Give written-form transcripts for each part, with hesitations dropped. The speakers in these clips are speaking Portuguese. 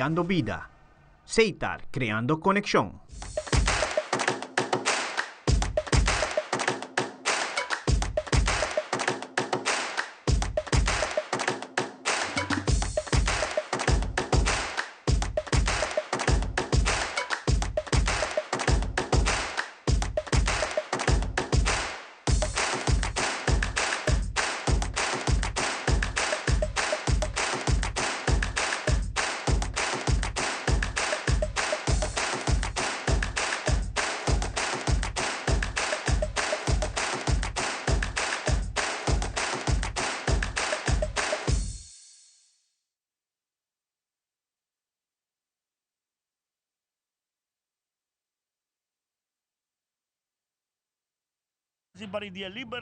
creando vida. Seitar, creando conexión. Para el día libre.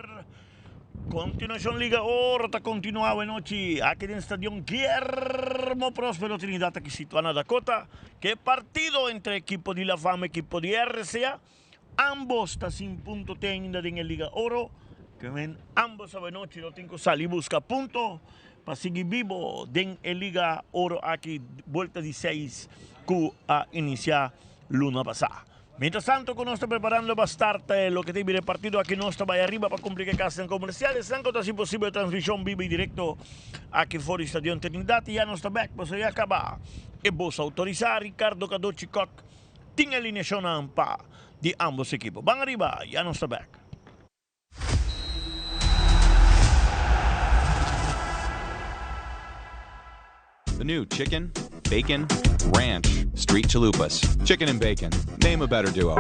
Continuación Liga Oro está continuado noche aquí en el estadio Guillermo Próspero Trinidad aquí situado en Dakota. Que partido entre equipo de La Fama y equipo de RCA. Ambos están sin punto teniendo en el Liga Oro. Que ven ambos a noche no tengo salir y busca punto para seguir vivo en el Liga Oro aquí vuelta de 6 que a iniciar luna pasada. Mientras tanto, que nos está preparando bastante lo que tiene el partido aquí no está vaya arriba para cumplir que casa en comerciales. Anche así posible transmisión viva y directo aquí fuera del Estadio Trinidad. Y ya no está back, pues ya acaba. E vos autorizar Ricardo Caducci Coc. Tiene alineación ampa de ambos equipos. Van arriba, ya no está back. The new chicken, bacon, ranch, street chalupas. Chicken and bacon. Name a better duo.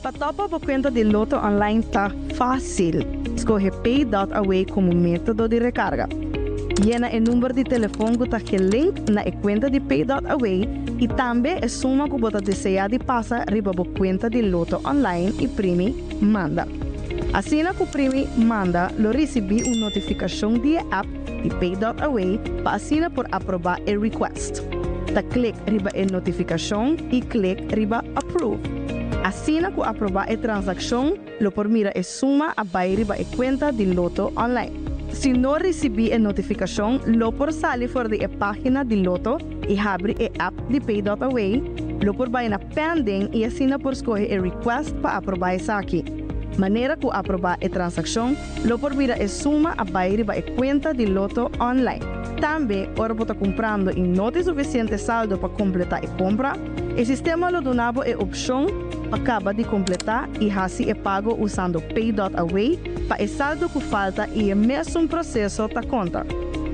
Patopa por conta de Loto Online está fácil. Escolhe Pay.away como método de recarga. Llena o número de telefone que está link na conta de Pay.away e também a suma que você deseja de passar riba por conta de Loto Online e primi manda. Assim que o primi manda, lo recebi uma notificação de app de Pay.away para assinar por aprovar o request. Da click riba a notificação e click riba approve. Assim que aprovar a transação, lo por mira a suma a riba a conta de Loto Online. Se não recebi a notificação, lo por sair fora da página de Loto e abre a app de Pay.away, lo por vai na pending e assina por escolher a request para aprovar essa aqui. Maneira que aprovar a transação, lo por mira a suma a riba a conta de Loto Online. Também, ora por estar comprando e não tem suficiente saldo para completar a compra, o sistema lo donava a opção acaba de completar e assim é pago usando Pay.away para o saldo que falta e o mesmo processo da conta.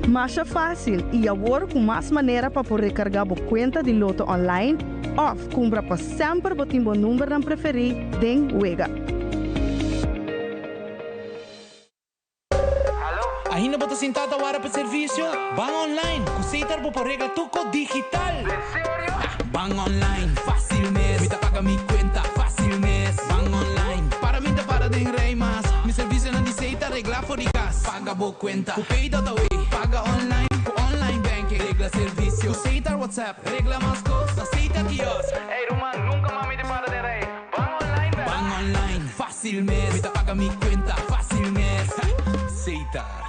Mais fácil e agora com mais maneira para poder recargar a conta de Loto Online ou compra para sempre o timbo número não preferido den Wega. Ainda bota sentado agora para serviço? Van online, Seitar por regra tuco digital. Van online, fácil mes. Me paga mi cuenta, fácil mes. Van online, para mí te para de rey más. Mi servicio no dice regla for the gas. Paga bo cuenta, ku Pay.away. Paga online, ku online banking. Regla servicio, ku Seitar WhatsApp. Regla más cosas, Seitar kiosk. Hey Roman, nunca mami te para de rey. Van online, ¿verdad? Van online, fácil mes. Me paga mi cuenta, fácil mes. Seitar.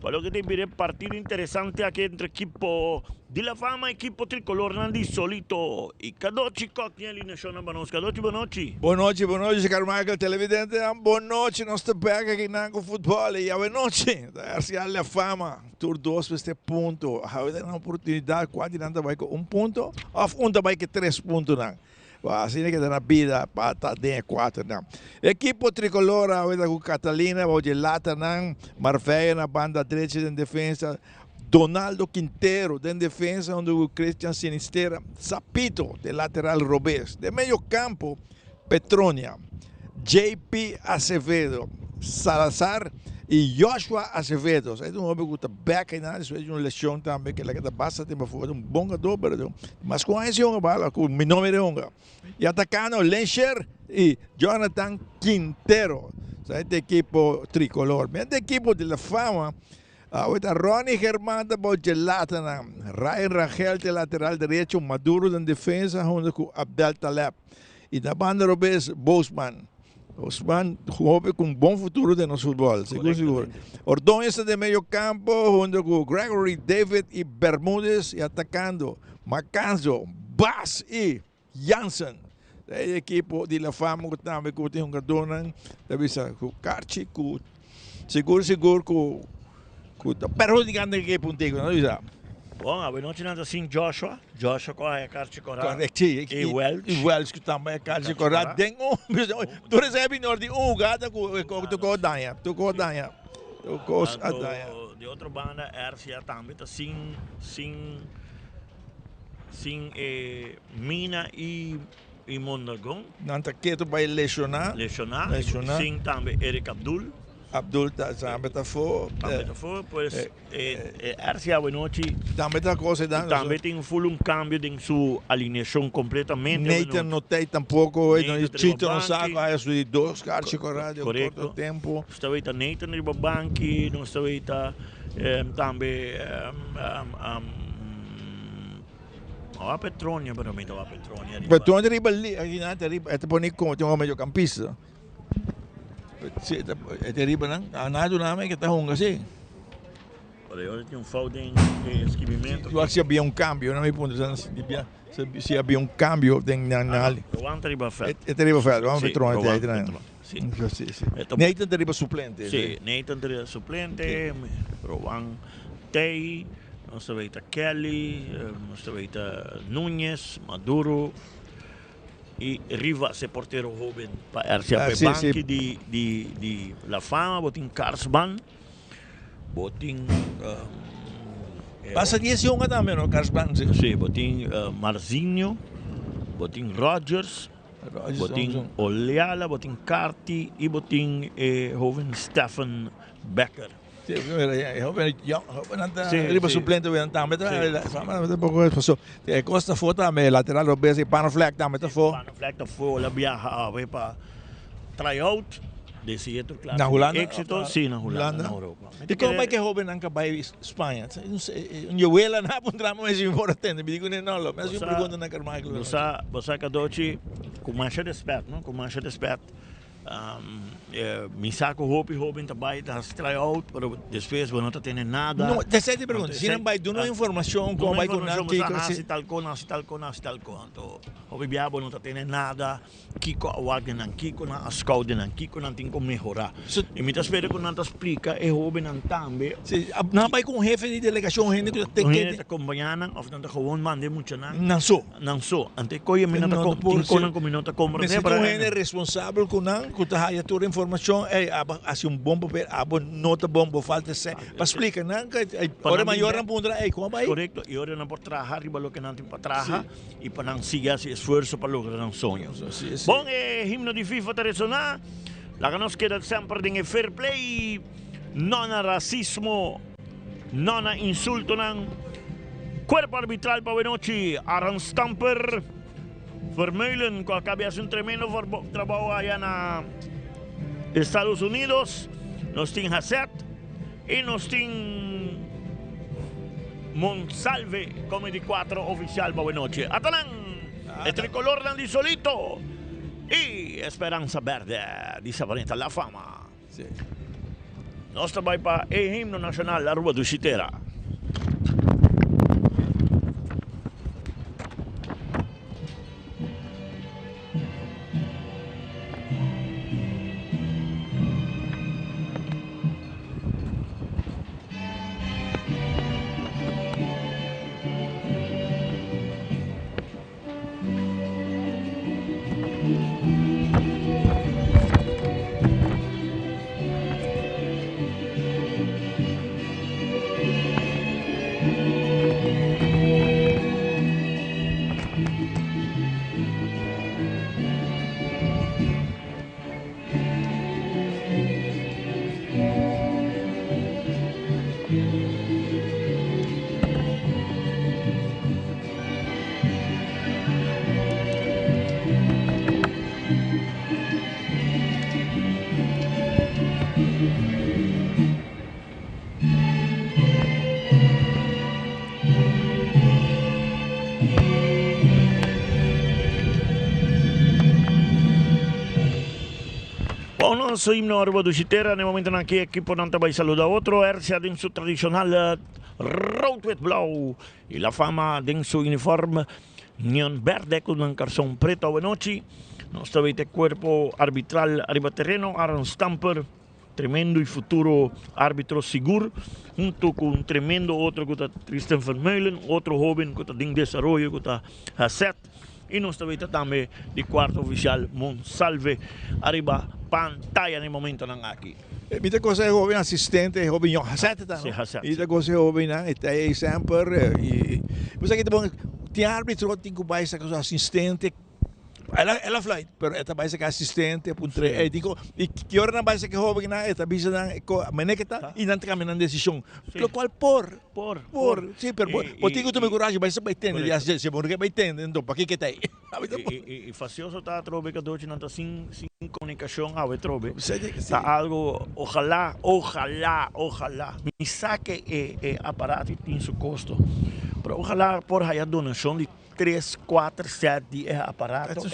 Para lo que te diré, partido interesante aquí entre equipo de la fama, equipo tricolor Nandi Solito y Kadochi Cockney Nation Banos. Kadochi, boa noite, Carmichael, televidente. Boa noite, nós estamos aqui na futebol e boa noite. Arcial La Fama, Tour 2 para este ponto. Agora uma oportunidade, quase não vai com ponto, ou vai com 3 pontos. Assim que na vida para ter 4. Equipo tricolor, agora com Catalina, hoje Lata, Marfeia na banda direita em defesa. Donaldo Quintero, de defensa, onde o Christian Sinistera, Sapito, de lateral Robes, de meio campo, Petronia, JP Acevedo, Salazar e Joshua Acevedo. É um homem que está back na isso é uma lesão também, que ele está bastante para fazer bom jogador, mas com esse homem, com o nome de homem. E atacando, Lencher e Jonathan Quintero, este equipo tricolor. Este equipo de la fama, ahorita Ronnie Germán de Bogelata, Ryan Rangel de lateral derecho, Maduro de defensa, junto com Abdel Taleb. E na banda Robes, Bosman. Bosman jugou com bom futuro de nosso futebol, seguro. Ordóñez de meio campo, junto com Gregory, David e Bermúdez, e atacando Macanzo, Bass e Jansen. É equipo de la fama que também tem um jogador, com Karchi, com seguro com perjudicando che puntico, non sa. Bom, a noite nada assim Joshua corre a Karchi Corral. Corretti. E Welsh que também a Karchi Corral. Tem tu recebe no de gada tu ko danha. Tu ko danha. Tu ko a danha. De outra banda RCA também tá sem Mina e Mondragon. Não tá quieto para lesionar. Sim também Eric Abdul também tá fora. Pois RCA boa noite. Também tá coisa dando. Também tem um cambio em sua alineação completamente. Nathan não tem tampouco, Chito não sabe, aí os dois Karchi Corral de curto tempo. Está aí Nathan no banco, não está aí também a Petronia, però mi dava Petronia. Petronia arriva lì, e ti poni come un mediocampista. E ti arriva a nato nome che sta un così. Ora tinha fout em esquivimento. Tu se havia cambio, non mi punto se havia cambio nel Rowan arriva e ti arriva ferro, vamos Petronia. Sì. Nathan arriva supplente. Sì, Nathan arriva supplente, Rowan Tei. Nós veita Kelly, nós veita Núñez, Maduro e Rivas, é porteiro jovem para RCA banco de La Fama, botin Karsban, botin passa 10 jongen também no Karsban. Sim, botin Marzinho, botin Rogers, botin Oleala, botin Carti e botin jovem Stefan Becker. Arriba supplente weer também Costa for também lateral Robes e Panoflek também tá for. Panoflek tá for, ela viaja para tryout desse outro claro. Na Holanda? Éxito, sim, na Holanda, na Europa. E como é que jovem nunca vai Espanha? Eu ela na puntrama mais importante, me digo não, mas eu pergunto na Carmichael. Você Kadochi com mais respeito, não? Com mais respeito. Mi saco hobby trabalho das tryout, pero depois não tá tendo nada. Não, dessa é a pergunta. Se não vai dar uma informação como vai com se tal coisa. Então, hobby biabo não tá tendo nada. Kiko awag nan Kiko na scout nan Kiko nan tem como melhorar. E me espera que não tá explica é hobby nan também. Não vai com jefe de delegação, gente que tem que acompanhar, ou não tá gewoon mande muito nan. Não só. Ante coisa me não tá com minuto como mas então é responsável com nan, que tá aí toda informação é assim bom papel, nota bom, falta se. Para explicar nan, hora maior não pondrá, como vai? Correto. E hora não por trabalhar, riba lo que não tem para trabalhar e para não seguir esse esforço para lograr um sonho. Bom, himno de FIFA te resonar. La que nos queda sempre de fair play, non a racismo, non a insulto, nan. Cuerpo arbitral para noche, Aaron Stamper, Vermeulen, que acaba de hacer un tremendo trabajo allá en Estados Unidos. Nos tiene Hassett y nos tiene Monsalve como de 4 oficial para noche. Atalán, el tricolor Nandi Solito. Y Esperanza Verde, dice Valenta La Fama. Sí. Nós também para o himno nacional, a Rua do Chiteira. Bom, nosso himno Arba do Chiteira, no momento em que a equipe não vai saludar outro, Hercia em seu tradicional rood wit blauw. E la fama em seu uniforme neon verde com um cartão preto à noite. Nós também temos corpo arbitral arriba terreno, Aaron Stamper, tremendo e futuro árbitro seguro, junto com um tremendo outro que está Tristan Vermeulen, outro jovem que está em desenvolvimento, que está Hasset. E nós também também de quarto oficial Monsalve arriba pantalla no momento nang aqui. Mita ko sa jovem assistente, jovem yung Hasset ta. Si Hasset. Mita ko sa jovem na itay Samper e você que bom tem árbitro tem que vai sa assistente. Ela flight, pero esta vai ser assistente puntre. Digo, e que hora na vai ser que jovem na esta bisa na meneketa e não tem a decisão. Lo qual por. Sim, pero potigo tu me coragem vai ser vai tendo, já se morre vai tendo, então para que tá aí? E facioso tá trobe que doce não tá sem comunicação, trobe. Tá algo, ojalá, me saque aparato e tem seu custo. Pero ojalá por aí a donação de 3, 4, 7 de aparato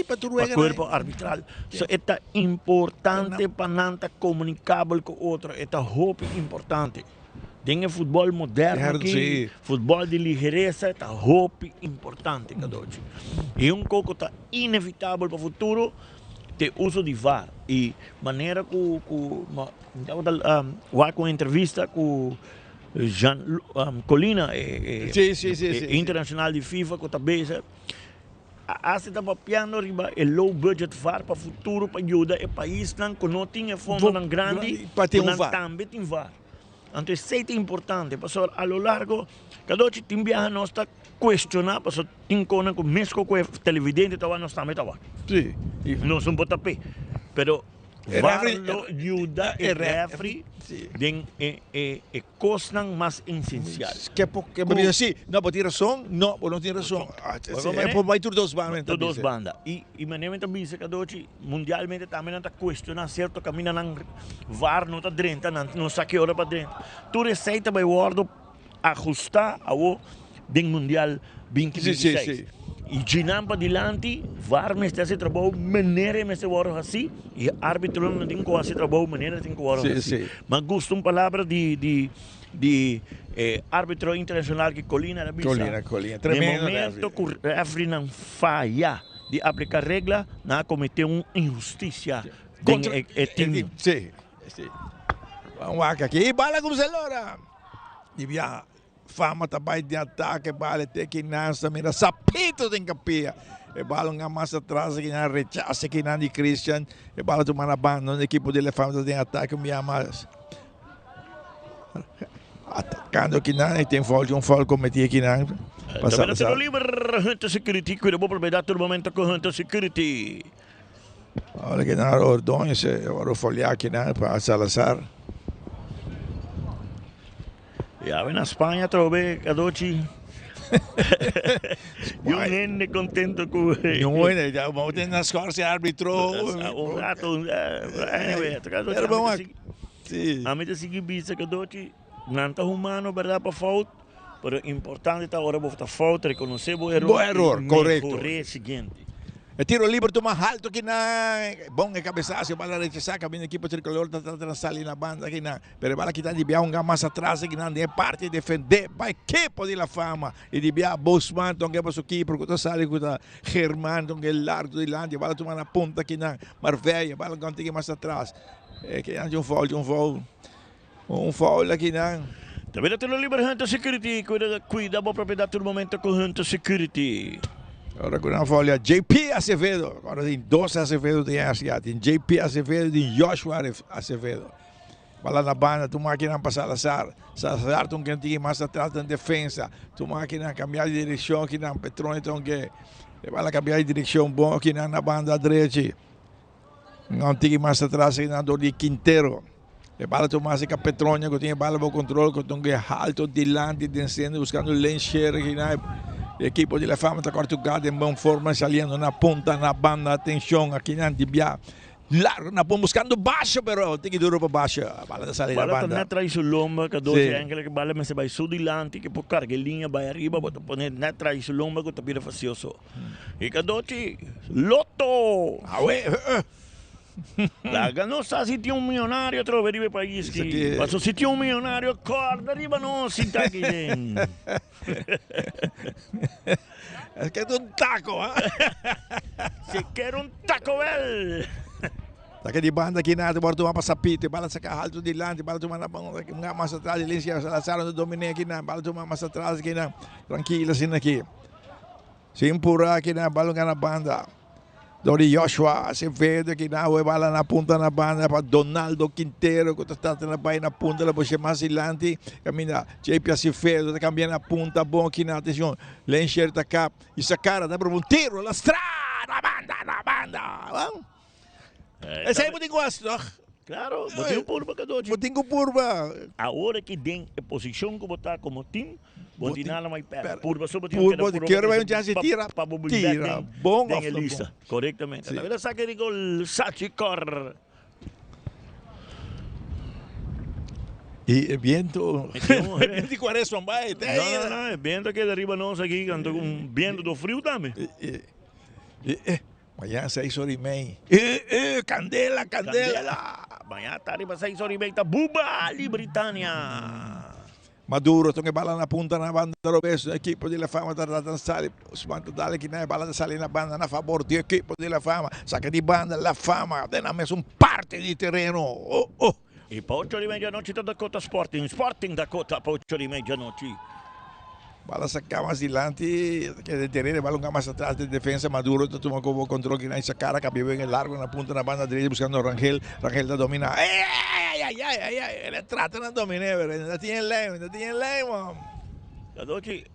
para corpo arbitral. So, é importante para não estar comunicável com o outro. É roupa importante. Tem futebol moderno aqui, futebol de ligeireza, é roupa importante. E coco está inevitável para o futuro ter uso de VAR. E maneira que com a entrevista com Jean Colina, internacional de FIFA, que também se está papiando riba é low budget VAR para o futuro, para ajudar o país que não tem fundo grande, para ter um VAR. Também tem VAR. Então, isso é importante, porque a lo largo, cada vez que viaja, nós está questionando, porque tem coisa que mesmo com o televidente, nós também está lá. Sim. Não são botapé. Pero VAR ajuda o refri em coisas mais essenciais. Que porque assim, não pode ter razão, não tem razão. É por mais duas bandas. Duas bandas. E maneira também se cada hoje mundialmente também está questionando certo caminho não VAR não está dentro, não sabe hora para dentro. Tu receita vai guardo ajustar ao den mundial 2026. E ginam para dilante, VAR me está se trabalho maneira me se guarda assim e árbitro não tem que se trabalho maneira tem que guarda assim. Mas gosto palavra de árbitro internacional que Colina Colina. Tremendo. No momento que o refri não falha de aplicar regra, não cometeu uma injustiça contra o time. Sim. Vamos aqui. E bala como se lora. E via fama também de ataque, bala tem que nasa, mira sapito tem capia. E bala nga mais atrás que na rechaça que na de Christian, e bala tu manabando no equipo dele fama tem ataque, me mais atacando aqui na tem falta cometido aqui na. Também tem o livre Hunter Security, que eu vou aproveitar todo momento com Hunter Security. Olha que na Ordões, eu vou folhear aqui na para Salazar. Ja, na Espanha trove cadoci. E nenne contento com ele. Já vamos ter nas costas árbitro. Um rato, anyway, era bom aqui. A mim te seguir bisa cadoci, não tá humano, verdade, para falta. Pero importante tá hora botar falta, reconhecer o erro. Bom erro, correto. Correr seguinte. El tiro libre toma alto que na bom é cabeçazo, bala rechaçar, viene equipo tricolor tá salir na banda que na, pero bala quitar de biar um mais atrás que na de parte defender, vai equipo de la fama e de biar Bosman, então que passo aqui porque tá sale com tá Germán, então que largo de lande, bala toma na ponta que na Marveia, bala contigo mais atrás. É que ande um foul aqui na. Também tem o Libre Hunter Security, cuida da propriedade todo momento com Hunter Security. Agora com uma folha, JP Acevedo. Agora tem 12 Acevedo de Asia. Tem JP Acevedo e Joshua Acevedo. Bala na banda, tu máquina para Salazar. Salazar tem que ir mais atrás na defesa. Tu máquina cambiar de direção aqui na Petrone. Então que bala cambiar de direção bom aqui na banda direita. Não tem que ir mais atrás aqui na Dori Quintero. E bala tomar que a Petrone que tem bala para controle. Que tem que alto delante, descendo, buscando o lane share aqui na. El equipo de la fama está cortugado en buena forma, saliendo na ponta, na banda, atención, aquí Nandi Bia, largo na ponta, buscando baixo, pero tem que duro para baixo, a bala salir da banda. Bala está atrás do lomba, que 12 ángeles que bala mas vai sudilante, que por carga linha vai arriba, bota poner atrás do lomba que tá bem facioso. E que 12 loto. Ah, ué. La ganó si tiene un millonario otro veribe país que pasó si tiene un millonario corda arriba no si está aquí es que es un taco si quiere un Taco Bell Daqui de banda aqui nada, bora tomar passapito, bala sacar alto de lante, bala tomar na mão, mais atrás de Lícia, Salazar, no dominei aqui na, bala tomar mais atrás aqui na, tranquila assim aqui. Se empurrar aqui na, bala na banda. Dori Joshua Acevedo aqui na rua, bala na ponta na banda para Donaldo Quintero, que está na baia na ponta, depois mais adelante, caminha JP Acevedo, está cambiando a ponta, bom aqui na atenção, Lencher está cá, e essa cara dá para um tiro, lastra, na banda, vamos? Esse aí eu gosto, claro, botinho purba que doce. Botinho purba. A hora que tem a posição que botar como time, botinho nada mais perto. Purba só botinho purba. Quero ver onde já se tira. Tira. Bom, tem a lista. Corretamente. Na verdade, saca de gol, Sachikor. E viento. Viento de Quaresma, vai. Não, viento aqui de arriba nós aqui, ando com viento do frio também. Amanhã 6h30. Candela. Amanhã tá arriba 6h30. Buba, Britânia. Maduro, tem que bala na ponta na banda do beso. A equipe de la fama está dançando. Os mantos dale que na bala salir na banda na favor do equipe de la fama. Saca de banda la fama. De na mesa parte de terreno. E para 8h30 da noite da Dakota Sporting Dakota para 8h30 da noite. Bala sacar mais adiante, que de terreno, bala mais atrás de defesa, Maduro, toma como controle que na essa cara, que vive en largo na ponta na banda direita, buscando Rangel da domina. Ele trata de dominar, pero ainda tem lei, mano. Da noite,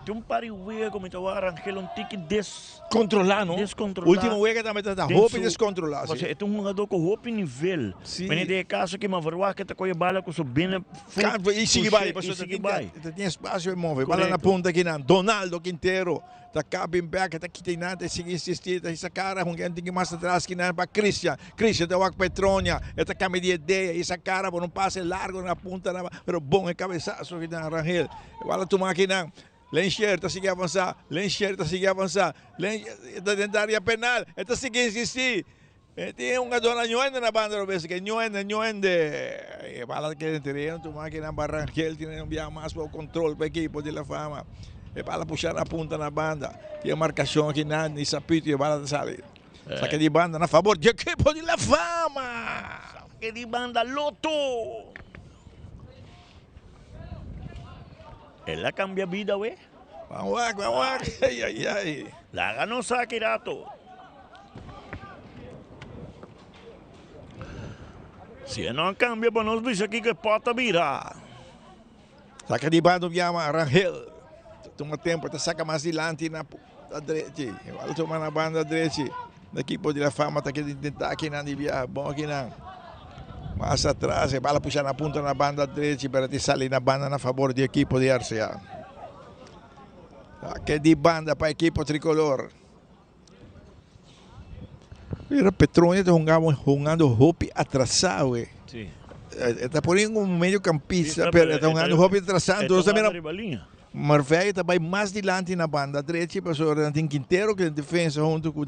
tem pari uega como estava Rangel tique descontrolar, não? Descontrolar. Último uega também está roupa e descontrolar. Você é um jogador com roupa e nível. Sim. Mas de caso que uma vergonha que tá com a bala com sua bem. E sigue vai, tem espaço e move. Bala na ponta aqui na Donaldo Quintero. Tá cá bem back, tá aqui tem nada, sigue insistir, essa cara com quem tem que mais atrás que na para Christian da Wak Petronia, esta cama de ideia, essa cara por um passe largo na ponta, pero bom é cabeçaço aqui na Rangel. Bala tomar aqui na Lencher está seguindo avançar. Lencher está dentro da área penal. Está seguindo insistir. Tem uma dona Nhuende na banda, que Nhuende. E bala que terreno, tu máquina Barranquel, tem enviar mais para o controle para a equipe de la fama. E bala puxar na ponta na banda. Tem a marcação aqui na Nisapito e bala salir. Saque de banda na favor de equipe de la fama. Saque de banda Loto. Ela cambia vida, güey. Vamos, ay. La ganó Sakirato. Si no cambia, pues nos dice aquí que pata vira. Saca de banda, llama Rangel. Toma tempo, te saca mais adiante na direita. Vai tomar na banda direita. Da equipe de la fama, está aqui tentar aqui na Nibia. Bom aqui na. Mais atrás, bala puxar na ponta na banda direita para te sair na banda na favor da equipe de RCA. Aqui de banda para a equipe tricolor. Era Petrone está jogando hope atrasado. Sí. Está poniendo um meio campista, pero está jogando hope atrasado. Está Marvei também mais dilante na banda direita, pessoal, tem Quintero que defesa junto com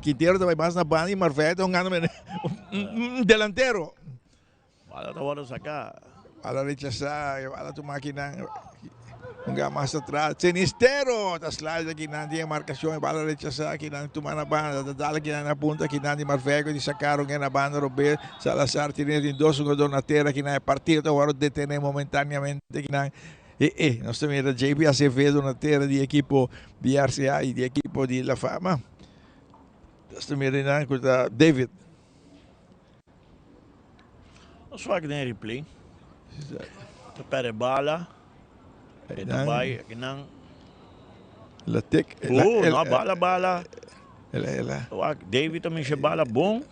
Quintero também mais na banda e Marvei está jogando delantero. Bala tá hora sacar. Bala rechazar, bala tu máquina Nggak masuk atrás. Sinistero. Tas slide aqui na dia marcação. Bala rechazar aqui na tuma na banda. Dadala aqui na punta aqui na Marvego. De sacaram aqui na banda. Robert Salazar tinha em dois jogadores na terra aqui na partida. Agora detener momentaneamente aqui na. Nós temos a JP Acevedo na terra de equipo de RCA e de equipo de La Fama. Nós temos a David. Nós vamos aqui na replay. Pere bala. Ito ba kinang Latik. na bala. Ela. David também se bala bom.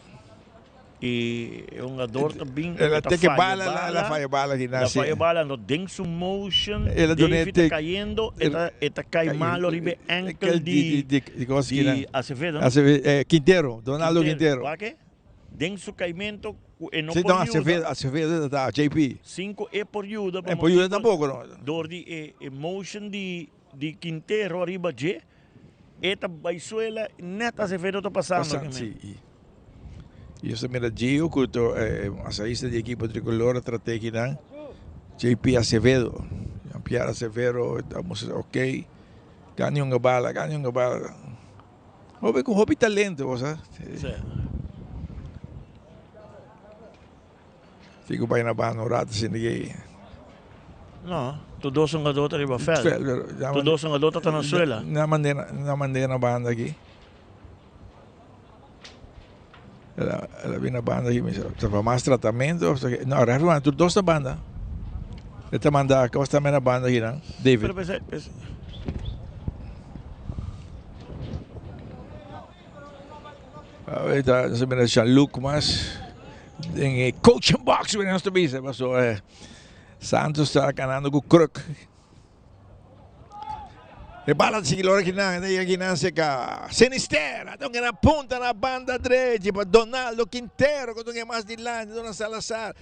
E um ador também. Ela tem que bala, ela faz bala aqui na ela faz bala no denso motion. Ela David está caindo, eta cai malo ribe ankle de Acevedo. Quintero, Donaldo Quintero. Denso caimento e não por ajuda. Acevedo tá, JP. 5 é por ajuda. É por ajuda tampouco, não. Dor de emotion de Quintero arriba G. Eta baisuela neta Acevedo tá passando. Sim. E eu também Gio, que a saída de equipe tricolor tratei aqui na JP Acevedo. Jean-Pierre Acevedo, estamos ok. Ganha uma bala. Houve com hobby talento, você. Fico bem na banda, no rato, sem ninguém. Não, todos são garotos ali para fora. Todos são garotos na suela. Não mandei na banda aqui. Ela vem na banda aqui, mas estava mais tratamento. Não, realmente, todos na banda. Ele está mandando, que você também na banda aqui, não? David. Está, nós temos Jean-Luc, mas em coaching box, we nós também, passou Santos está ganhando com o Kruk. E bala de seguidor aqui na seca. Sinistera, então que na ponta na banda direita, para Donaldo Quintero, que tem mais de lado, Dona Salazar,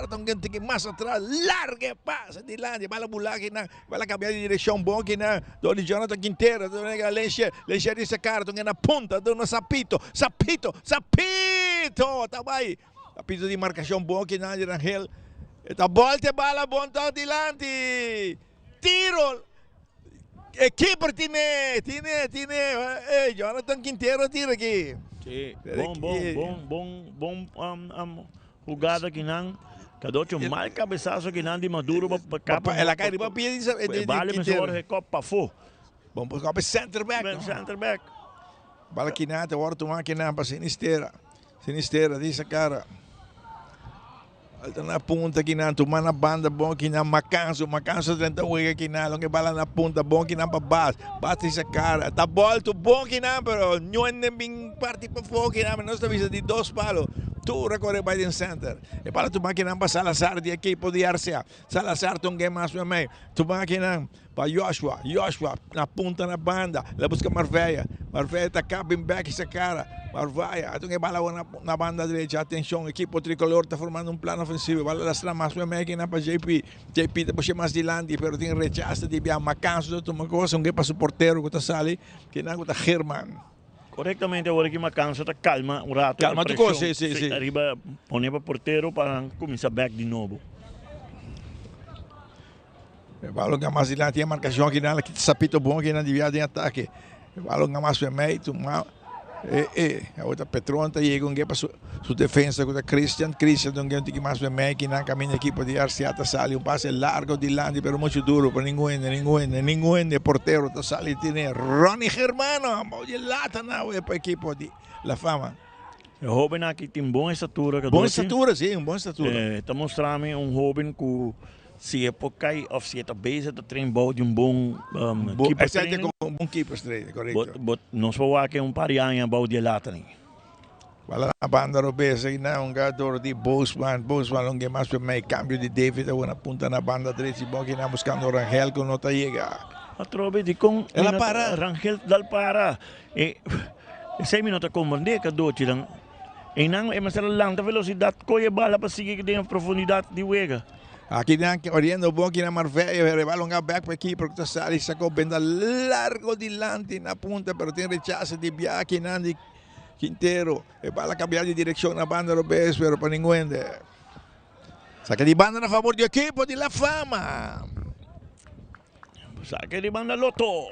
então que tem mais atrás, larga passa de lado, bala bular aqui na, bala cambiar de direção bom aqui na, Dona Jonathan Quintero, Dona Lenche de secar, então que na ponta, Dona Sapito, tá bem. Sapito de marcação bom aqui na Rangel. Esta volta bala bom tá de lado. Tiro. Keeper tiene. Jonathan Quintero tira aqui. Sim, bom jogada aqui não. Cadocho mal cabeçaço aqui não de Maduro para capa. Ela cai de papel de vale mas agora recopa fo. Bom para center back. Bala aqui não, agora tomar aqui não para Sinistera, diz a cara. Alta na punta aqui na tuma na banda bom aqui na Macanso 30 uega aqui na longe bala na punta bom aqui na para bate essa cara tá volto bom aqui na pero não é nem parte para fora aqui na nós estamos de dois palos tu recorre by the center e para tu máquina para Salazar de equipo de RCA Salazar tem game mais meio tu máquina para Joshua na ponta na banda ela busca Marveia tá cabin back essa cara Marveia tu que bala na banda direita atenção equipo tricolor está formando um plano ofensivo bala das tramas meio aqui na para JP tá puxando mais dilante pero tem rechaço de via Macanso tu uma coisa que para o porteiro que está sali que não está Herman. Corretamente agora que Macanso está calma um rato. Calma tu coisa, sim. Arriba põe para porteiro para começar back de novo. Balão que mais dilante a marcação aqui na que sapito bom que na devia de ataque. Balão que mais meio tu mal. A outra Petron tá chegando para sua defesa com a Christian não tem que mais meio que na caminho equipo de RCA tá sali um passe largo de lande pero muito duro para ninguém de porteiro tá sali tem Ronnie Germano de lata na para equipo de La Fama. O jovem aqui tem boa estatura. Boa estatura, sim, boa estatura. Está mostrando jovem que se é porque ou se é base do treino de bom keeper training. Com bom keeper training, correto. But nós vamos que pariang about de lata nem. Wala na banda robesa na um jogador de Bosman longe mais para meio cambio de David na punta na banda direita e bom que na buscando Rangel que não tá chega. A trobe de com ela para Rangel dal para e 6 minutos com mande que do tirang e não é mais lang da velocidade coi bala para seguir que tem profundidade de wega. Aqui na oriendo bom aqui na Marveia, rebalo nga back para aqui porque tá sali sacou benda largo dilante na punta, pero tem rechazo de Biaki Nandi Quintero. E bala cambiar de direção na banda Robes, pero para ninguém. Saca de banda na favor do equipo de La Fama. Saque de banda Loto.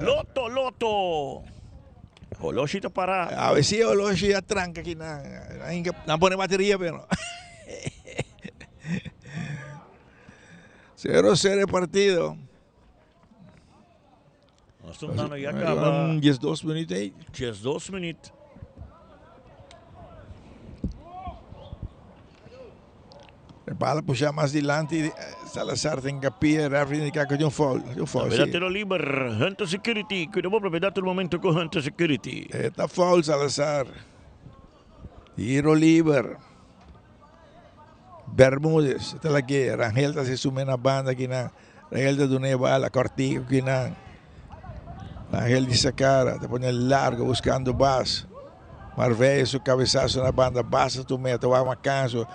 Loto. Holoshi tá para. A ver si Holoshi atranca aqui na pone bateria, pero. 0-0 el partido. Nós estamos dando aí, acaba. 12 minutos aí. 12 minutos. Bala puxar mais adiante, Salazar tem que pia, referee indica que de um foul. Verdade tiro liber, Hunter Security, cuidado para propriedade no momento com Hunter Security. Está foul Salazar. Tiro liber. Bermúdez, está aqui, Rangel está se sume na banda aqui na Rangel está dando bala, Cortijo aqui na Rangel de Sacara, está ponendo largo buscando base. Marveia su cabeçazo na banda, basta tu meta, vai Macanso,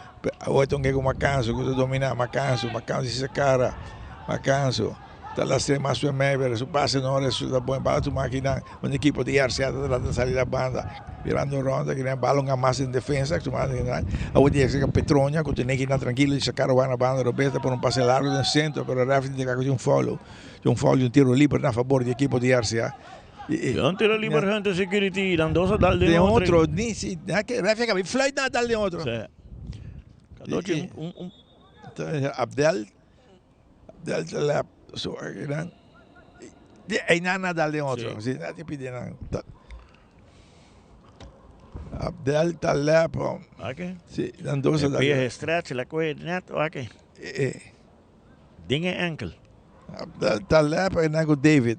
outro que com Macanso, que tu domina Macanso de Sacara, Macanso. Está lá sem mais o meio, su passe não é su da boa bala tu máquina, equipo de Arceada trata de sair da banda, virando ronda, que nem balão a mais em defesa, que tu máquina, a outra que Petronia, que tu nem que na tranquilo de Sacara vai na banda, Roberta por passe largo no centro, pero o referee indica que de follow, de tiro livre na favor do equipo de Arceada. Tiro liber Hunter Security, Dandosa dal de outro. Nisi, que referee que flight na dal de outro. Sim. Abdel so again. Ay nana dal de outro. Si nati pidin Abdel Taleb. Okay. Si Dandosa dal. Via stretch la coe net, okay. Dingen enkel. Abdel Taleb en dan David.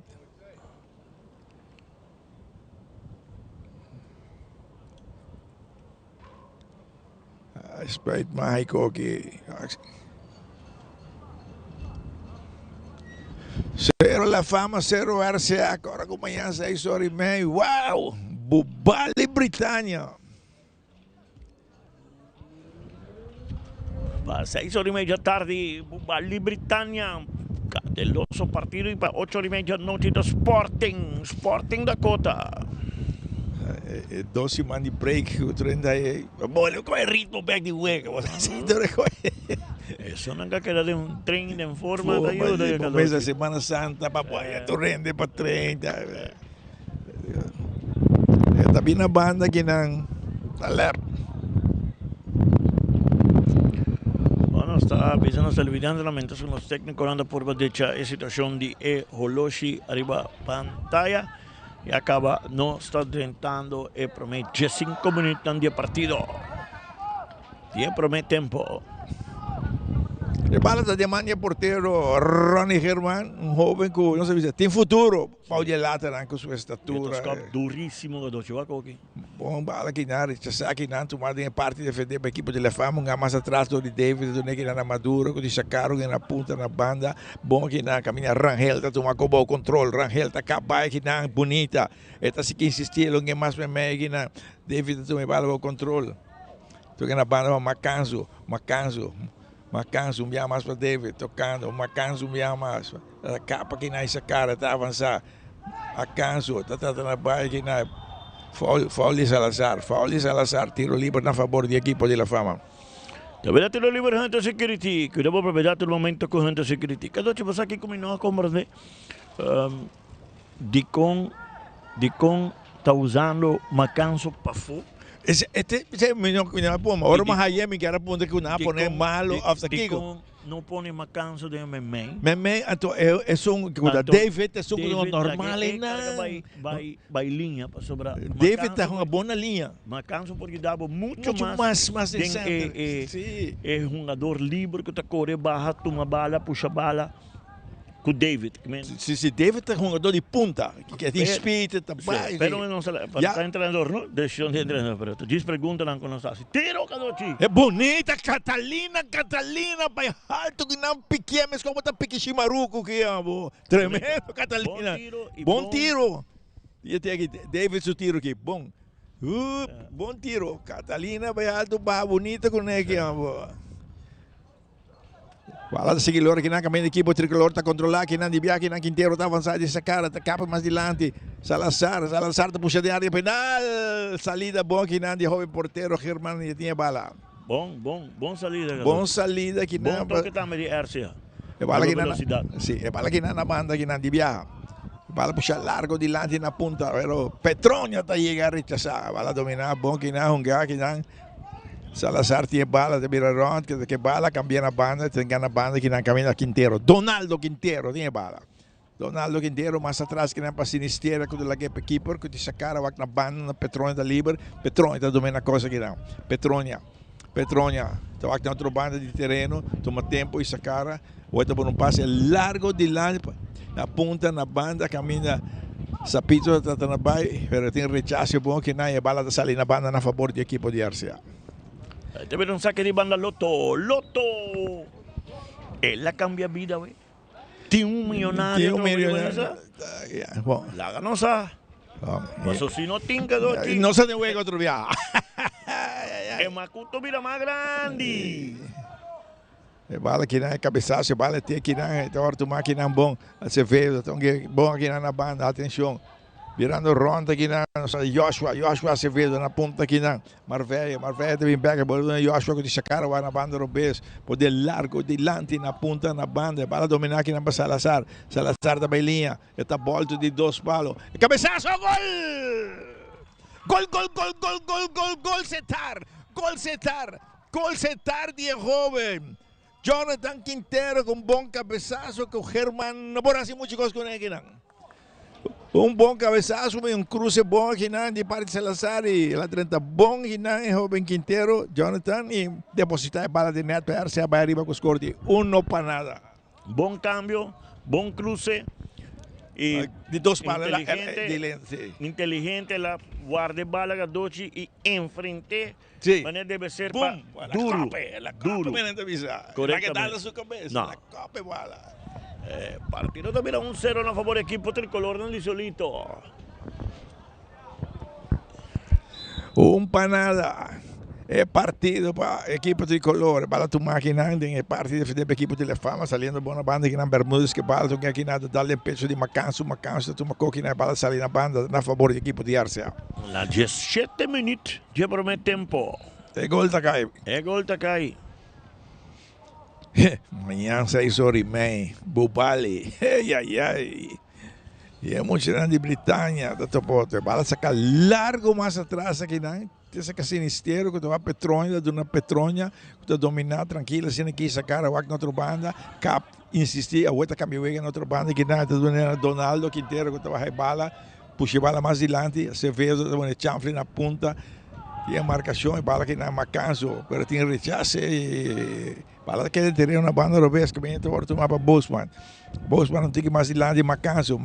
Spijt me, hij ook. Zero La Fama, 0 RCA. Agora com manhã 6h30. Uau! Bubali Britânia. 6h30 da tarde, Bubali Britânia. Cadeloso partido e para 8h30 da noite do Sporting Dakota. 12 man die break, 30 aí. Bolha, qual é o ritmo back de hueca? Isso não quer de um treino em forma de ajuda. Mês da Semana Santa, papai, tu rende para 30. Está bem na banda aqui na Talep. Bueno, está avisando os televidentes, lamentos com os técnicos andando por baixo a situação de Holoshi arriba pantalla. E acaba, não está tentando e promete 5 minutos de partido. E promete tempo. E bala da demanda porteiro Ronnie Herman, jovem que não sei se tem futuro. Pau de lata com sua estatura. Duríssimo do Chihuahua aqui. Bom bala que nada, já aqui não tomado em parte de defender a equipe de La Fama, mais atrás do de David, do que na Maduro, que de sacaram na ponta na banda. Bom que na caminha Rangel tá tomando com o controle, Rangel tá acabando que na bonita. Esta se que insistir, lo que mais me que na David tá tomando bala o controle. Tô que na banda Macanso, um mais para David, tocando, Macanso um mais. A capa que na essa cara tá avançar. Macanso, tá tratando a bala que na foul de Salazar, tiro livre na favor do equipo de La Fama. Também tiro livre Hunter Security, que eu vou aproveitar o momento com Hunter Security. Cada vez aqui comigo a conversar, Dicon tá usando Macanso para fora. Este menino ahora más allá me quiere poner que una poner malo hasta aquí. No pone Macanso de Memé. Memé es un David es un normal vai linha para sobrar. David está con una buena línea. Macanso porque dava muito más é um jogador livre que tá correr barra, toma bala, puxa bala. Com David. Se David é um jogador de punta, que tem speed, tá bem. Pero não sei, para treinador, não? Decisão de treinador, pero tu diz pergunta lá quando está. Tiro Kadochi. É bonita, Catalina, vai alto que não pique, mas como tá pique Shimaruco que é, tremendo, Catalina. Bom tiro. E tem aqui David seu tiro aqui, bom. Bom tiro. Catalina vai alto, bonita com ele aqui, Bala sa Quilor, kinakamin equipo tricolor, ta controlar, kinandibia, Quintero, ta avançar de cara, ta capa mais dilante. Salazar ta puxa de área penal. Salida bom, kinandi, joven portero, Germán, e tinha bala. Bom salida. Bom salida, Bom toque também de Ercia. Bala velocidade. Sì, e bala na banda, kinandibia. Bala puxa largo dilante na punta, pero Petronia ta llega a rechazar. Bala dominar, bom, hungar, Salazar tiene bala de Mirarón, que bala cambia na banda, tenga na banda que camina Quintero. Donaldo Quintero tiene bala. Donaldo Quintero mais atrás que não para Sinisterra com o laguepe keeper, que te sacara vai na banda na Petronia da Liber. Petronia tá domina coisa que não. Petronia. Tá vai na outra banda de terreno, toma tempo e sacara. Volta por passe largo de lá na ponta na banda, caminha Sapito tá na baia, pero tem rechazo bom que não é bala da salir na banda na favor do equipo de Arcea. Debe un saque de banda Loto. Él la cambia vida, güey. Tiene un millonario. La ganosa. Eso si no tinga dos. No se te juega otro día. El Macuto mira más grande. Bala que não é cabeçaço, bala tem que não é, agora tu máquina bom, Acevedo, então bom aqui na banda, atenção. Virando ronda aqui na Joshua Acevedo na ponta aqui na Marveia também pega, Joshua que deixa cara vai na banda Robes, poder largo dilante na ponta na banda, para dominar aqui na Salazar da bailinha, está volta de 2 palos, cabeçaço, gol setar de jovem, Jonathan Quintero com bom cabeçaço, que o Germán não pode fazer muitas coisas com ele não. Bom cabeçaço, cruce bom aqui de parte de Salazar e lá 30 bom aqui jovem Quintero, Jonathan e depositar a bala de net para Arcea vai arriba com os cortes, 1 para nada. Bom cambio, bom cruce e de 2 palos, inteligente, la guarda bala a doce e enfrente. Sim. Mas deve ser duro. Duro. Corretamente. Sua cabeça. Não. La copa bala. Partido también a 1-0 a favor del equipo tricolor de Lisolito. Panada. Partido para equipo tricolor. Bala tu máquina em partido do equipo de La Fama. Saliendo boa banda aqui na Bermudas. Que bala tu aqui nada. Dá-lhe peso de Macanso. Tu uma coquina. Bala salir na banda. Na favor do equipo de Arcea. La 17 minutos. Já promete tempo. Gol tá cai. Amanhã 6h30, Bubali, ai. E é emocionante de Britânia, da Topoto. Bala saca largo mais atrás aqui, não? Tem saca Sinisterra, que vai Petronia, dona Petronia, que tá dominar tranquila, sem aqui sacar, vai na outra banda, cap, insistir, a outra caminhega na outra banda, que não, tá dona Donaldo Quintero, que vai bala, puxa bala mais adiante, Acevedo, tá dona chanfle na punta, e a marcação, bala que não é Macanso, mas tem rechace e bala que ele teria na banda Robes, que vem agora tomar para Bosman não tem que mais ir de Macanso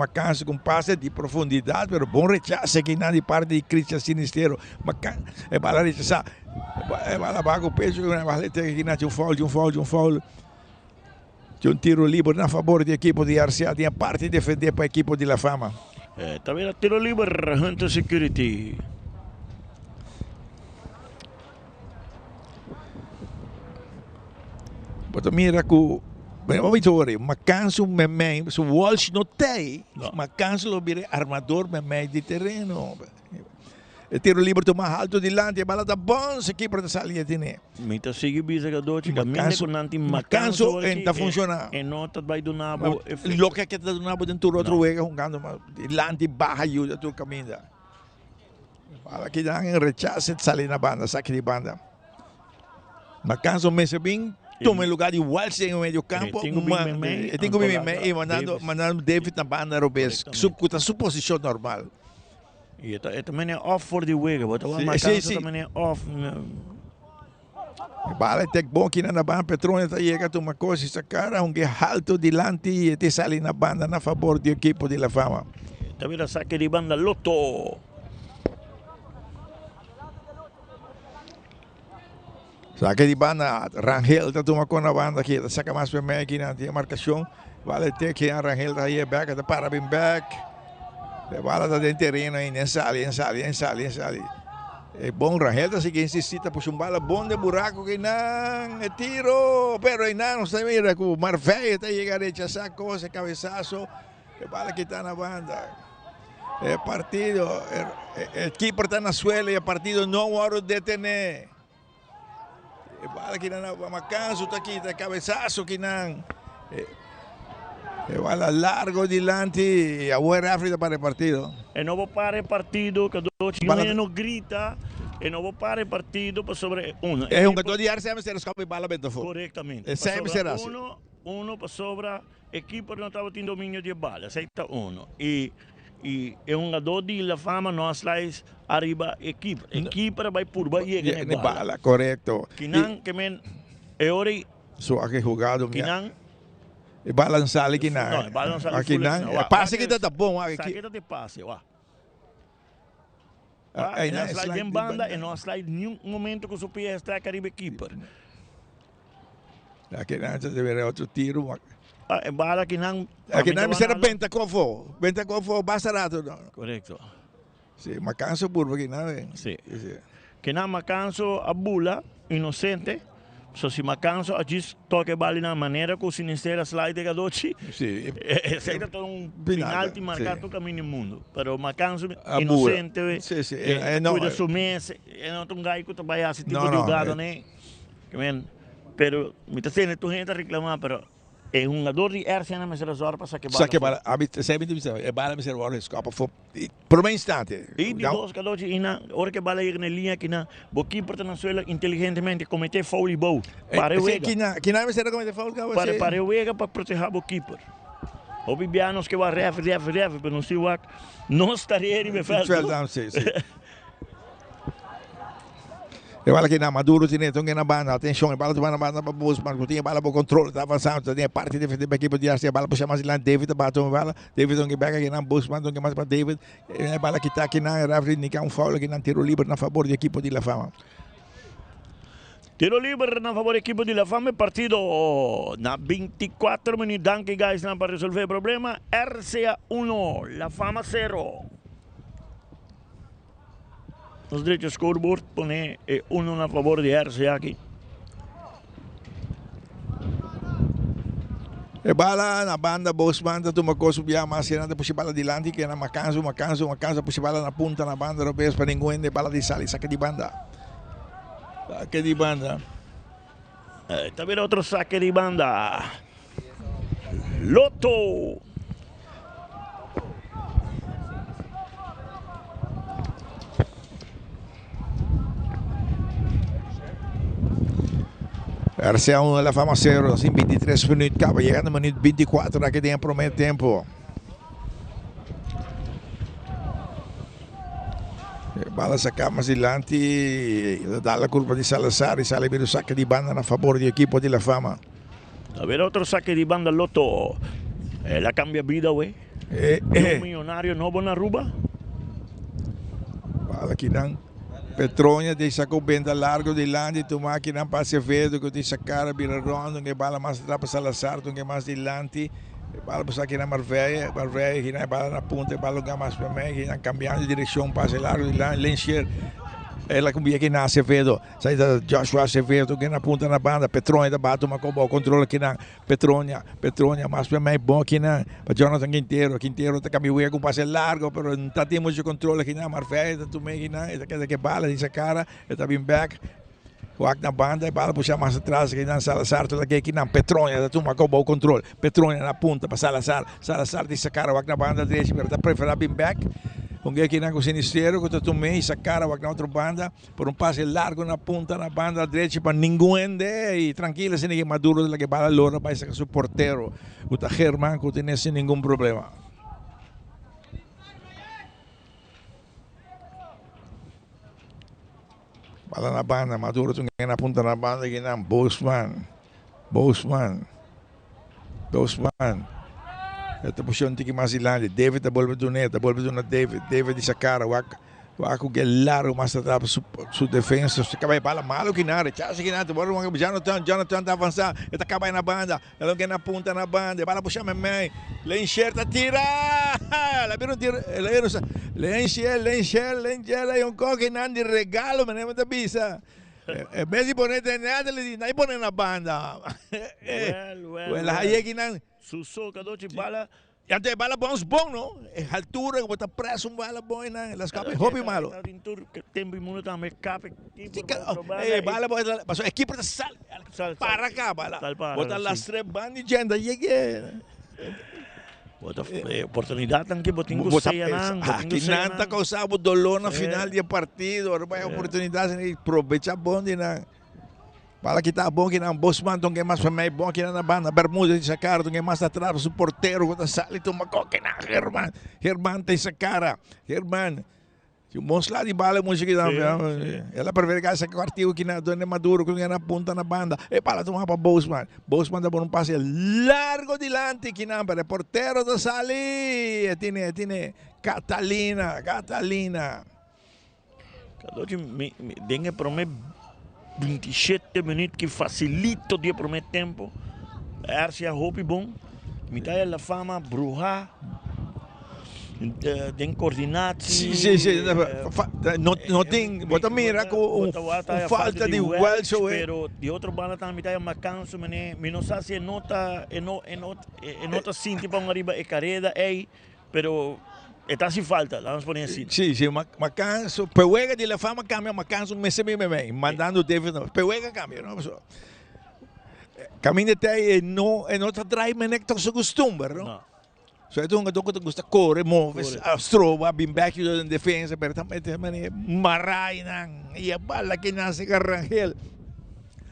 com passe de profundidade, mas bom rechace que não de parte de Cristian Sinistero, Macanso, é bala rechazar, é bala bago o peso, que vai ter que não um foul, de tiro livre na favor da equipe de Arcea, tinha parte de defender para a equipe de La Fama. Também tiro livre, Hunter Security. Mas mira que Vitória, Macanso memei, se Walsh não tem, Macanso lo vire armador memei de terreno. E tiro livre to mais alto de lante, bala da bom, se aqui para salir tiene. Mita sigue bisa ka doce, Macanso está funcionando. E nota vai do nabo. Lo que está do nabo dentro outro vega jogando, de lante barra ajuda tu caminho. Bala que dá em rechace, salir na banda, saque de banda. Macanso mese bem. Toma o lugar de Walsh em meio campo. Tem que vir mandando David na banda Robes. Sua posição normal. E também é off for the wega. Sim. Também é off. Bala é bom aqui na banda. Petronia chega a uma coisa. Essa cara um alto dilante e te sai na banda na favor do equipo de La Fama. Também saque de banda Loto. Saque de banda, Rangel está tomando na banda aqui, saca mais para mim aqui na marcação, vale ter que a Rangel está aí back, está para bem back, a bala está dentro do terreno aí, ensale, Bom, Rangel tá seguindo insistita puxa bala bom de buraco que não é tiro, pero aí não está mira com o Marfei está chegando a saco esse cabeçaço, bala que está na banda. É partido, o keeper está na suela e o partido não hora de detener. Bala que não Macanso está aqui, está cabeçaço que não. Bala largo adiante e a buena África para o partido. E não vou parar o partido, que o time não grita. E não vou parar o partido para sobre um. É um jogador de ar sempre será escapa e bala bem fora. Corretamente. Sempre será assim. Um para sobra, a equipe não estava tendo domínio de bala, aceita um. E é um jogador de La Fama, nós lá arriba a equipe. A equipe vai por baixo e bala. Correto. Que não, que men, é hora. Só que jogado. Que não. E balançar ali que não. Não, balançar ali. Aqui não. Passe que tá bom. Aqui tá de passe, ó. Aí nós slide em banda e nós slide em nenhum momento que o seu pé está Caribe keeper. Aqui não, você deveria outro tiro. É bala que não. Aqui não, será benta cofo basta rato. Correto. Sim, Macanso burro aqui não. Sim. Que não Macanso a bula, inocente. So se Macanso a diz toque bala na maneira que o sinistera slide que doce. Sim. Sei que penalti marcado todo caminho no mundo. Pero Macanso a inocente. Sim, sim. Cuida su mês, não tem gai que vai esse tipo de jogada, né? Pero me está sendo tu gente a reclamar, pero é um jogador de RCN me será zor para sacar bala. Saque bala, sempre é bala me será hora escapa por um instante. E de dois jogadores e na hora que bala ir na linha que na boquinha para na suela inteligentemente cometer foul e bowl. Para o que não me será cometer foul para o ega para proteger o keeper. O bibianos que vai ref, para não se o não estaria ele me faz. E bala que na Maduro tinha então que na banda, atenção, bala tu na banda para Busman, tinha bala para controle, estava avançando, tinha parte de equipe de Arce, bala para chamar lá David, bateu bala, David onde pega que na Busman, onde mais para David, e bala que está aqui na Rafri, nem um foul que não tiro livre na favor da equipe de La Fama. Tiro livre na favor da equipe de La Fama, partido na 24 minutos, danke guys para resolver o problema, RCA 1, La Fama 0. Nos direitos scoreboard põe um na favor de RCA aqui. E bala na banda, Bosman, tu macoso via mas nada puxa bala dilante que na Macanso, puxa bala na punta na banda, europeus para ninguém de bala de sali, saque de banda. Saque de banda. Está vendo outro saque de banda. Loto. RCA 1 La Fama 0, assim 23 minutos, acaba chegando no minuto 24, aqui tem o primeiro tempo. Bala sacar mais adiante, dá a curva de Salazar e sale vir o saque de banda na favor do equipe de La Fama. A ver outro saque de banda Loto. Ela cambia vida, ué. Um milionário novo na Aruba. Bala aqui não. Petronha deixa com benda largo de lande, tu máquina para Acevedo, que deixa cara vira rondo, que bala mais atrás para Salazar, que mais de lante, bala para aqui na Marveia, que na bala na ponta, bala mais para mim, que na cambiando de direção, passe largo de lande, Lenchier, ela combina aqui na Acevedo, sai da Joshua Acevedo, que na ponta na banda, Petronha da bate uma combo, controla aqui na Petronha mais para mim, bom aqui na, para Jonathan Quintero está caminhando com passe largo, pero não está tendo muito controle aqui na Marveia, tu meio aqui na, essa que bala, essa cara, está bem back, o na banda, bala puxa mais atrás, aqui na Salazar, toda aqui na Petronha, está uma combo, controle, Petronha na ponta para Salazar dessa cara, o na banda direita, pero está preferado bem back. Com aqui na Sinistero, que tu me sacara na outra banda, por um passe largo na ponta, na banda direita, para ninguém e tranquilo, sem ninguém maduro, que bala lora, vai sacar seu porteiro, o Germán, que tem sem nenhum problema. Bala na banda, maduro, tu na ponta na banda, que na Bosman. Esta puxou um tique mais ilante, David a bolsa do David de Sacara, Waku que largo mas atrás su defesa. Se acaba bala malo que nada. Chance que nada. Bora um Jonathan tá avançar. Ele acaba na banda. Ele não na ponta na banda. Bala puxa me. Le enxerta tira. La viram tira. Le enxerta e um coque não de regalo, mas não da bisa. É bem de bonita nada, ele diz, não põe na banda. Well, aí que não. Suso, Kadochi, bala. E até bala bom, não? É altura, bota presso, bala bom, não? Elas capem, hobby malo. Tempo e mundo também capem. Bala bom, mas a equipe está sal. Para cá, bala. Bota las três bandas e gente, aí que. Bota oportunidade aqui, botinho ceia não. Que não está causando dolor na final do partido, vai oportunidade de aproveitar bom de não. Bala que tá bom que não, Bosman tem mais para mim bom que na banda, Bermuda de sacar, tem mais atrás o porteiro quando sai toma coque na Herman tem essa cara, Herman. Se o monstro de bala música não, ela prefere que essa quartil que na dona Maduro que na ponta na banda, e bala toma para Bosman dá por um passe largo dilante que não, para porteiro da sali, tiene Catalina. Kadochi me dengue promete 27 minutos que facilita o dia para o tempo. Arcia Hopi bom. Mitad da fama, bruja. Tem coordenatie. Sim. Não tem. Bota mira com falta de Welsh. Pero de outro banda também mitad é macanso, mas não sei se nota sinti para arriba e careda, pero está sem falta, vamos poner assim. Sim, Macanso, Pehuega de la Fama cambia, Macanso me mandando David, Pehuega cambia, não? Caminho até não te traz menecto seu costume, não? So ito nga doon ko gusto corre, moves, stroba, bimbaki doon ng defensa, pero também maray nang iyabala kinasi ka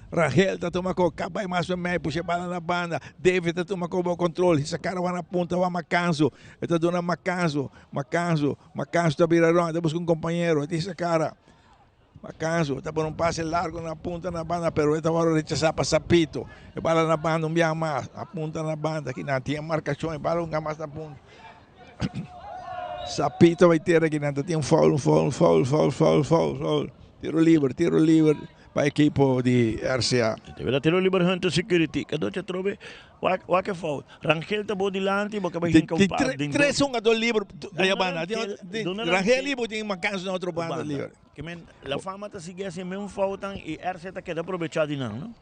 Rangel tá tomando capa e mais meio, puxa bala na banda. David tá tomando o controle. Essa cara vai na ponta, vai Macanso. Está dando Macanso tá virando, tá buscando companheiro. Essa cara, Macanso, tá por um passe largo na ponta na banda, pero ele vai rechazar para Sapito. E bala na banda, um dia mais. A ponta na banda, que não tinha marcação, e bala mais na ponta. Sapito vai ter aqui, não tem foul. Tiro livre. Para a equipe de RCA. Deve ter o livre Hunter Security. Cada te trove, o que faz? Rangel está bom dilante, porque vai vir com o par. Três um do livre, aí a banda. Rangel livre tem uma canção na outra banda livre. Que men, a fama está seguindo assim mesmo faltam e RCA está querendo aproveitar de não.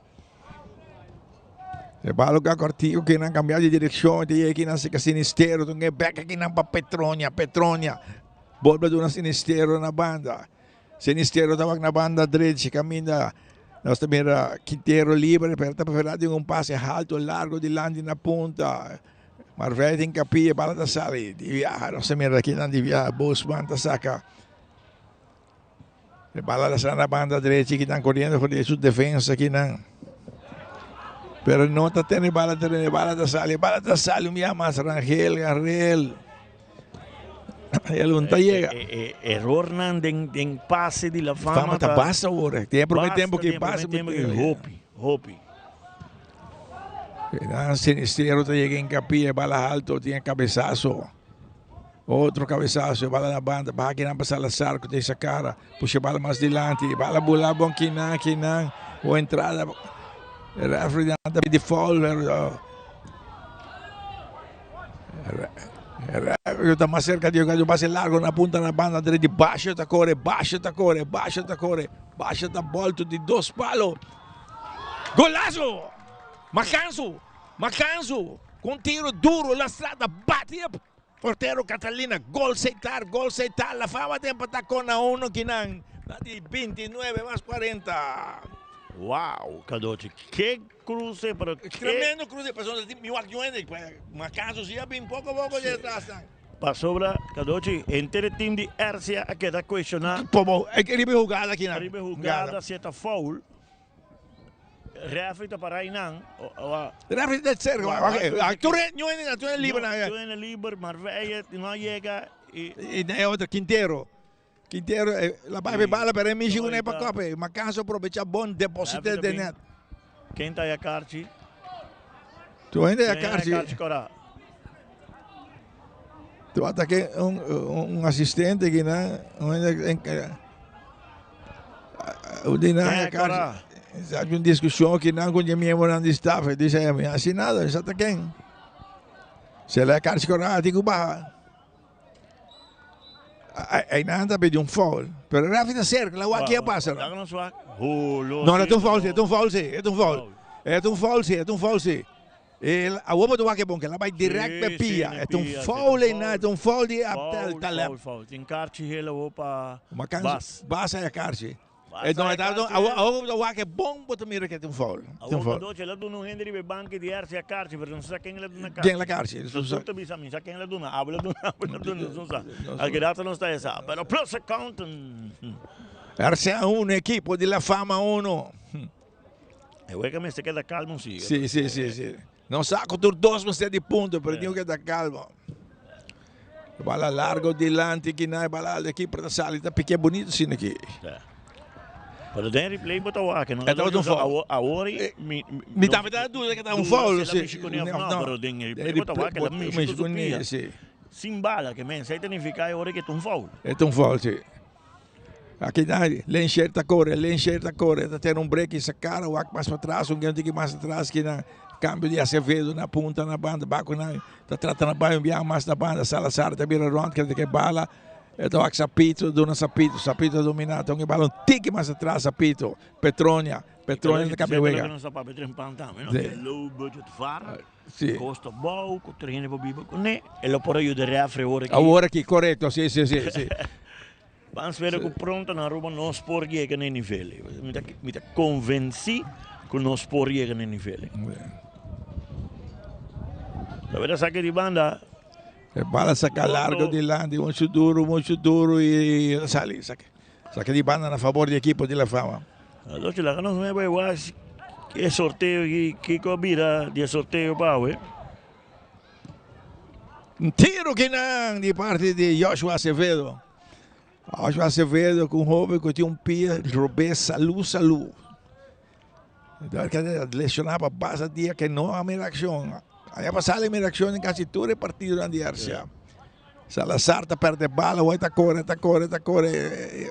Se balo que a cortigo que não cambiar de direção, tem aqui na seca sinistero, tem back aqui na Petronia. Volta de uma sinistero na banda. Sinistero tawag na banda direita, caminha. Nós também era Quintero livre, pero está preparado um passe alto, largo, de lande na ponta. Marvel tem capia, bala da sali. De viajar, nós também era aqui de viajar, Bosman tá saca. Bala da sala na banda direita, que estão correndo por sua defesa aqui não. Pero não está tendo bala da sali, um dia mais, Rangel. Ele não chega. Error em passe de la fama. Fama tá basta agora. Tem tempo que passa. Hopi. Sinistero chega em capia, bala alto, tinha cabeçaço. Outro cabeçaço, bala na banda, baga que não passa Salazar, que tem essa cara. Puxa bala mais dilante, bala bola bom que não. Ou entrada. Referee de foul. Está mais cerca de jogar o passe largo na ponta na banda direita, baixo tá corre, baixo tá volta de 2 palos. Golaço! Macanso! Com tiro duro, lastrada, bate porteiro Catalina, gol aceitar, a Fama tem para tacar na 1 que não, de 29 mais 40. Uau, Kadochi, que cruce para tremendo cruce, pessoal, Macanso sia bem pouco de atrás. Passou para Kadochi, entre o time de RCA a queda questionar. É que ribe jogada aqui na. Ribe jogada, se está foul. Referee para aí não. Referee de cerco. Tu é livre na. Tu é livre, Marveia não chega e é outro Quintero, la bala per amici con para copa, ma caso aproveita bom deposito de net. Quem está a Carci? Tu ainda é a Carci. Tu até que assistente que na o dinheiro cara sabe uma discussão que não com o membro não staff diz é assinado já tá quem se ele é cara escorado digo bah aí nada pediu um foul pero rápido cerca lá o que passa não é um foul é um foul a uomo do que bom que ela vai direto para pia é um foul é um foul de talep tem carte hele opa uma base é a carte então a uomo do que bom botar mira que é um foul a uomo do ela do no Henry banco de arce a carte pero não sabe quem ela do na carte quem ela carte isso só bisa mim sabe quem ela do na habla do não sabe a grata não está essa pero plus account arce a um equipo de la fama uno eu é que me se queda calmo sim sim não saco tur dois você de ponto perdiu que da calma bala largo dilante que na bala aqui para sair tá pequeno bonito sim aqui pero tem replay botar o que não é um foul a hora me tava dando dúvida que tá um foul sim não pero tem replay botar o que ela me sim sim bala que men sai significa a hora que é um foul sim aqui len certa corre tá tendo um break essa cara o mais para trás que mais atrás que na cambio de Acevedo na ponta na banda Baco na tá tratando a baia enviar mais na banda Salazar tá vira round que bala então o Sapito dona Sapito dominado então que bala um tique mais atrás Sapito Petronia na cabeça não sabe para trempantar não low budget far costa bom com treino para bibo né ele por ajudar a hora aqui correto sim vamos ver que pronto na Roma nós por que nem nível me tá convenci que nós por que nem nível la verdad saque de banda bala saca largo de lande muito duro e sale saque de banda na favor do equipo de la fama allora la não me vai was que sorteio que cobira de sorteio pau um tiro que não de parte de Joshua Acevedo com um jovem que tinha um pia robê salu então que lesionava base dia que não há reação aí passava a reação em quase todo o partido da Arcia Salazar está perde bala vai tá corre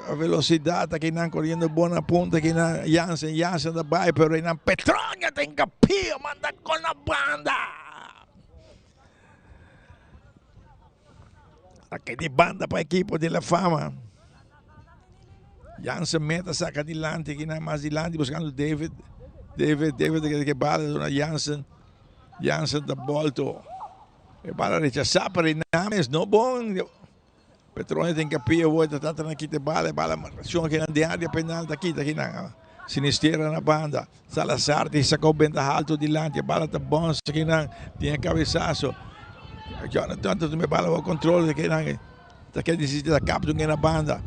a velocidade que não correndo boa ponta que não Jansen da vai pero não Petronia tem capio manda com a banda aqui de banda para a equipe de la fama Jansen meta saca adiante que não mais adiante buscando David que bala dona Jansen da volta e bala rechazar para Inames não bom Petronia tem capia volta tá aqui de bala marcação que não de área penal aqui não Sinisterra na banda Salazar sacou bem da alto adiante bala tá bom que não tinha cabeçaço Jonathan tu me bala o controle que não tá que decide da captura na banda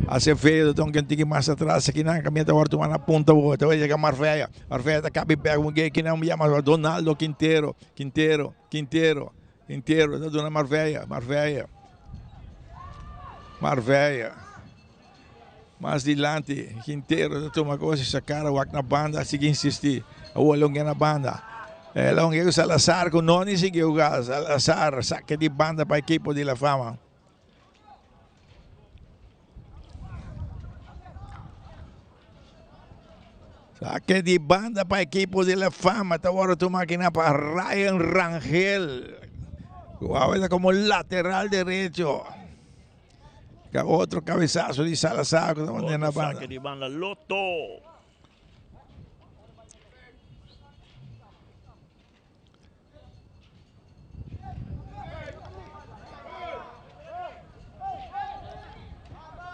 Acevedo então que tem mais atrás aqui na caminha da horta na ponta outra vai chegar Marveia tá cabe pega um gay que não me chama Donaldo Quintero da dona Marveia mais dilante Quintero da toma coisa essa cara o na banda sigue insistir o longe na banda longe o Salazar com Noni seguiu Salazar saque de banda para a equipe de la fama saque de banda para a equipe de la fama. Está ahora tu máquina para Ryan Rangel. Juega como lateral derecho. Otro cabezazo de Salazar. Saque de banda Loto.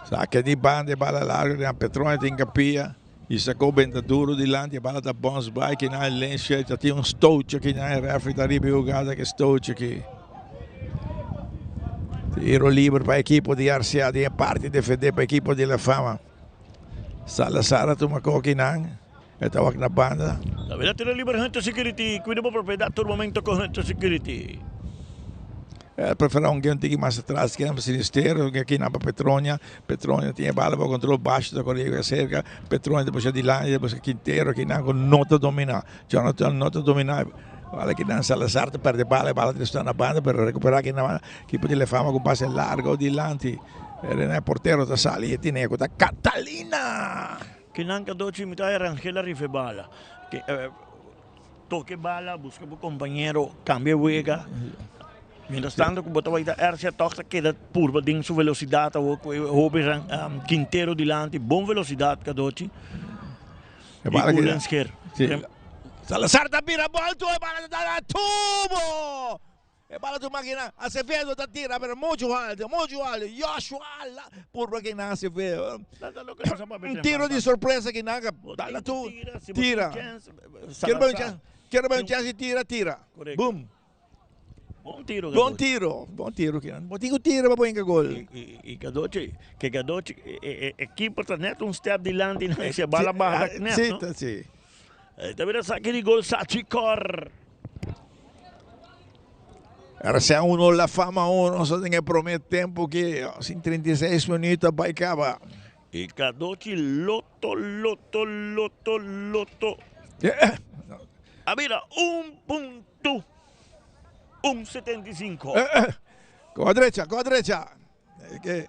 Saque de banda, bala larga, Petronia tem capia. E sacou bem duro de lante, a bala da bounce bike, na lente, já tinha um stoach aqui na referee, tá ali jogada que stoach aqui. Tiro livre para a equipe de Arcia, de parte defender para a equipe de La Fama. Salazar toma aqui na na banda. La verdad tiro livre Hunter Security, cuida por propriedade todo momento com Hunter Security. Preferar um game mais atrás, que era Sinisterra, que aqui na Petronia tinha bala para controle baixo da corrida cerca, Petronia depois de lá, depois Quintero, que não nota dominar, Jonathan nota dominar, Vale que não Salazar perde bala, bala está na banda para recuperar aqui na equipe de Lefama com passe largo adiante. Ele é porteiro da sali e tem da Catalina. Kinang Kadochi mitay Rangel arrive bala. Toque bala, busca o companheiro, cambia wega. Mientras tanto, como você vai dar RC toca que da purba ding sua velocidade, houve Quintero dilante, bom velocidade Kadochi. E bala que Ulensker. Salazar da vira volto e bala da tubo. E bala do máquina, Acevedo da tira per muito alto, Joshua purba que não Acevedo. Tiro de surpresa que naga, dá tu, tira. Quero ver um chance, tira. Boom. Bom tiro, Bom tiro, que não tiro para pôr em gol. E Kadochi, equipe está neto step dilante, não se bala barra neto. Sim. Também saque de gol, Sachikor. Era se uno la fama uno, só tem que prometer tempo que em 36 minutos vai acabar. E Kadochi loto. A mira, 1.175. Com a direita. É que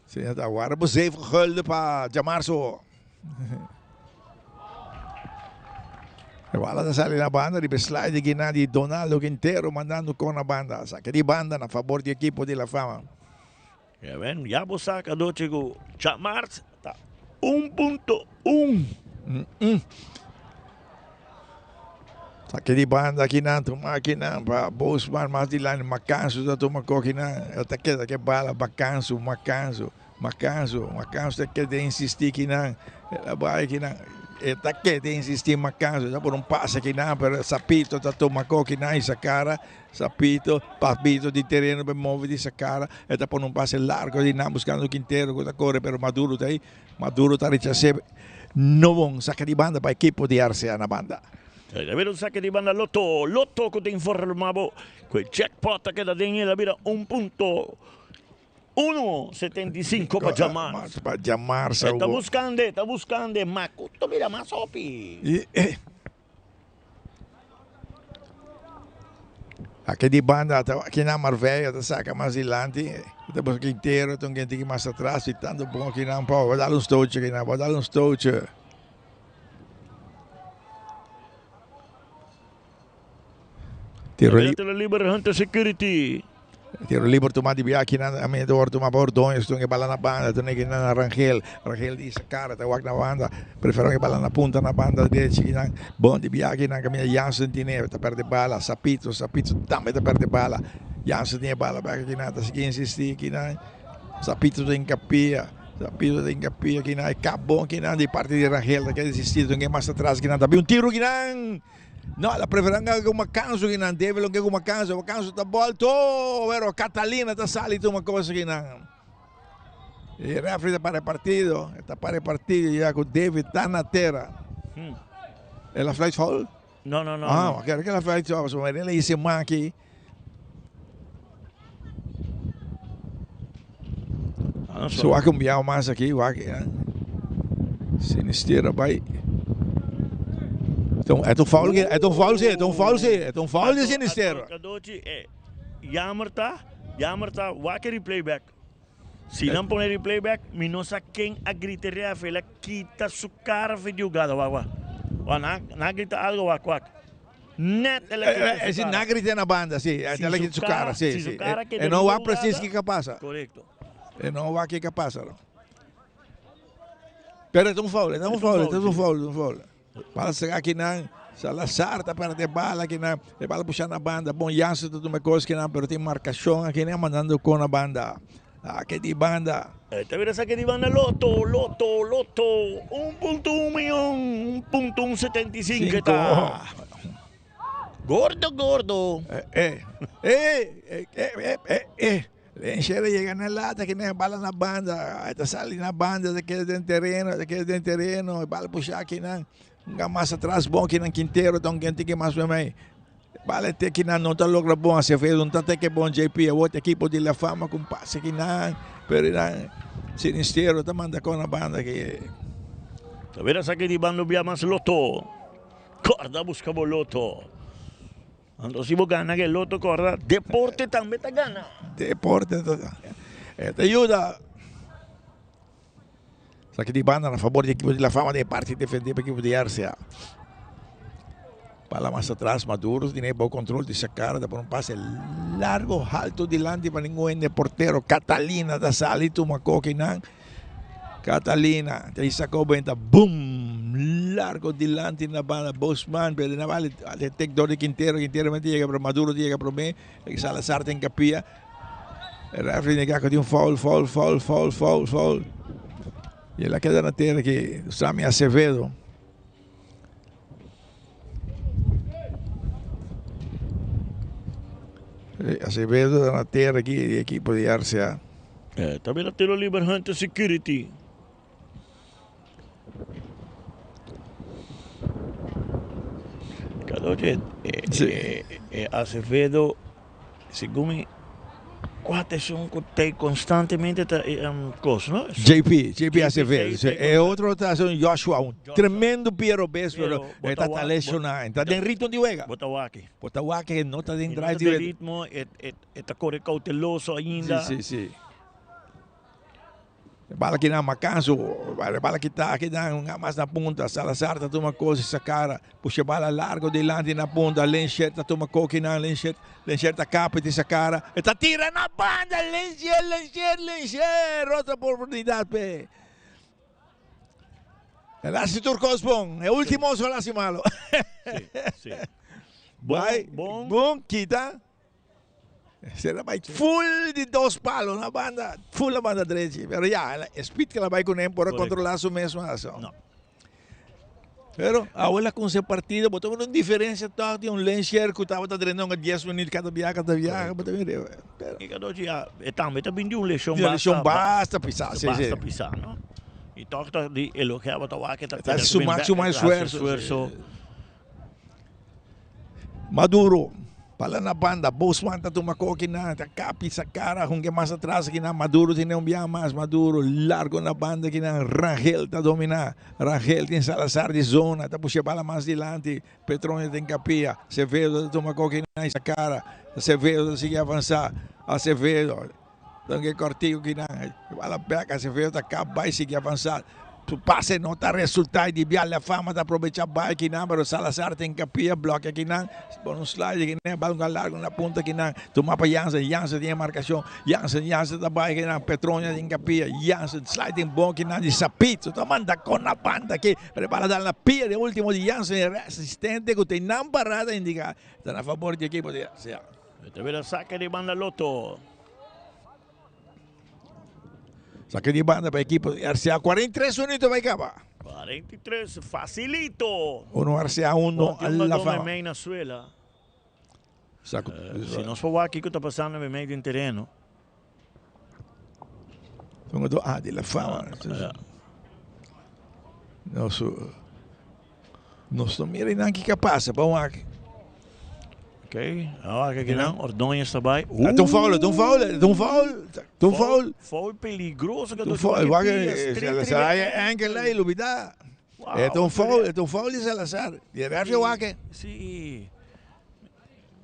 se agora você gulden para Jamarso. A bola da sali na banda, slide gina di Donaldo Quintero mandando com a banda. Saque de banda na favor do equipo de La Fama. Ja, ven, já vou sacar do Chico Chamars, tá 1.1. Saque de banda aqui na máquina para Bosman, mais de lá, Macanso da toma coquina. Eu te quero que bala, Macanso, te quero insistir que não, ela vai que não. Está aqui de insistir Macanso, já por passe aqui não, para Sapito tá toma coquina essa cara, Sapito, papito de terreno para mover essa cara, está por passe largo de não buscando o Quintero, que corre pero Maduro tá aí, Maduro tá rechazando, não bom, saque de banda para a equipe de RCA na banda. Avere un sacco di banda Lotto che ti informavo quel jackpot che da degni la vira 1.175 para Jamar. Para Jamar, Está buscando, ma tutto mira más opi. Aqui de banda, aqui na Marveia, tá saca mais adiante, depois que inteiro, então quem tem que mais atrás, e tanto bom aqui não, pô, vou dar uns touch aqui não, vou dar uns touch. Tiro livre Hunter Security. Tiro livre tomar de viagem na minha dor tomar bordões, tu que bala na banda, tu que na Rangel diz cara, tá na banda, prefiro que bala na ponta na banda de que bom de viagem na caminha Jansen tinha, tá perde bala, Sapito também tá perde bala. Jansen tinha bala, aqui na tá seguindo insistir que na Sapito tem capia que na acabou que na de parte de Rangel, que desistir, tu que mais atrás que na tá um tiro que na no, la preferenza che una canso che non deve, che una canso sta volto, vero, Catalina sta salito una cosa che non. Il referee sta pare partito, ya con David sta na terra. E la flight foul? No. Ah, ma che la flight foul, insomma, lei si manchi. So, qua cambiamo mais aqui, qua che Sinistera vai. Então, é tão foul de Sinistero. Kadochi jammer tá, wakker replay back. Se não põe replay back, minosa quem a gritaria ela quita su cara de jogada, wa. Na grita algo wa. Net ela quita. Esse na grita na banda, sim, ela quita su cara, sim. E não há preciso que passa. Correto. E não há que passa, não. Pero é tão foul. Para chegar aqui na Salazar, tá para de bala aqui na, de bala puxar na banda. Bom, Jansen tudo uma coisa que não, pero tem marcação aqui nem mandando com a banda. Aqui de banda. Te verás aqui de banda Lotto. 1.1 milhão, 1.175 tá. Gordo. Enxerga chega na lata que nem bala na banda. Está sali na banda, daquele dentro terreno, bala puxar aqui na. Mais atrás bom que na Quintero, então quem tem que mais também. Bala até que não está logo bom, se fez um tanto que bom JP, a outra equipe de La Fama com passe que não, pero não, Sinistero está mandando com a banda que. Verás aqui de banda via mais Lotto. Corda busca Lotto. Ando si gana que el loto corda, deporte también te gana. Deporte. Te ayuda. Saque de banda a favor do equipo de La Fama de parte defender para o equipo de RCA. Para mais atrás, Maduro tiene bom controle de sacar, por um passe largo, alto delante para ninguém de portero. Catalina da salita uma coquinang. Catalina, te sacou bem, boom, largo delante na banda, Bosman, pero na vale, ele tem dor de Quintero chega para Maduro, chega para mim, e Salazar tem capia. O referee nega de foul. E ela queda na terra que o Sammy Acevedo. Acevedo na terra aqui, de equipo de RCA. Também tiro livre Hunter Security. Cadoche, Acevedo, segundo quatro são que tem constantemente coisa, não? JP Acevedo. É outro rotação, Joshua, um tremendo Piero Bess, pero está lesionado. Está em ritmo de juega. Botawaki não está em drive de ritmo, está corre cauteloso ainda. Sim. Bala que não macanso, bala que está aqui mais na ponta, Salazar está toma coisa essa cara, puxa bala largo delante na ponta, Lencher está toma coque na Lencher está capa dessa cara, está tira na banda, Lencher, outra oportunidade pe. Lassi Turcosbon, é o último só Lassi malo. Sim. Bom, quita. Será vai full de dois palos na banda, full na banda direita. Pero já, speed que ela vai com ele para controlar sua mesma ação. Não. Pero agora com esse partido, botou uma diferença de um Lencher que estava treinando 10 minutos cada viagem. E cada dia, também está vindo uma lesão basta pisar. Basta pisar, não? E toca de elogiar o Tawaki. Está su máximo esforço. Maduro. Pala na banda, Bosman está tomando na capi sa cara, kung mais atrás aqui na Maduro tem mais Maduro, largo na banda aqui na Rangel está dominar, Rangel tem Salazar de zona, está puxando bala mais delante, Petrônio tem capia, Acevedo toma na essa cara, Acevedo sigue avançar, Acevedo, então que cortigo aqui na, bala pega, Acevedo está acaba e sigue avançar. Tu passe não está resultado de viar a fama está aproveitar bike na pero Salazar tem capia bloque aqui na por um slide aqui na balão largo na ponta aqui na toma para Jansen tem marcação Jansen da bike na Petrônia tem capia Jansen slide tem bom aqui na de Sapito tá manda com na banda aqui prepara dar na pia de último de Jansen assistente que tem não parada indica está a favor de equipo de Te vira saque de banda Loto. Saque de banda para a equipe de RCA. 43 minutos vai acabar. 43, facilito. Uno RCA, uno La Fama. Se nós for aqui que está passando no meio do terreno. De La Fama. Nós não miramos aqui que passa. Vamos aqui. Ok, aqui não, Ordonha está bem. Foul perigoso que tu foul. Enkel aí, Lubida. É tão foul de Salazar. E ref o aqui. Sim.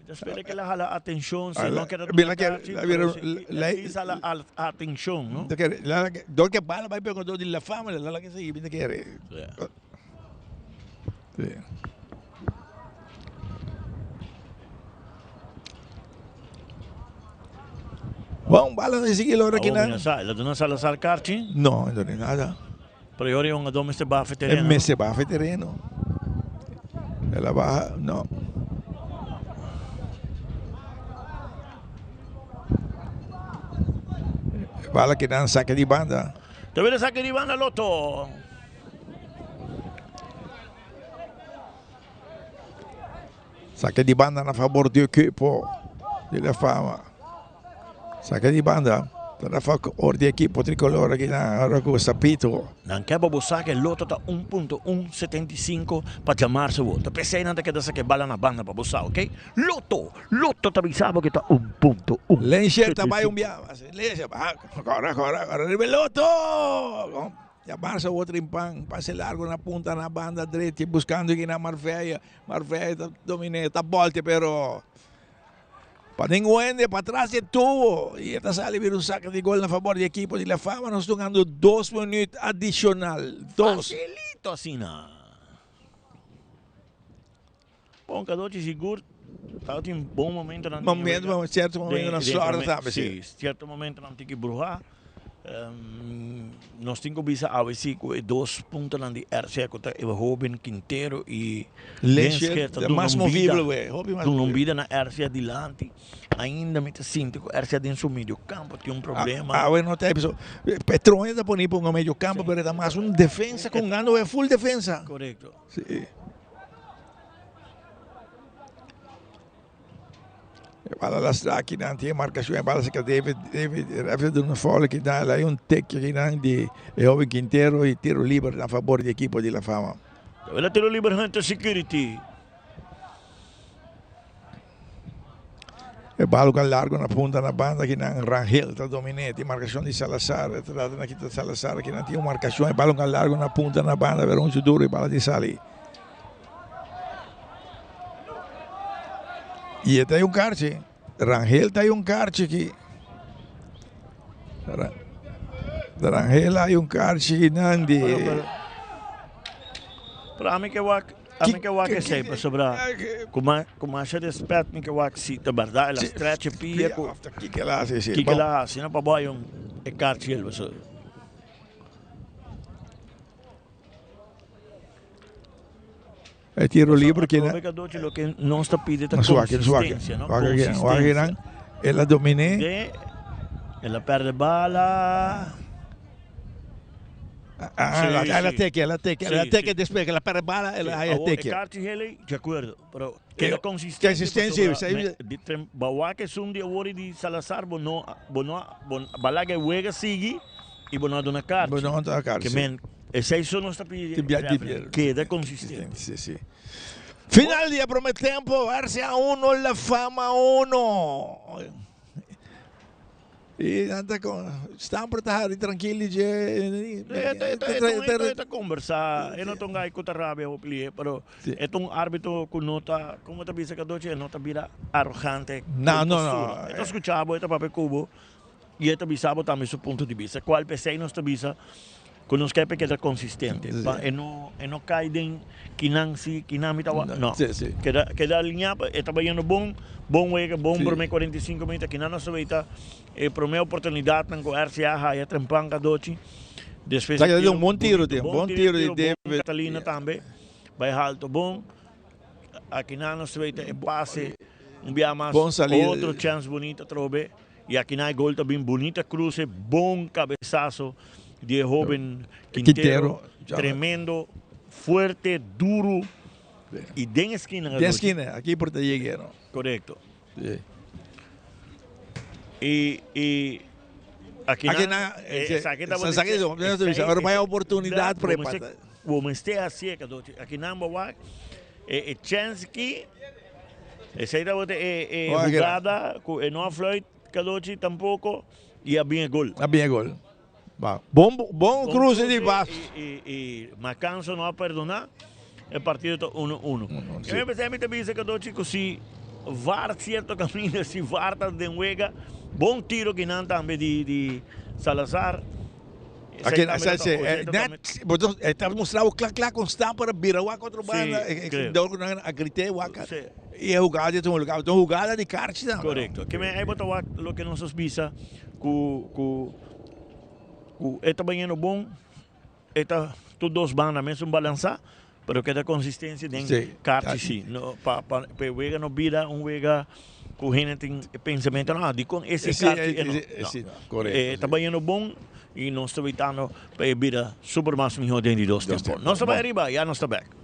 Espera que ela hala atenção, se não quer a atenção, não? Do que bala vai pegar de La Fama, ela que se vinda quer. Vamos, bala de seguir logo aqui na. Ela não Salazar Karting? Não, não tem nada. Priori é um domeste bafe terreno. É messe bafe terreno. Ela vai, não. Bala que dá saque de banda. Te vê saque de banda, Loto. Saque de banda na favor do equipo de La Fama. Saque de banda. Para a favor do equipo tricolor aqui na Aracu Sapito. Não quer babusar que o Loto está 1.175 para chamar-se o outro. Pensei nada que dá saque bala na banda para buscar, ok? Loto está avisado que está 1.1. Lencher está bem um biava. Lencher, agora, Loto! E a Barça outro em pan, passe largo na punta, na banda direita, buscando aqui na Marveia. Marveia domina, tá volte, pero Paninguende para trás de tubo. E esta sale vir um saque de gol na favor do equipo de La Fama. Nós estamos ganhando 2 minutos adicional. 2. Facilito assim, não. Bom, cada seguro. Está em bom momento. Certo momento na sorte também. Sim, certo momento não tem que brujar. Nós temos que bisa awesi com 2 pontos na de RC com o Robin Quintero e Lencher, mais movível, não vida na RC adiante. Ainda me sinto que o RC dentro do meio campo tem problema. Bueno, tem pessoa. Petron está poniendo no meio campo, pero está mais defensa com ganho é full defensa. Correto. Sim. Bala lastra aqui na antiga marcação, bala se que David de uma folha que dá lá um tek aqui na de Robin Quintero e tiro livre a favor do equipo de La Fama. Ela tiro livre Hunter Security. E balo com largo na ponta na banda aqui na Rangel, está dominante, marcação de Salazar, está aqui de Salazar aqui na antiga marcação, e balo com largo na ponta na banda, ver um duro e bala de Sali. E até aí karte. Rangel tem karte aqui. Rangel hay karte aqui nandi. Para mim que eu sei sobre como acha respeito me que eu se da verdade ela stretch pia com que ela hace sim. Que ela se não para boy karte ele você. É tiro livre que lo que não está pedindo consistência, não? Consistência. Ela domine. Ela perde bala. Ela tem despega, ela perde bala, ela aí tem que. Carte ele, de acordo, pero que consistência. Bawa que sum de ori de Salazar, bono bala que juega sigue e bono dona carte. Bono dona carte. Que men esse isso não está pedindo. Queda consistente. Sim. Final dia prome tempo, RCA 1, La Fama 1. E anda com estão para estar tranquilo de está conversar, eu não estou aí com a rabia ou plie, pero é um árbitro com nota, como te disse que doce, nota vira arrogante. Não. Eu escutava, eu papel cubo e eu bisabo também seu ponto de vista. Qual pensei nós te bisa Conosco que é consistente. E não cai em kinamita. Não. Queda alinhar, estava indo bom por mim 45 minutos. Que não se veita, para minha oportunidade, com a RCA, e a trempanca doce. Depois deu bom tiro de Catalina também. Vai alto bom. Aqui não se veita, passe. Enviar mais outro chance bonita, trobe. E aqui na gol também bonita, cruze, bom cabeçazo. De Robin Quintero, tremendo, fuerte, duro e de esquina. De esquina, aqui por Talleguero. Correto. Sí. E aqui na agora vai a oportunidade para empatar. Como esteja assim, aqui na Mbawak, chance que essa jogada, não a flight, que tampouco, e a bem gol. Bom cruze de baixo. E Macanso não a perdonar. O partido está 1-1. Eu pensei que disse que doce se VAR certo caminho, se VAR está de nuega, bom tiro que não também de Salazar. Aqui está mostrando clac constant para virar o contra banda. A gritar o e a jogada de kart. Correto. Que me aí botar o que nós visa com está bem bom, está todos dois bandas mesmo balançar, pero que da consistência de kart sim. Para vega não vira vega com gente tem pensamento não, de com esse kart correto. Está bem bom e nós estamos evitando para vira super mais melhor dentro de 2 tempos. Nós estamos arriba, já nós estamos back.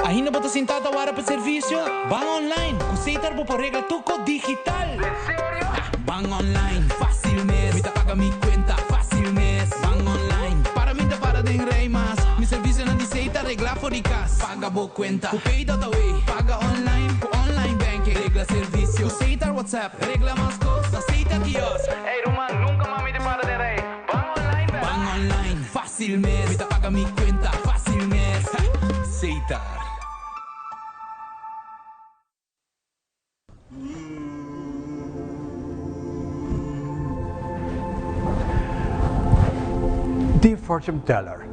Ainda bota sentado agora para serviço? Van online, aceitar por regra tuco digital. Van online, fácil mês. Me paga mi cuenta, fácil mês. Van online, para mim para de rei mas. Mi serviço não aceita regla for de casa. Paga boa conta, com pay.away. Paga online, com online banking. regla servicio. Aceitar WhatsApp, regla más cosas. Aceita kiosk. Hey, Roman, nunca mami te para de rey. Van online, ¿verdad? Van online, fácil mes. Ahorita paga mi cuenta, fácil mes. Aceitar. Dear fortune teller,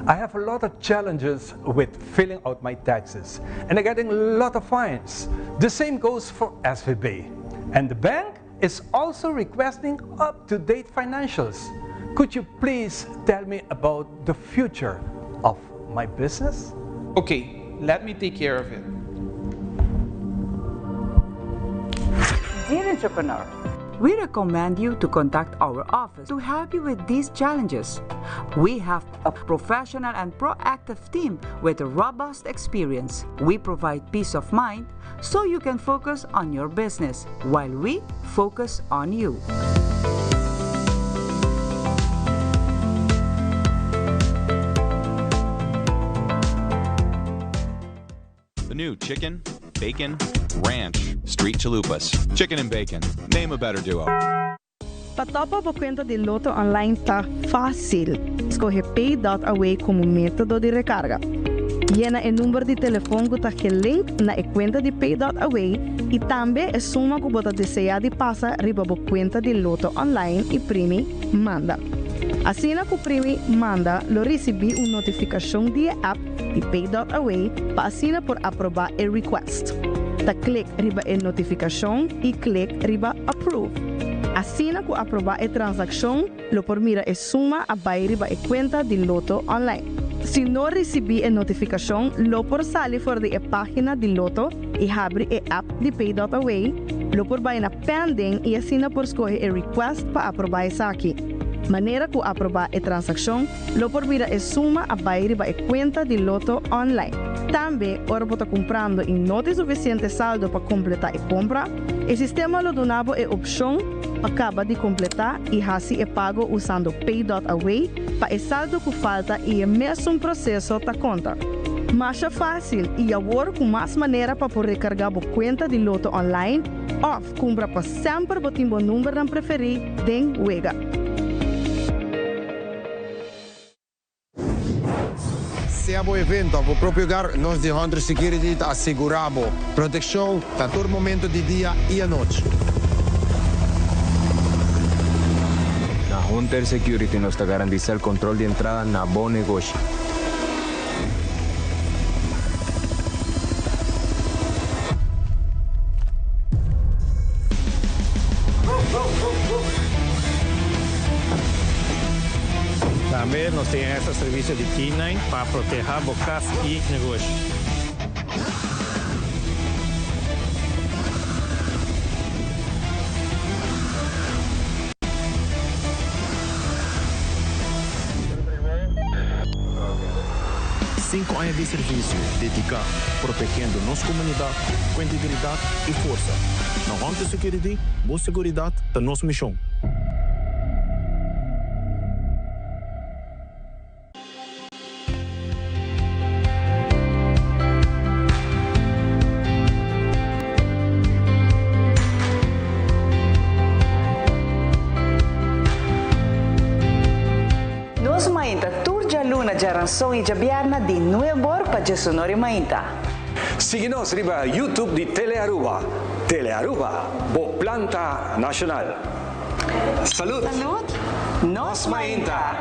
I have a lot of challenges with filling out my taxes and I'm getting a lot of fines. The same goes for SVB. And the bank is also requesting up-to-date financials. Could you please tell me about the future of my business? Okay, let me take care of it. Dear entrepreneur, we recommend you to contact our office to help you with these challenges. We have a professional and proactive team with a robust experience. We provide peace of mind so you can focus on your business while we focus on you. The new chicken, bacon, ranch, street chalupas. Chicken and bacon. Name a better duo. Patopa por conta de Loto Online tá fácil. Escolhe Pay.away como método de recarga. Llena o número de telefone que está link na conta de Pay.away e também a suma que você deseja de passar riba a conta de Loto Online e primi manda. Assim que o primi manda, lo recebi uma notificação de app de Pay.away para assinar por aprovar o request. Da clique riba a notificação e clique riba approve. Assim que aprovar a transação, lo por mira a suma a vai riba a conta de Loto Online. Se não recebi a notificação, lo por sair fora da página de Loto e abre a app de Pay.away, lo por vai na pending e assina por escolher a request para aprovar essa aqui. Maneira que aprovar a transação, lo por mira a suma a vai riba a conta de Loto Online. Também, ora você comprando e não tem suficiente saldo para completar a compra, o sistema lo donava a opção acaba de completar e assim é pago usando Pay.away para o saldo que falta e é mesmo processo da conta. Mas é fácil e agora com mais maneira para poder recarregar a conta de Loto Online ou compra para sempre botar o número não preferido den Wega. Se a evento a próprio lugar, nós de Hunter Security asseguramos proteção a todo momento de dia e a noite. Na Hunter Security nos garantiza el control de entrada na bom negócio. Também nós temos esse serviço de K9 para proteger bocas e negócio. Cinco anos de serviço dedicado, protegendo nossa comunidade com integridade e força. Na Hunter Security, boa segurança da nossa missão. Jaranson e Jabiarna de Nuevor para Jesunori Mainta. Siga-nos riba YouTube de Telearuba. Telearuba, bo planta nacional. Salud! Salud! Nos Mainta!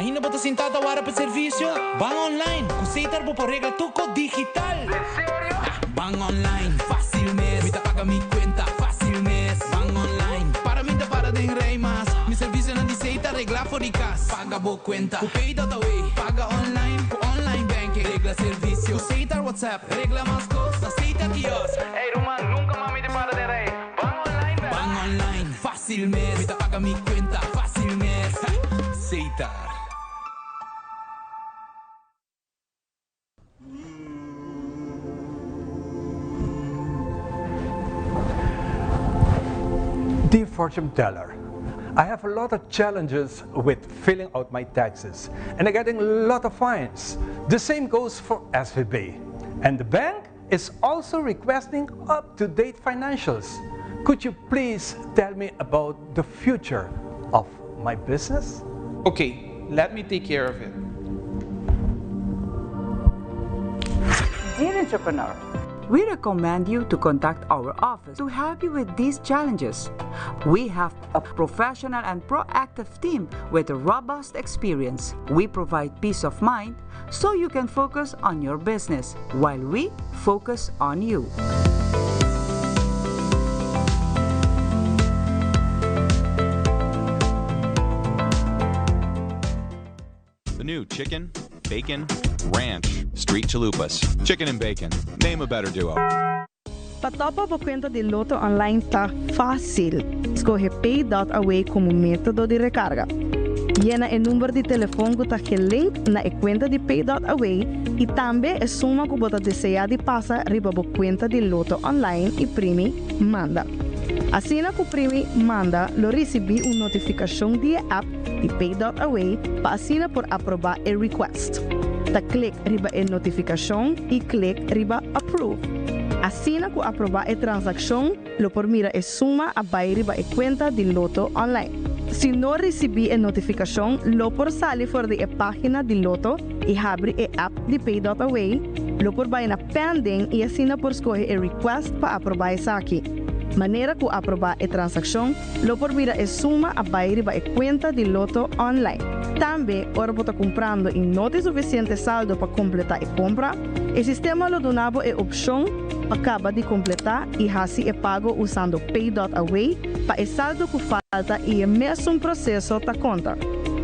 Ainda bota sentada agora para serviço? Van online, aceitar por regla tuco digital. Van online, fácil mes. Vita paga mi cuenta, fácil mes. Van online, para mim te para de rei mas. Mi serviço não aceita regla for de casa. Paga boa cuenta, o Pay.away. Paga online, com online banking. Regla serviço, aceitar WhatsApp. Regla mais cosas, aceita kiosk. Hey, Roman, nunca mami te para de rei. Van online, ¿verdad? Van online, fácil mes. Vita paga mi cuenta, fácil mes. Seitar. Dear fortune teller, I have a lot of challenges with filling out my taxes and I'm getting a lot of fines. The same goes for SVB. And the bank is also requesting up-to-date financials. Could you please tell me about the future of my business? Okay, let me take care of it. Dear entrepreneur, we recommend you to contact our office to help you with these challenges. We have a professional and proactive team with a robust experience. We provide peace of mind so you can focus on your business while we focus on you. The new chicken, bacon, ranch, street chalupas. Chicken and bacon. Name a better duo. Patopa po kwenta di Lotto online tá fácil. Escolhe Pay.away como método de recarga. Llena o número de telefone que está link na conta de Pay.away e também a suma que você deseja de passar riba a conta de Lotto online e primi manda. Assim que o primi manda, lo recebi uma notificação de app de Pay.away para assinar por aprovar o request. Ta click riba a notificação e click riba approve. Assim que aprovar a transação, lo por mira a suma a vai riba a conta de Lotto online. Se não recebi a notificação, lo por sair fora da página de Lotto e abre a app de Pay.away, lo por vai na pending e assina por escolher a request para aprovar isso aqui. Maneira que aprovar a transação, lo por mira a suma a vai riba a conta de Lotto online. Também, ora você comprando e não tem suficiente saldo para completar a compra, o sistema lo donava a opção para acabar de completar e assim é pago usando Pay.away para o saldo que falta e é mesmo processo da conta.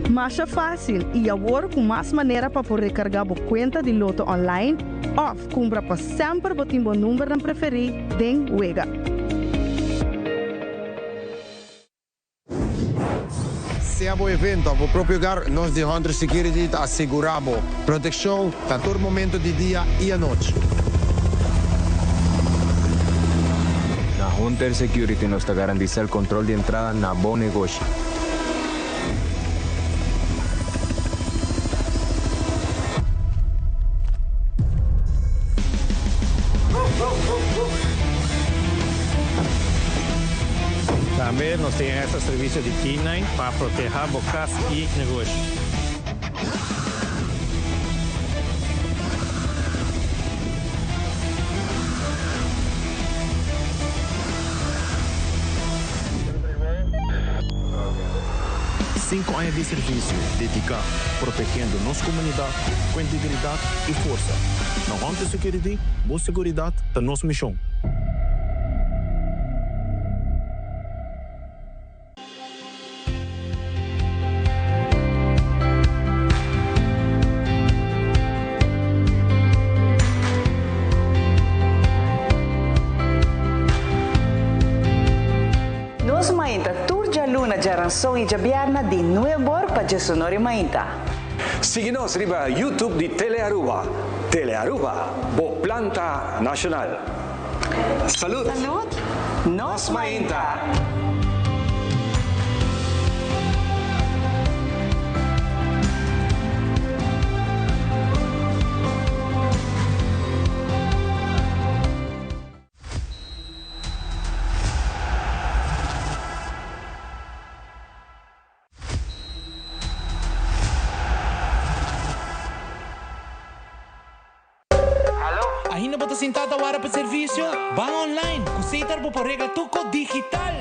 Mais fácil e agora com mais maneira para poder recargar a conta de Lotto online ou compra para sempre o timbo número preferido den wega. Se há evento, ao próprio lugar, nós de Hunter Security asseguramos proteção a todo momento de dia e à noite. Na Hunter Security nos garantiza el control de entrada na bom negócio. Também nós temos esse serviço de K9 para proteger bocas e negócio. Cinco anos de serviço dedicado, protegendo nossa comunidade com integridade e força. Na Hunter Security, boa segurança da nossa missão. Jarançou e Jabiarna de Nuevor para Jesunori Mainta. Siga-nos riba YouTube de Telearuba. Telearuba, bo planta nacional. Salud! Salud! Nos Mainta! Ainda bota sentada a hora para serviço? Bang online, com Seitar por regra tuco digital.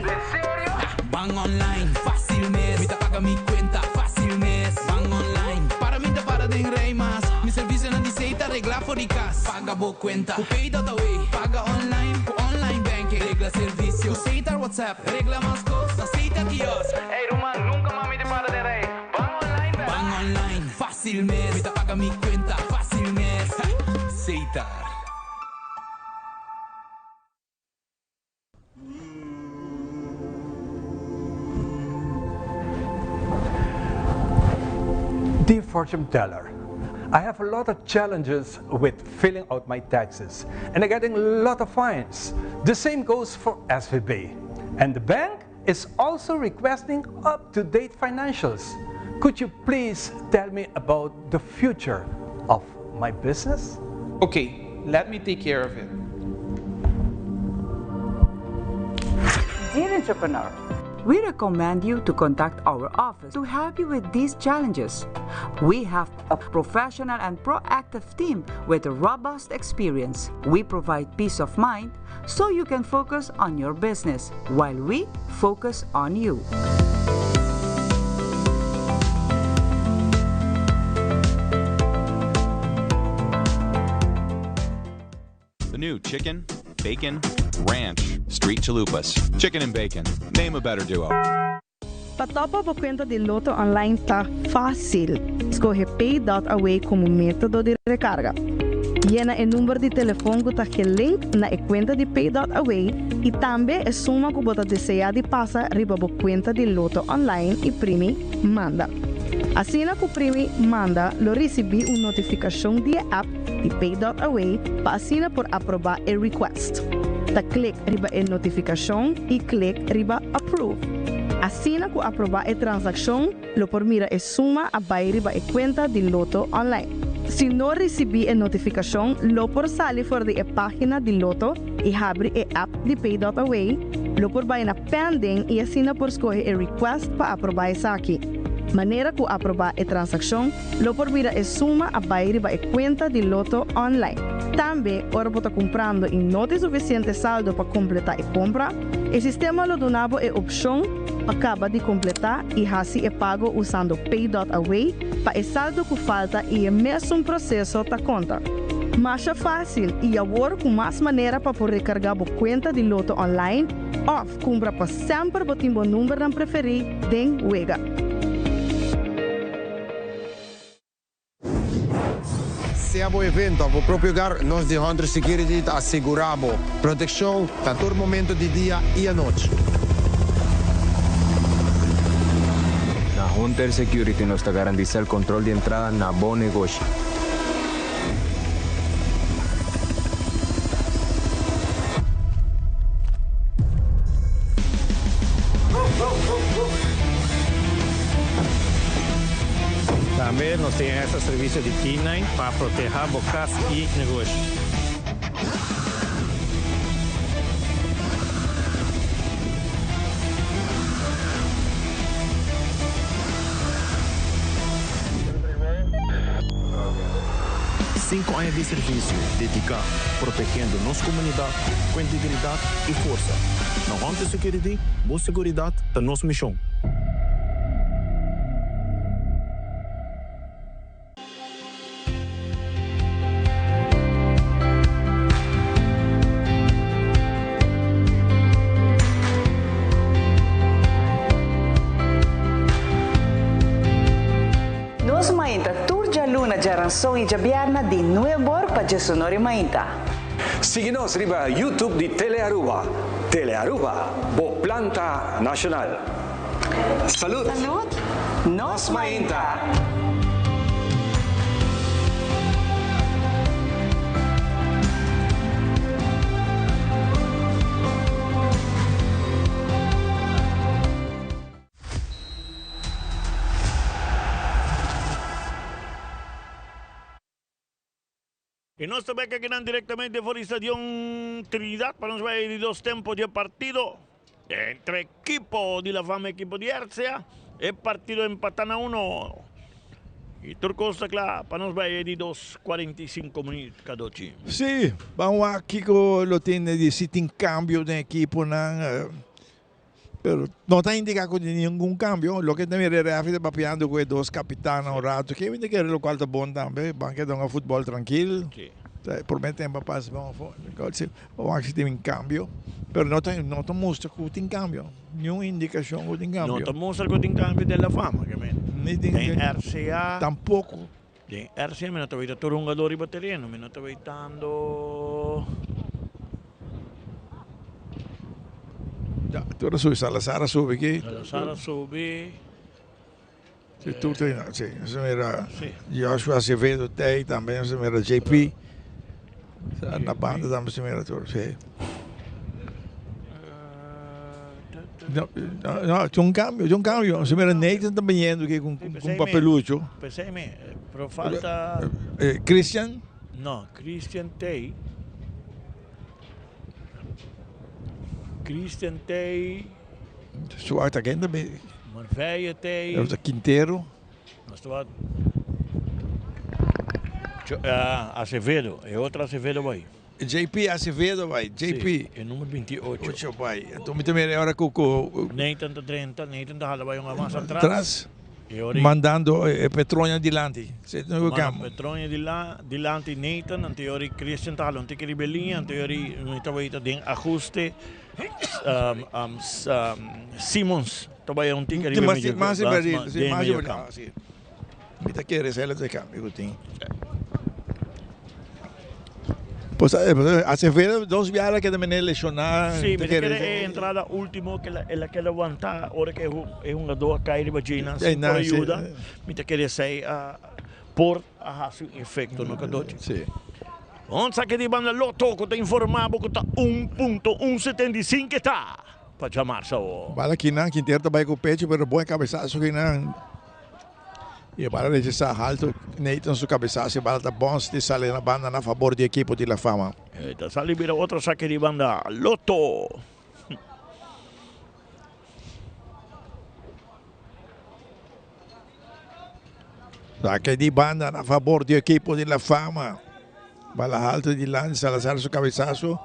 Bang online, fácil mês. Mita paga mi cuenta, fácil mês. Bang online, para mim tá para de rei mas. Mi serviço não de Seitar, regla fóricas. Paga boa cuenta, com Pay.away. Paga online, com online banking. Regla serviço, com Seitar WhatsApp. Regla mais coisas, Seitar kiosk. Hey, Roman, nunca mami te para de rei. Bang online, baby. Bang online, fácil mês. Mita paga mi cuenta, fácil mês. Seitar. Dear fortune teller, I have a lot of challenges with filling out my taxes and I'm getting a lot of fines. The same goes for SVB. And the bank is also requesting up-to-date financials. Could you please tell me about the future of my business? Okay, let me take care of it. Dear entrepreneur, we recommend you to contact our office to help you with these challenges. We have a professional and proactive team with a robust experience. We provide peace of mind so you can focus on your business while we focus on you. The new chicken, bacon, ranch, street chalupas. Chicken and bacon. Name a better duo. Patopa por conta de Loto Online tá fácil. Escolhe Pay.away como método de recarga. Llena o número de telefone que está link na conta de Pay.away e também a suma que você deseja de passar riba a conta de Loto Online e primi manda. Assim que o primi manda, lo recebi uma notificação de app de Pay.away para assinar por aprovar o request. Da click riba a notificação e click riba approve. Assim que aprovar a transação, lo por mira a suma a vai riba a conta de Loto Online. Se não recebi a notificação, lo por sair fora da página de Loto e abre a app de Pay.away, lo por vai na pending e assina por escolher a request para aprovar essa aqui. Maneira que aprovar a transação, lo por mira a suma a vai riba a conta de Loto Online. Também, ora por comprando e não tem suficiente saldo para completar a compra, o sistema lo donava a opção acaba de completar e assim é pago usando Pay.away para o saldo que falta e é mesmo processo da conta. Mas é fácil e agora com mais maneira para poder recargar a conta de Loto Online ou compra para sempre o timbo número não preferir den wega. Se há um evento, ao próprio lugar, nós de Hunter Security asseguramos proteção a todo momento de dia e à noite. Na Hunter Security nos garantiza el control de entrada na bom negócio. Também nós temos esse serviço de K9 para proteger bocas e negócios. Cinco anos de serviço dedicado, protegendo nossa comunidade com integridade e força. Na Hunter Security, boa segurança da nossa missão. Jarançou e Jabiarna de Nuebor para Jesunori Mainta. Siga-nos riba YouTube de Telearuba. Telearuba, bo planta nacional. Salud! Salud! Nos Mainta! Y nos ve que quedan directamente por el Estadio Trinidad para nos ver dos tiempos de partido entre equipo de la fama equipo de Ercia. El partido empatan a 1. Y Turcos está claro para nos ver de 2:45 minutos cada time. Sim, vamos aqui que lo tiene de sitting cambio de equipo pero não está indicado de nenhum cambio. Lo que também é rápido papiando com dois capitães um rato, que ainda quer o qual tá bom também, banque de um futebol tranquilo. Por bem tempo passa bom, vamos aqui tem cambio, pero não tá mostra que tem cambio, nenhuma indicação que tem cambio. Não tá mostra que tem cambio da fama, que men. Em RCA tampouco. Em RCA me não tá vendo todo um jogador bateriano, me não tá vendo Ja, tu sube, Salazar sube aqui. Salazar sube. Sì, tutti, sì. Era Joshua Acevedo, te também, era JP. Na banda também era tudo, sì. No, c'è un cambio, se era Nathan também indo aqui com papelucho. Pensei me, però falta... Christian? No, Christian Tay. Christian Tay. Zwart agenda também. Marveia Tay. Dat was Quintero. Mas tu Acevedo, é outro Acevedo vai. JP Acevedo vai, JP. É número 28. Ocho vai. Então me também era com Nathan 30, Nathan hala vai uma massa atrás. Mandando Petronha dilante. Petronha dilante Nathan, en teorie Christian hala, een ribelinha, en teorie ding ajuste. Simons, também um tique ribelinha. Mas sim. Mita querer ela de cambio tem. Pues Acevedo dos viajes que também lesionar. Sim, mas é a entrada última que ela quer levantar, hora que é um jogador cair de vagina, sem ajuda. Mita querer sair por a seu efeito no cadote. Sim. Onde sabe que de banda loto que está informado que está 1.175 está para chamar só. Bala que não, Quintero também com o peito, mas bom cabeçaço que não. E a bala registrar alto, Nathan su cabeçaço, a bala está bom, se sale na banda a favor do equipo de La Fama. Está sale vira outro saque de banda, loto. Saque de banda a favor do equipo de La Fama. Bala alto de lance, Salazar su cabeçaço.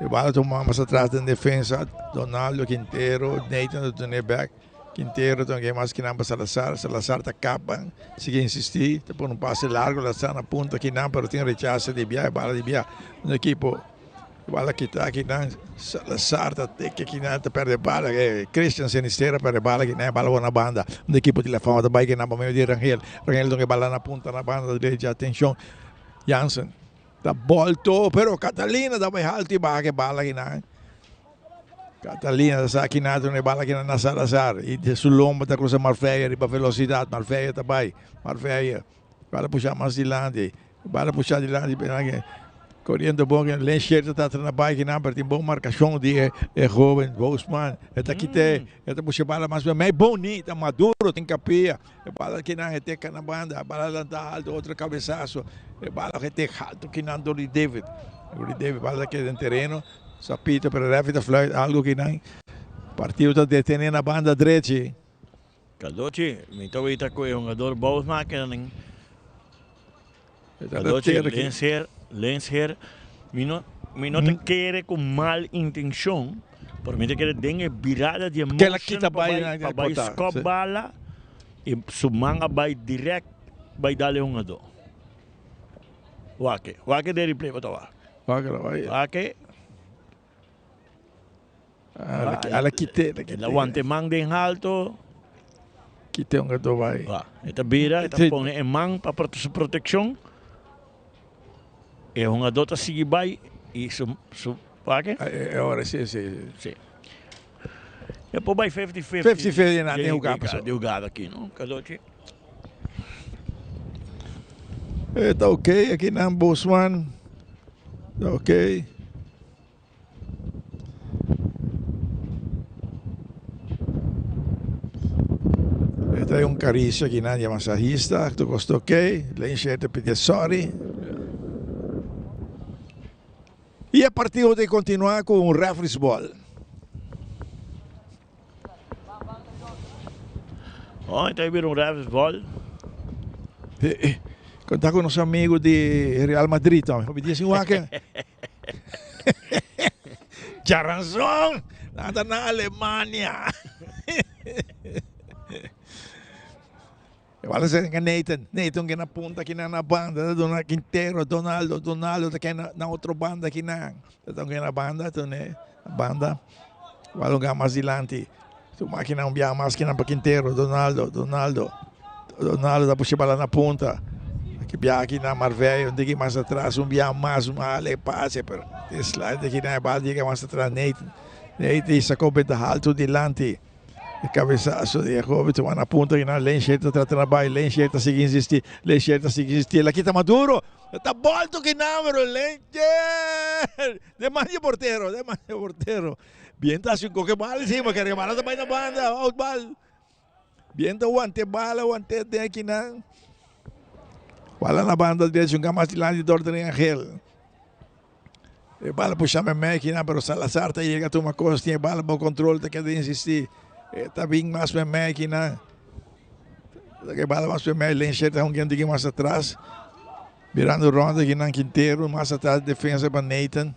E bala toma mais atrás da defesa, Donaldo, Quintero, Nathan do Tuneback. Quintero também mais que não para Salazar está capa, sigue insistir, depois um passe largo, Salazar na ponta que não, mas tem rechaço de Bia, bala de Bia, no equipo, bala que está aqui não, Salazar está que não, perde bala, Christian Sinistera perde bala que não, bala na banda, no equipo de La Fama também que não, para meio de Rangel tem bala na ponta na banda, direita, atenção, Jansen, está voltou, pero Catalina também alto e barra que bala que não. Catalina sa aqui na bala aqui na Salazar e de Sulomba está cruzando Marveia para velocidade, Marveia também, Marveia, bala puxar mais de lado, bala puxar de lado, correndo bom, Lencherta está na bike na tem boa marcação de jovem, Bosman, está aqui está puxando bala mais bonita, maduro, tem capia, bala aqui na reteca na banda, bala lá está alto, outro cabeçaço, bala reteca alto que na Dori David, bala aqui no terreno. Sapito para referee da fluit, algo que não. Partido está detendo na banda direita. Caldoche, me estou vendo que é um jogador bom, mas que não. Caldoche, Lenser, me não quer com mal intenção, por mim quer dar virada de emoção. Que ela quita para escop bala e sumanga vai direto, vai dar um jogador. Wake de replay para tomar. Wake. Ela quite. Ela wante mang den alto. Quite um gato vai. Esta vira, esta põe em mang para sua proteção. É um adota seguir vai e su pague. É hora sim. E pô vai 50-50. 50-50 na tem o campo. Deu gado aqui, não? Cadote. Tá ok aqui na Bosman. Tá ok. Tem um carício aqui na massagista, tu gostou ok? Lencherta pede sorry. E a partir de continuar com o referees ball. Então vira um referees ball. Contar com nosso amigo de Real Madrid, Tom. Me disse que Charanzon, nada na Alemanha. Wala sa Nathan que na punta que na banda, Donaldo Quintero, Donaldo que na outra banda que na, então que na banda, então né, banda, wala nga mais dilante, tu máquina bia mais que na para Quintero, Donaldo da puxa bala na punta, que bia aqui na Marveia, onde que mais atrás, bia mais ale passe, pero slide que na banda que mais atrás Nathan sacou bem alto dilante. De cabeçaço de Jacob, tu na ponta que na Lencheita tratando bem, Lencheita sigue insistir, aqui tá Maduro, tá volto que número, Lenche, demais porteiro, bien tá assim, qualquer bala em cima, que bala também na banda, out ball, bien tá guante bala, guante de aqui na, bala na banda, de um gamas de lá de Ordem Angel. E bala puxa me máquina, pero Salazar tá chega a uma coisa, tem bala para o controle, tá querendo insistir. Está bem mais para a máquina. Que bala mais para a máquina. Lencher está um pouquinho mais atrás. Virando ronda aqui na Quinteiro. Mais atrás, defesa para Nathan.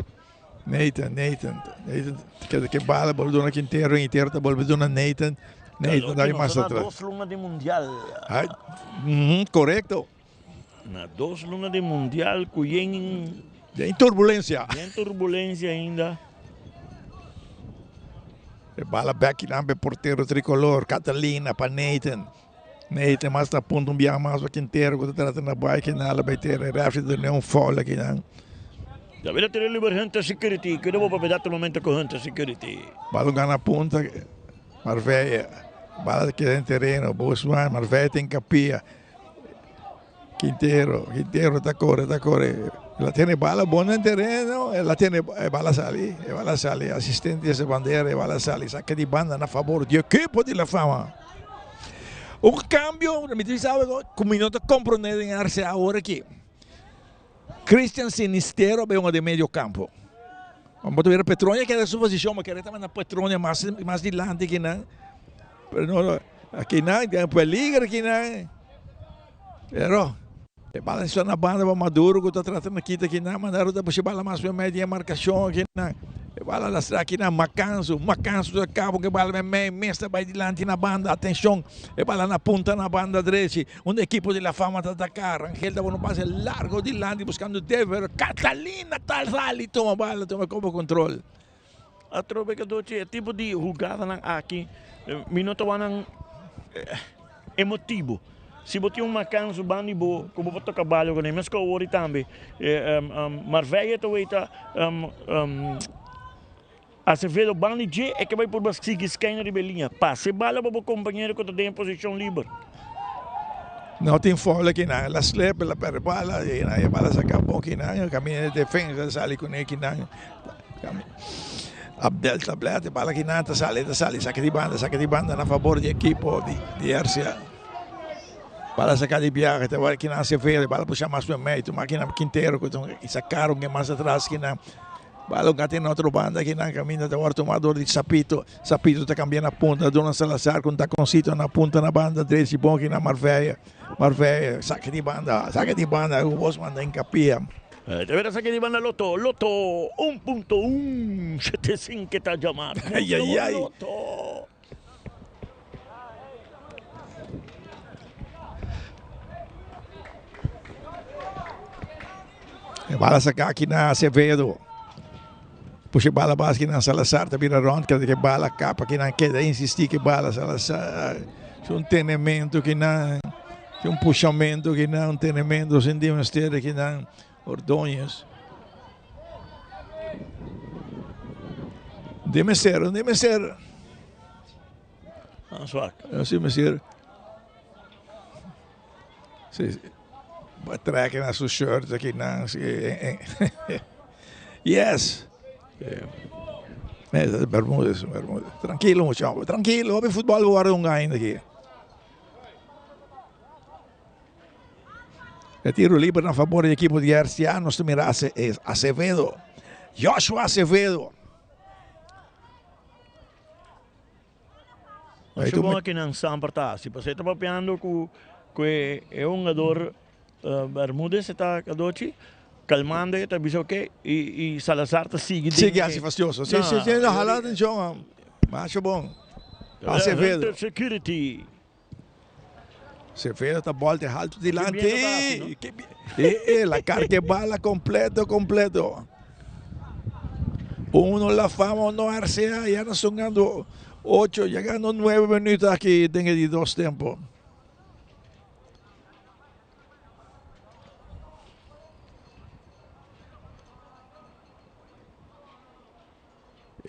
Que bala, voltou na Quinteiro. Quinteiro está voltando na Nathan. Nathan está mais atrás. Na 2 lunas de mundial. Correto. Na 2 lunas de mundial, cuyen. Em turbulência. Em turbulência ainda. Bala back na porteiro tricolor, Catalina para Nathan. Nathan mais está ponto biar mais para Quinteiro, que está tratando na bike na ala vai ter rápido de um fall aqui não. Já vira ter liber Hunter Security, que eu vou para dar momento com Hunter Security. Bala na ponta, Marveia, bala que tem terreno, Bosman, Marveia tem capia. Quinteiro está corre. Ela tem bala boa no terreno, ela tem bala sali, assistente dessa bandeira, bala sali, saca de banda na favor do equipo de La Fama. Cambio, me diz algo, com minuto comprometer em arce agora aqui. Christian Sinistero é de meio campo. Vamos ver Petronia que é da sua posição, mas que também na Petronia mais dilante que não. Aqui não, tem peligro aqui não. Pero bala na banda para Maduro, que está tratando aqui não, mandaram da bala mais para média marcação aqui não. Bala lá aqui na Macanso do cabo que bala mestra vai dilante na banda, atenção, bala na ponta na banda direita, onde a equipe de La Fama está atacar, Angel dá um passe largo dilante buscando Dever, Catalina tal ali toma bala, toma como controle. A tropa que é tipo de jogada aqui, minuto wanang emotivo. Se botar Macanso bani bo, como botar trabalho com ele, mas que o ori também, Marveia também está Acevedo bani je é que vai por basig esquina de belinha, passe bala para o companheiro que está em posição livre. Não tem folha aqui não, ela slepe, ela perde bala, e a bala saca um pouquinho, caminha de defesa, sai com ele que não. Abdel tablete, bala aqui não, sai, saca de banda na favor do equipo de Arcia. Bala sacar de viagem, te vai que não se vê, bala puxar mais para o meio, tu máquina Quinteiro, que sacaram que mais atrás que não. Bala que tem outra banda que não caminha, te vai tomador de Sapito está cambiando a ponta, Dona Salazar, quando está com sítio na ponta na banda, 13 bom que na Marveia, saque de banda, o Bosman da encapia. De veras saque de banda Loto 1.1, 75 que está chamado. Ai. Loto. Bala sacar aqui na Acevedo. Puxa bala básica na Salazar, tá vira ronda, que bala capa que não quer insistir que bala Salazar. Um treinamento que não, um puxamento que não, um treinamento sentimos esteira que não, Ordonhas. Deve ser. Assim me ser. Track na sua shirt aqui não. Yes. Bermudas. Tranquilo, muchacho. Tranquilo, o futebol agora ainda aqui. Tiro livre na favor da equipe de Arcia. Nosso mirase é Acevedo. Joshua Acevedo. Acho bom aqui não samparta. Se você está papiando com é um jogador Bermudes está cadoci, calmando está bicho que e Salazar está sigue assim fastioso. Sim, na halada então, acho bom. Acevedo. Security. Acevedo está volta alto dilante. La carga bala completo. Uno La Fama, uno Arcea, ya no son ganando 8, llegando 9 minutos aquí, tengo de 2 tiempos.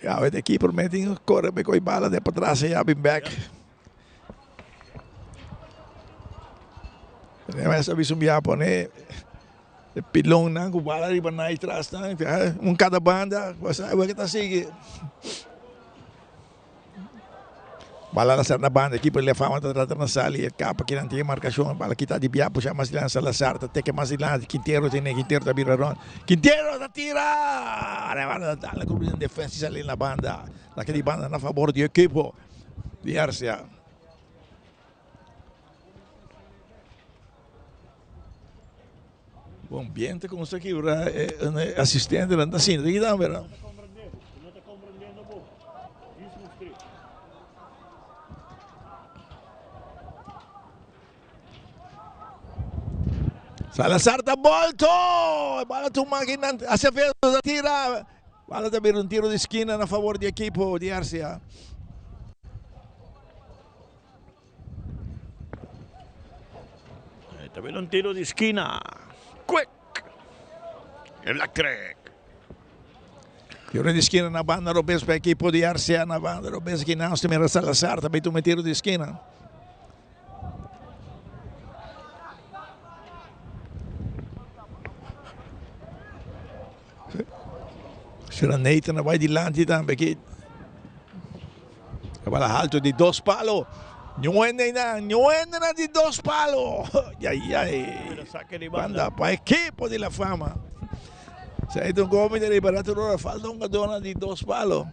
Ja, de keeper met een corre bij kooi bala de patrás en ja, back. Mas sabi sumbiapo ne pilong na ko bala ri banay tras na cada banda basta wa kita sige. Bala na banda keeper le fama trata na sali e capa que não tinha marcação bala kita di biapo siya Masilan Salazar te que Masilan Quintero tiene Quintero da biraron Quintero da tira la club de defensa sale na banda la que di banda na favor di equipo di Arsia. Bom ambiente com isso aqui, assistente não está assim, tem que dar, verdade? Salazar da volto, bala tu máquina, Acevedo da tira, bala também um tiro de esquina a favor do equipo de Arsia. Também um tiro de esquina. Quick! Electric! Tiro de esquina na banda, Robes para a equipe de Arsia na banda, Robes que não se mira Salazar, também tu tiro de esquina. Será Nathan vai de lante também aqui. Bala alto de 2 palos. Nyuende na de 2 palos. Banda para equipo de la fama. Se hay un gol de liberatore, falta un gadona de 2 palos.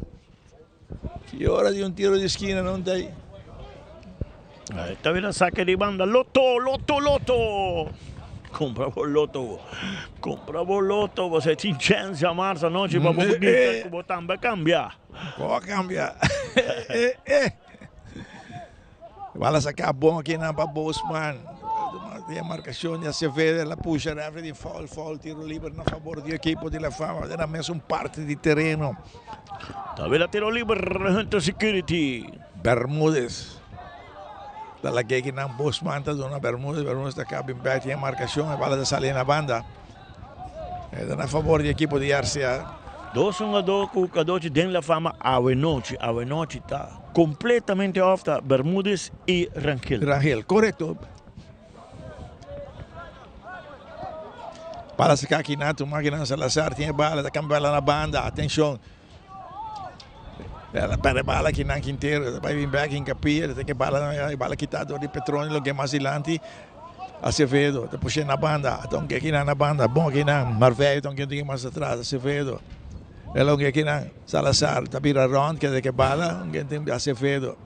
Si ora di un tiro di esquina non dai. Esta vez la saque de banda. Loto. Compramos loto. Você tinha chance de amar essa noite para poder botar para cambiar. Pode cambiar. Bala sacar bom aqui na para Bosman. Tem a marcação de Acevedo, ela puxa refere de foul, tiro livre na favor do equipo de la fama. Era mesmo parte de terreno. Talvez tiro livre, Hunter Security. Bermúdez. Dalla que na Bosman está dando Bermúdez está cabin back, tem a marcação, a bala sai na banda. É na favor do equipo de Arsia. Dois jogadores dentro da fama a noite está completamente off da Bermúdez e Rangel. Correto. Bala se aqui na tu máquina Salazar, tem bala, tá bala na banda, atenção. Ela perde bala aqui na Quintero, vai vir back em capilla, tem que bala quitado de Petrônio, que é mais adiante. Acevedo, te puxei na banda, então que aqui na banda, bom aqui na Marvelho, então que tem mais atrás, Acevedo. Ela que aqui na Salazar, tá vira round, que é que bala, que tem Acevedo.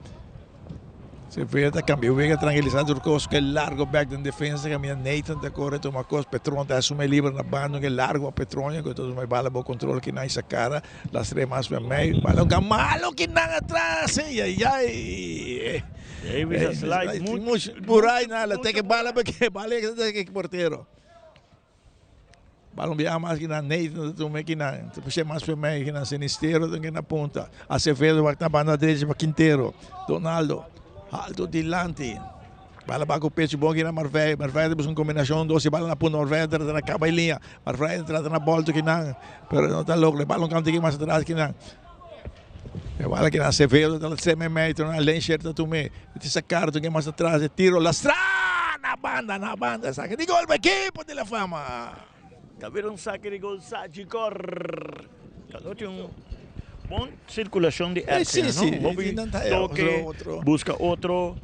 Acevedo cambiou, vem tranquilizado o costo, que é largo back de defesa, que minha Nathan te corre, toma costa, Petrônio te assume livre na banda, que é largo a Petrônio, que todos mais bala, bom controle que na essa cara, las três mais para meio, bala um camalo que na atrás, ai. Davis slide muito. Por aí nada, tem que bala porque bala é que porteiro. Bala um mais que na Nathan, tu me que na, tu puxei mais para meio que na Sinistero, que na ponta. Acevedo vai na banda direita para Quintero, Donaldo. Alto dilante. Bala bago pecho bom aqui na Marvelho. Marvelho temos uma combinação, 12 bala na ponta, Marvelho entra na cabelinha. Marvelho entra na volta aqui na, pero não está louco, bala um canto aqui mais atrás aqui na. Bala aqui na Acevedo, tá lá metro, na lane certa tu me. Te sacar tu aqui mais atrás, tiro lastra na banda, saque de gol para equipo de la fama. Tá vendo saque de gol, Sagicor. Calor tinha bom circulação de Arsia, busca outro.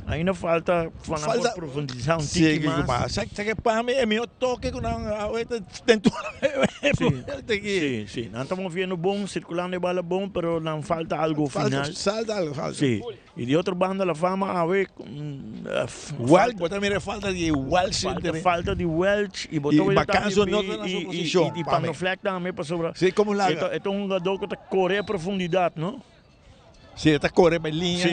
Ainda falta profundizar um tique mais. Sabe que para mim é meu toque com a tentura. Sim. Nós estamos vendo bom, circulando de bala bom, mas não falta algo final. Falta algo. Sim. E de outra banda, a fama, a ver. Também falta de Welch. Falta de Welch. E Bacanso não está na sua posição. E Panofleck também para sobrar. Sim, como lá. Então um jogador que está correndo a profundidade, não? Sim, está correndo a linha.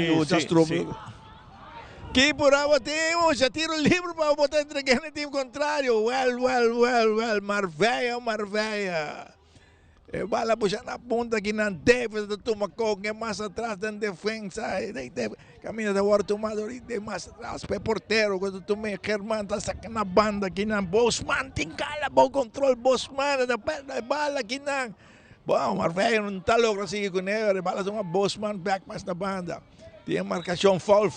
Que por agora temos, já tiro livre para botar entregar no time contrário. Well, Marvelha. Bala puxando na ponta aqui na defesa do Tumacó, que é mais atrás da defesa. Caminha da hora tomado de mais atrás, para porteiro, quando tu me Germán está sacando a banda aqui na Bosman, tem cala, bom controle, Bosman, da perna, bala aqui na Bom, Marveia não está logo seguir com ele, bala uma Bosman, back mais na banda. Tem marcação, foul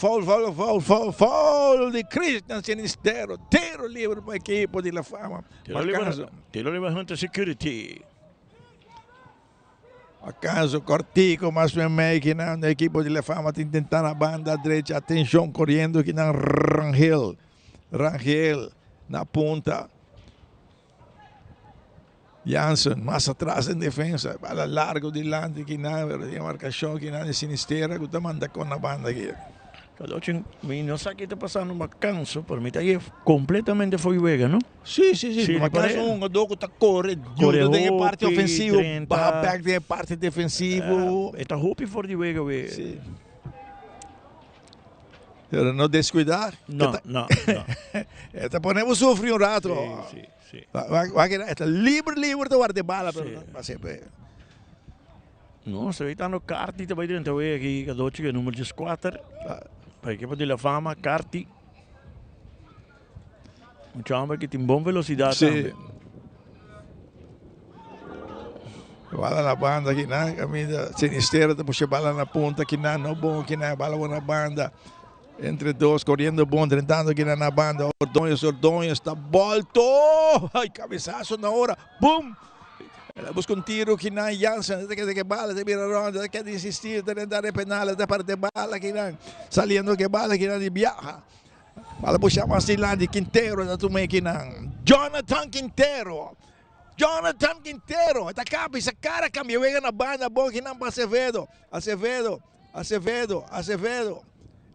de Christian Sinistero, tiro livre para a equipe de La Fama. Tiro livre Hunter Security. Acaso Cortico, mas me que na equipe de La Fama tentando a banda direita, atenção correndo que na Rangel na ponta. Jansen, mais atrás em defesa, bala largo delante que na marcação que na Sinistera, que manda com a banda aqui. Cadoche, não sabe o que está passando no canso, por mim está completamente foi vega, não? Sim, no caso um doco está correndo, tem parte ofensiva, back tem parte defensiva. Está hopi for de vega, sim. Não descuidar? Não. Está ponemos sofrer um rato. Sim. Está livre de guardar bala, não, se está no Carti também dentro aqui, Cadoche, que é número 4. Para a equipe de La Fama, Carti. Um chamba que tem boa velocidade também. Bala na banda aqui, né? Camisa Sinistera, depois bala na ponta aqui, não bom aqui, né? Bala na banda. Entre dois, correndo bom, tentando aqui na banda. Ordonhos, está volto. Ai, cabeçaço na hora. Boom! Ela busca um tiro que na Jansen, que bala, de vira ronda, quer insistir, de tentar penal, de parte de bala que não, saliendo que bala que não de viaja. Bala puxa mais de lá de Quintero, da turma que não. Jonathan Quintero, esta cabeça, cara, cambia, vega na banda, bom que não para Acevedo.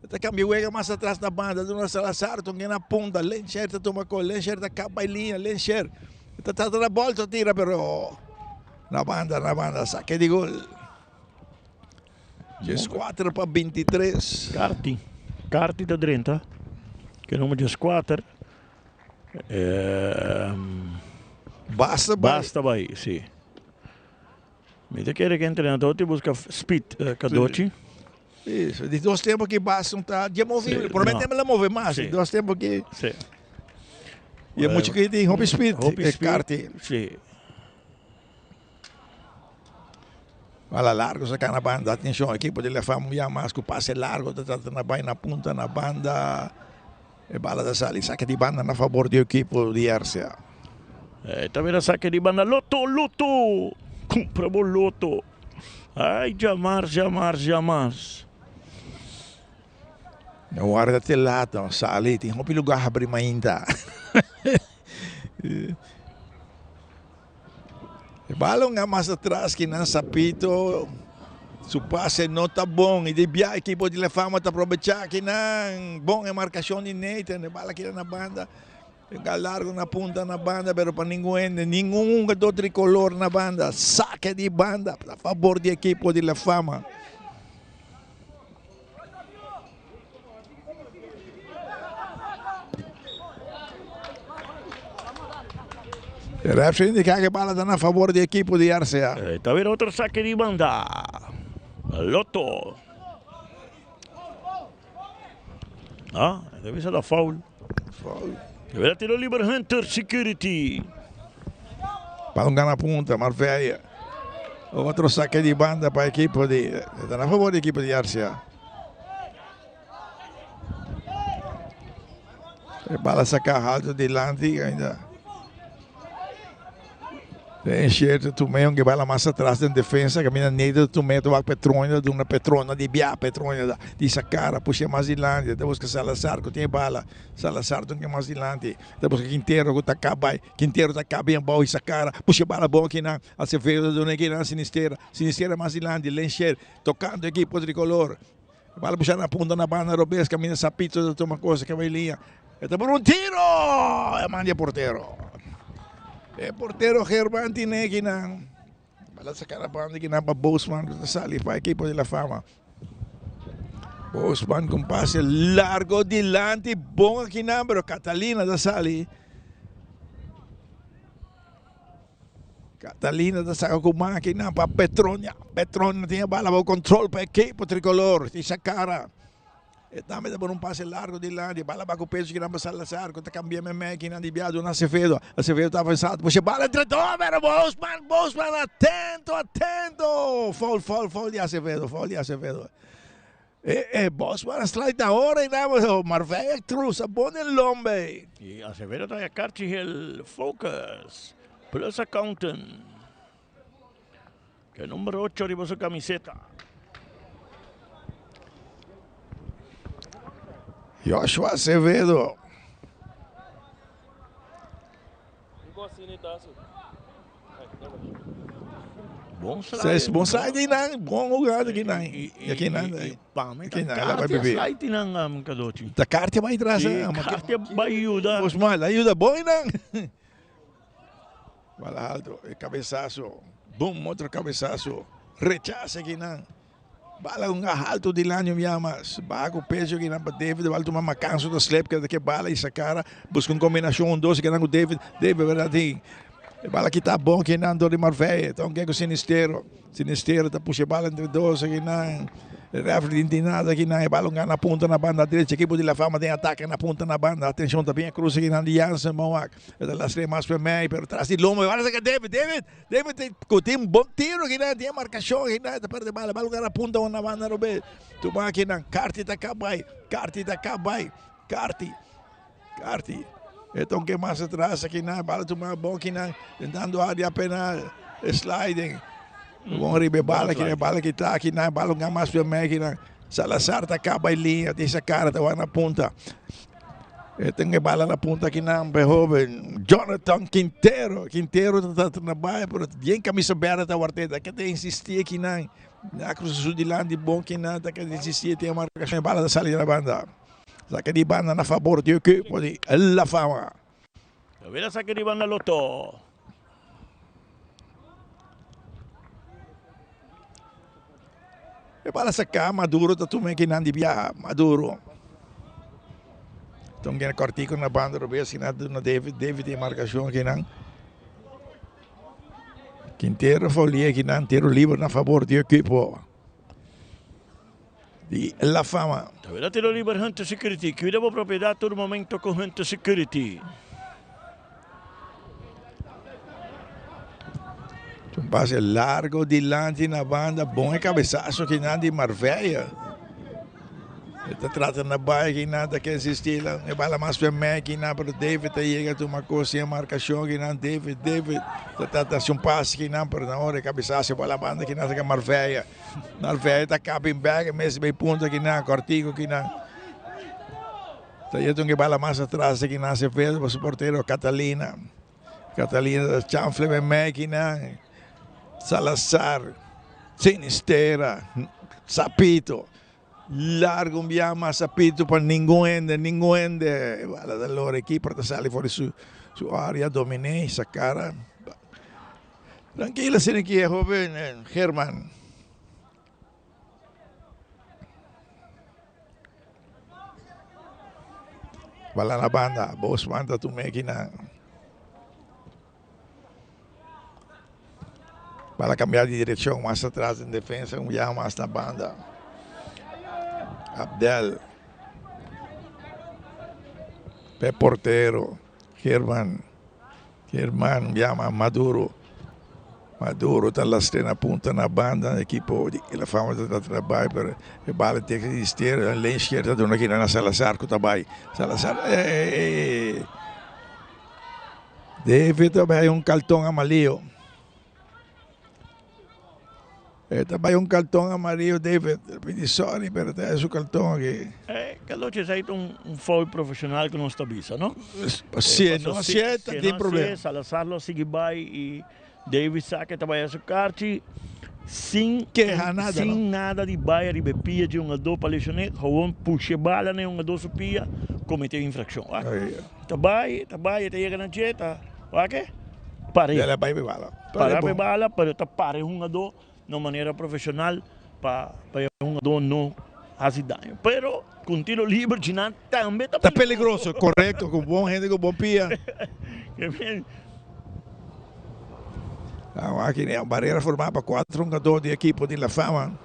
Esta cambia, vega mais atrás da banda, do nosso Salazar, que na ponta, Lencher, toma com Lencher, da capa em linha, Lencher. Está na volta, tira, pero na banda, saque de gol. 4 para 23. Carti da 30, que é o número 4. Basta vai, sim. Me te quer que o treinador te busca speed, Cadoche. Isso, de 2 tempos que basta não está de movível. Prometemos ela mover mais, de 2 tempos que... Sim. E é muito que tem Hope Speed, Carti. Sim. Bala largo, saca na banda, atenção, a equipe de La Fama já mais que o passe largo, está na ponta, na banda, e bala da sala, saca de banda na favor da equipe de Arcia. Está vendo a saca de banda, Loto, compramos Loto. Ai, jamais. Guarda até lá, sali, tem um lugar a abrir ainda. Bala nga mais atrás que não sapito, su passe não está bom e a equipe de La Fama está aproveitar que não bom a marcação de Nathan, bala que na banda, pega largo na ponta na banda, pero para nenhum do tricolor na banda, saque de banda a favor da equipe de La Fama. O referee indica que a bola está a favor da equipe de Arcea. Está vendo outro saque de banda. Loto. Deve ser da foul. Deve ter o livre Hunter Security. Balão na ponta, Marveia. Outro saque de banda para a equipe de... Está a favor da equipe de Arcea. A bola saca alto delante ainda. Tem certo Tumeu que vai lá mais atrás da defesa, caminha negra do Tumeu, vai Petrônia, de uma Petrona, de Bia, Petrônia, de Sacara, puxa mais adiante, depois que Salazar, que tem bala, Salazar, tem mais adiante, depois que Quintero, que está bem bom, e Sacara, puxa bala bom aqui na Acevedo, do Negueira, Sinistera mais adiante, Lencher, tocando aqui para o tricolor, bala puxar na ponta na banda, Robes, caminha Sapito, toma coisa, que vai linha, está por um tiro, é manda porteiro. Porteiro Gerban Tinegui na bala sacar a banda que na para Bosman que sali para a equipe de La Fama. Bosman com passe largo delante, bom aqui na, pero Catalina da sali. Catalina da saca com máquina para Petrônia. Petrônia tinha bala para o controle para a equipe tricolor. E Sacara. E também por um passe largo de lá, de bala bago peso que não passa Salazar, quando cambia me que não desviado na Acevedo estava avançado, puxa bala entre dois, Bosman, atento, fall de Acevedo. Bosman slide na hora e não, Marveia cruza, bom el lombe. E Acevedo está a carta el focus, plus accountant, que número 8 arriba su camiseta. Joshua Acevedo. Bom slide. Bom slide não, bom jogada aqui não. E aqui não. Aqui não, ela vai beber. Slide não, Kadochi. Da carta vai atrás. Carta vai ajuda. Osman, ajuda bom não. Bala alto, cabeçaço. Boom, outro cabeçaço. Rechaça aqui não. Bala um alto de lá, mas bago peso que não para David, bala tomar uma canso do slap que daqui bala e essa cara busca uma combinação doce que não David verdade. Bala que tá bom que não do de Marveia, então que é o Sinistero tá puxa bala entre dois que não. Refri de nada que não é bala na ponta na banda direita, equipe de La Fama tem ataque na ponta na banda, atenção também a cruz aqui na aliança, Mauac, é da las mais para mim, pero atrás de Lomo, bala que David tem um bom tiro que não tem marcação, que não tá perto bala na ponta na banda, Robert, tu vai aqui na Carti tá cabai, então que mais atrás aqui na bala tu mais bom que não, tentando área apenas sliding. Bom ribe bala que tá aqui na bala um mais para mim que na Salazar tá acaba em linha essa cara tá na ponta tem que bala na ponta aqui na jovem Jonathan Quintero tá na baia por bem camisa aberta tá warteta que tem insistir aqui na cruz sul de lá de bom que na tá que insistir tem a marcação bala da saída da banda saca de banda na favor do equipe de La Fama. A ver saca de banda Loto. E para sacar Maduro tá também que não devia Maduro. Então que cortico na banda Robert que na David tem marcação que não. Quintero folia que não tiro livre na favor do equipe de La Fama. A ver tiro livre Hunter Security, cuida a propriedade todo momento com Hunter Security. Um passe largo de lance na banda, bom cabeçaço que nada de Marveia. Ele trata na baia que nada que existe lá. E bala mais para mim que nada para David chega a uma coisa marcação que nada David trata um passe que nada para na hora cabeçaço para a banda que nada que Marveia está cabin bag mesmo bem ponto que nada cortico que nada. Então que bala mais atrás que nada se vê o porteiro Catalina da chanfle bem que nada. Salazar, Sinistera, Sapito, largo un Sapito para nenhum ende. Vale, da loro equipe para salir fuori su área, dominé essa cara. Tranquila, sin aqui, joven Germán. Vale na banda, vos manda tu máquina. Para cambiar de direção mais atrás em defesa, já mais na banda. Abdel. Pé porteiro. Germán, já mais Maduro. Maduro está lá na ponta na banda, a equipe de La Fama está trabalhando, pero a bala tem que existir, a lei esquerda está aqui na Salazar, que está bem. Salazar, deve também cartão amarillo. Também cartão amarillo, David. Pedi sorry, pero tem esse cartão aqui. Caloche, sai foul profissional que não está bisa, não? Se não aceita, tem problema. Salazar lo sigue vai e David saca também essa carta sem nada de baia de bepia de jogador para lesionar, gewoon puxa bala né jogador supia cometeu infração. Tabai, chega na jeta, ok? Pare. Ela vai bala. Para bala, para tapar jogador de maneira profissional para um jogador não fazer dano. Pero com tiro livre de nada também está peligroso, correto, com bom gente, com bom pia. Aqui é uma barreira formada para 4 jogadores de equipe de La Fama.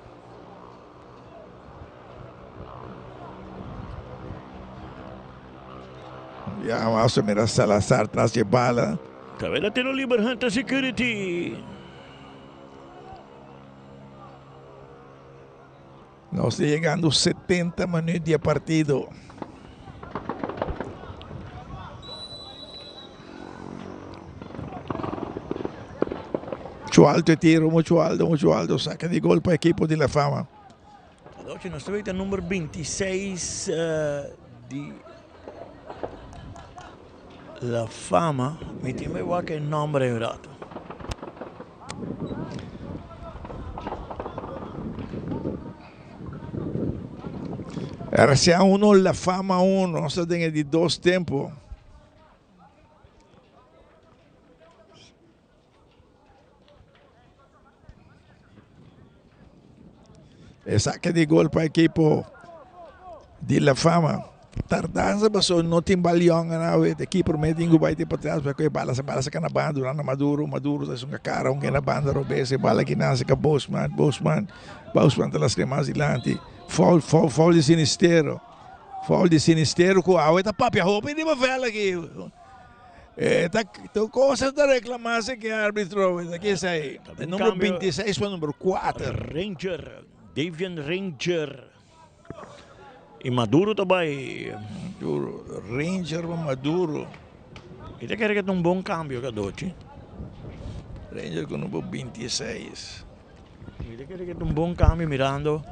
Ya vamos a mirar Salazar tras de bala. Cabela tiro libre, Hunter Security. Nós está chegando 70 minutos de partido. Muito alto o tiro, muito alto. Saca de gol para o equipo de La Fama. Oggi nós vemos o número 26 de La Fama. Me tiene igual que el nombre, ¿verdad? RCA 1, La Fama 1. Nós temos de 2 tempos. Saque de gol para o equipo de La Fama. Tardança passou, não tem balião, a equipe promete vai ter para trás, porque bala se cana banda, durante Maduro é uma cara, na banda, robese, bala que nasce com Bosman está las cremas adiante. Foul de Sinistero. Com a outra papia roupa e de uma vela aqui. Então, coisa da reclamação que o árbitro, aqui é aí. Número 26 para o número 4. Davian Ranger. E Maduro também. Ranger para Maduro. E te quer que um bom câmbio, Cadoci. Ranger com o número 26. E te quer que um bom câmbio mirando.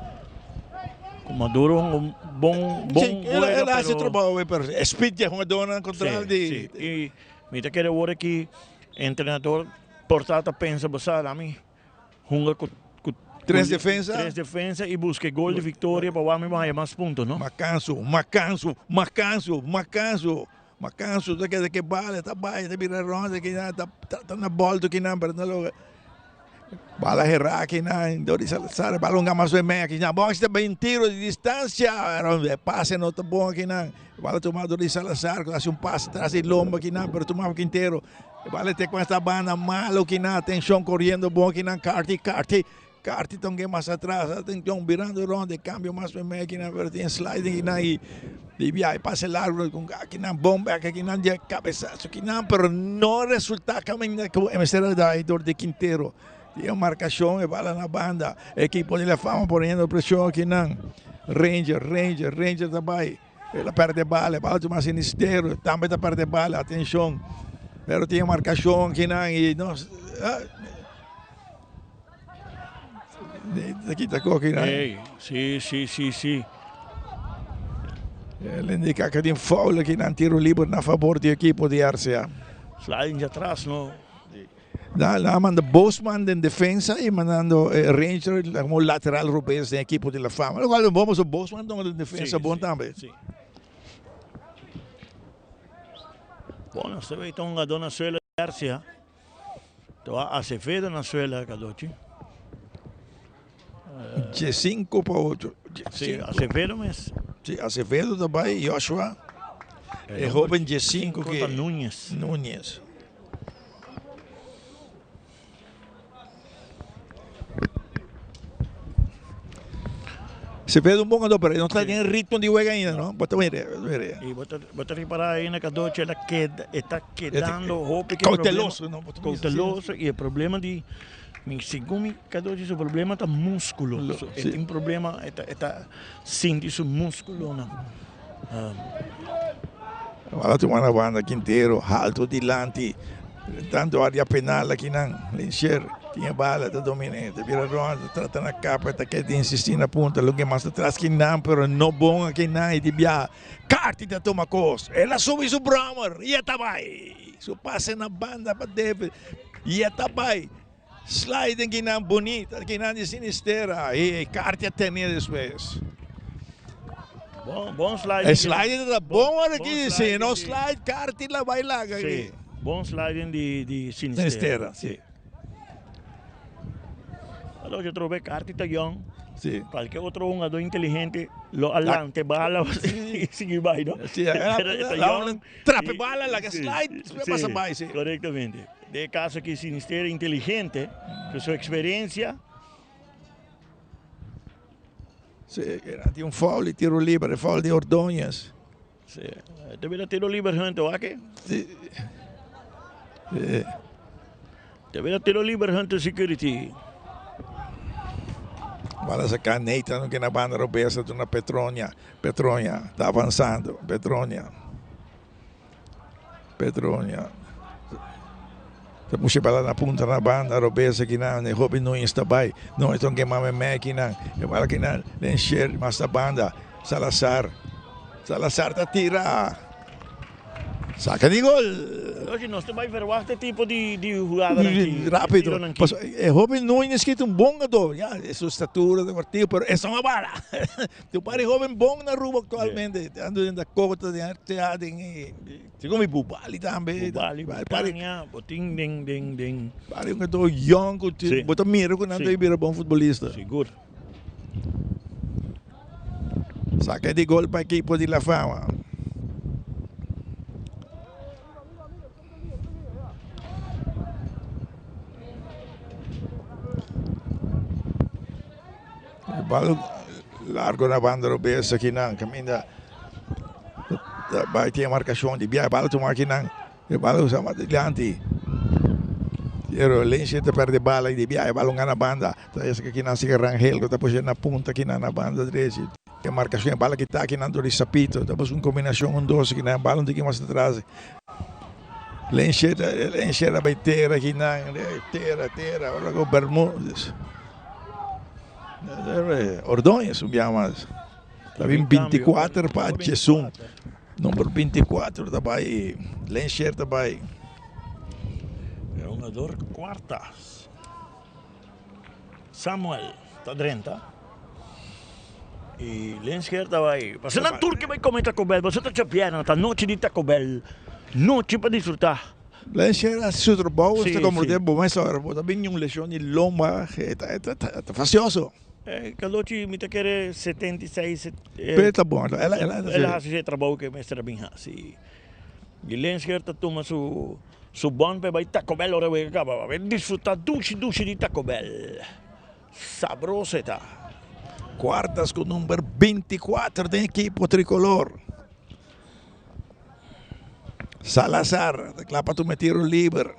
Com Maduro um bom ele hace trabalho, pero speed é uma dona contra de. E me te quer agora que treinador portata pensa basar a mim. Hunga com 3 defensas e busque gol de vitória para o homem mais pontos, não? Macanso, que bala, tá baixo, tá virando ronda, que tá na bola do que não, pero não bala errar que não, Doris Salazar, bala mais ou menos, que não, boxe também tiro de distância, passe não tá bom que não, bala tomar Doris Salazar, faz passe atrás de lomba que não, pero tomava Quintero, bala ter com essa banda malo que não, atenção correndo bom que não, Carti também mais atrás, atenção, virando ronda, cambio mais ou menos que não, pero tem sliding que não, e viaja, passe largo com que não, bomba que não, de cabeçaço que não, pero não resulta caminhando com o emissário de Quintero. Tinha marcação e bala na banda. Equipo de La Fama ponendo pressão aqui não. Ranger também. Ela perde bala, bala Sinistero, também está perde bala, atenção. Pero tinha marcação aqui não e nós. Aqui está aqui não. Sim. Ele indica que tem foul aqui não, tiro livre na favor do equipo de RCA. Sliding de atrás, não? Manda Bosman em defesa e mandando Ranger como lateral Rubens em equipo de La Fama. Agora vamos o Bosman em defesa bom também. Sim. Bom, você vê então a dona Suela de Arcia. Então a Acevedo na Suela, Cadoci. De 5 para 8. Sim, Acevedo mesmo. Sim, Acevedo também, Joshua. É jovem de 5 que... Núñez. Se vê um bom jogador, pero não está em ritmo de juego ainda, não? Bota ver. E bota reparar aí na Cadoci, ela está quedando cauteloso, cauteloso, e o problema de segundo Cadoci, o problema está músculo. Tem um problema, está sentindo seu músculo, não? Agora tu mana banda Quintero, alto dilante, tanto área penal aqui não, Lincher. Tinha bala, está dominante, vira ronda, trata na capa, está quer insistir na ponta, logo mais atrás que não, pero não bom aqui não, e de viajar. Carti da toma costa, ela sube o Bramer, e está bem. Su passe na banda para David, e está bem. Sliding que não bonita, que não de Sinistera, e Carti até depois. Bom sliding. Sliding está bom aqui, sim, não slide, Carti lá vai lá aqui. Bom sliding de Sinistera. Sim. Allora eu trovei Carti Taglion. Sì. Qualche altro jogador inteligente lo allante bala e sigue vai, no? Sì, trappe bala, la slide, passa vai, sì. Correctamente. De caso que Sinistera inteligente, con sua experiência. Sì, era di un foul, tiro libero, foul di Ordóñez. Sì. Te vede tiro libero Hunter, wake? Sì. Te vede tiro libero Hunter security. Bola sacar Nathan que na banda Roberta na Petronia. Petronia tá avançando. Petronia. Você puxa para lá na ponta na banda Roberta que não, Robin Nunes está bem. Não, então que mame aqui não. E para que não, Lencher mas a banda Salazar tá tira. Saca de gol. Hoje nós também veremos este tipo de jogada aqui. Rápido. Robin Nunes que é bom jogador. Já, é sua estatura de partido, mas é só uma bala. Tu pare Robin bom na rua atualmente. Ando dentro da cota de arte. Segundo Bubali também. Bubali, Britânia, boting, ding. Pare um jogador young, bota mira que não tem vira bom futebolista. Seguro. Saca de gol para a equipe de La Fama. Balo largo na banda Roberta aqui não, caminha vai ter a marcação de Bia, balo tomar aqui não, e balo sama adiante. Pero Lenche te perde bala e de Bia, e balo na banda, tá esse aqui não se Rangel, que tá puxando na ponta aqui na banda direita. A marcação, bala que tá aqui na do Sapito, tá uma combinação doce aqui na bala de que mais atrás. Lenche vai ter aqui na terra, agora com Bermudes. Ordonha subiamo. Estava em 24 para Jesus. Número 24 também. Lencher também. É um jogador quartas. Samuel está dentro. E Lencher também. Você não turque vai comer Taco Bell. Você está chapeando. Está noite de Taco Bell. Noite para desfrutar. Lencher é super bom. Está como tempo mais hora. Também uma lesão de lomba. Está facioso. Caloci mi quer 76. Tá bom. Ela se trabalho que mestre bem assim. E Lensker tá toma su bom para vai Taco Bell ora vai acaba. Vai desfrutar duche de Taco Bell. Sabroso tá. Quartas com número 24 da equipe tricolor. Salazar, clapa tu me tiro livre.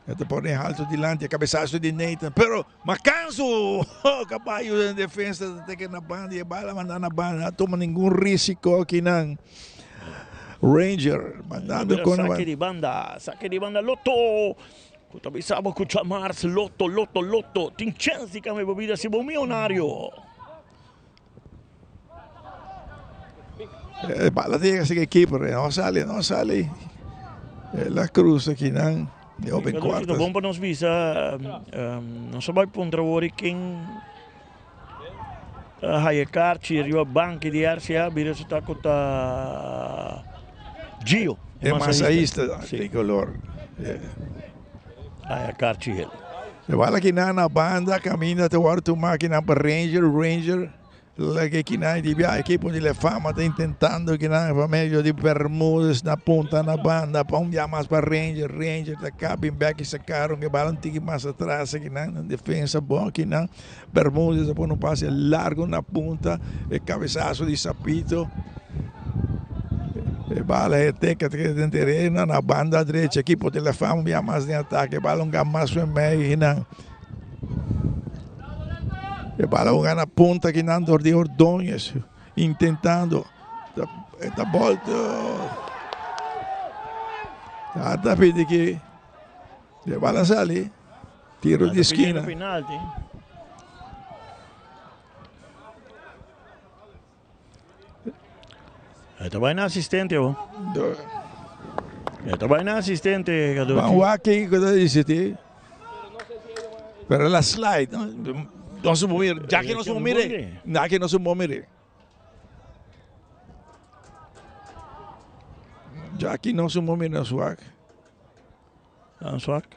Ito por alto dilante, cabeçaço de Nathan, pero Macanso, caballo de defesa, tem que na banda e bala mandar na banda, não toma nenhum risco aqui não. Ranger, mandando com saque de banda, Lotto. Talvez sabo que chamar Lotto, tem chance que me bebida se bom milionário. Bala diga que equipe, não sale. La Cruz aqui não. Bom para nós visa, não só vai contra o quem Hayekart, arriva banchi di RCA, vira su tacco Gio. É massaísta tricolor. Hayekart ele. Se vai aqui na banda, caminha até o alto máquina para Ranger. Lagi que na a equipe de La Fama está tentando que na família de Bermudes na ponta na banda, para mais para Ranger da cabin back e sacaram que balão tique mais atrás aqui na defesa bom aqui na Bermudes depois um passe largo na ponta, e cabeçaço de Sapito. E bala é teca de terreno na banda direita, equipe de La Fama via mais de ataque, balão gamaço em meio na e bala na ponta aqui na de Ordonhas, tentando da volta. Tá pedindo que e bala ali, tiro de esquina. Estava na assistente, ó. Estava na assistente, vamos aqui, quando disse pero la slide, não se mover, já que não se mover, aqui não se mover. Já que não se mover na SWAC. Na SWAC?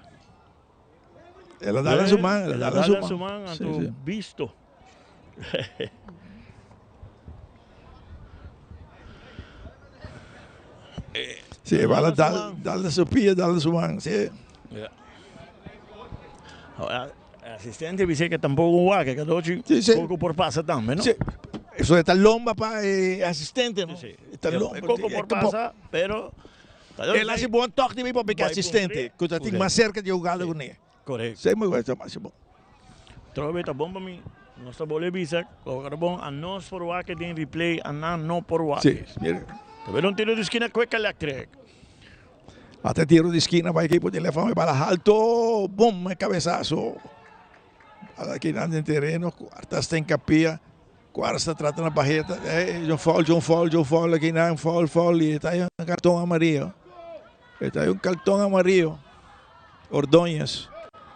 Ela dá na sua mão, ela dá na sua mão, visto. Sim, ela dá na sua pia, dá na sua mão, sim. Assistente dice que tampoco va, que cada ocho poco por pasa también, ¿no? Sí. Eso está lomba para asistente, ¿no? Sí. Está lomba. Coco por pasa, pero... Él hace buen toque de mí para asistente. Que usted tenga más cerca de jugar con él. Correcto. Sí, muy bueno, más bom. Trouwens, está bom para mim. Nós estamos bolebisa. Agora bom, a nós por o que tem replay, a nós não por o Sí, mire. Também não tiro de esquina cueca elétrica. Até tiro de esquina para equipo de telefone para alto, bom, cabeçazo. Aqui na terreno, quarta está em capia, quarta está tratando a barreta, John Fall, aqui na fall, e está aí um cartão amarelo. Está aí um cartão amarelo. Ordóñez.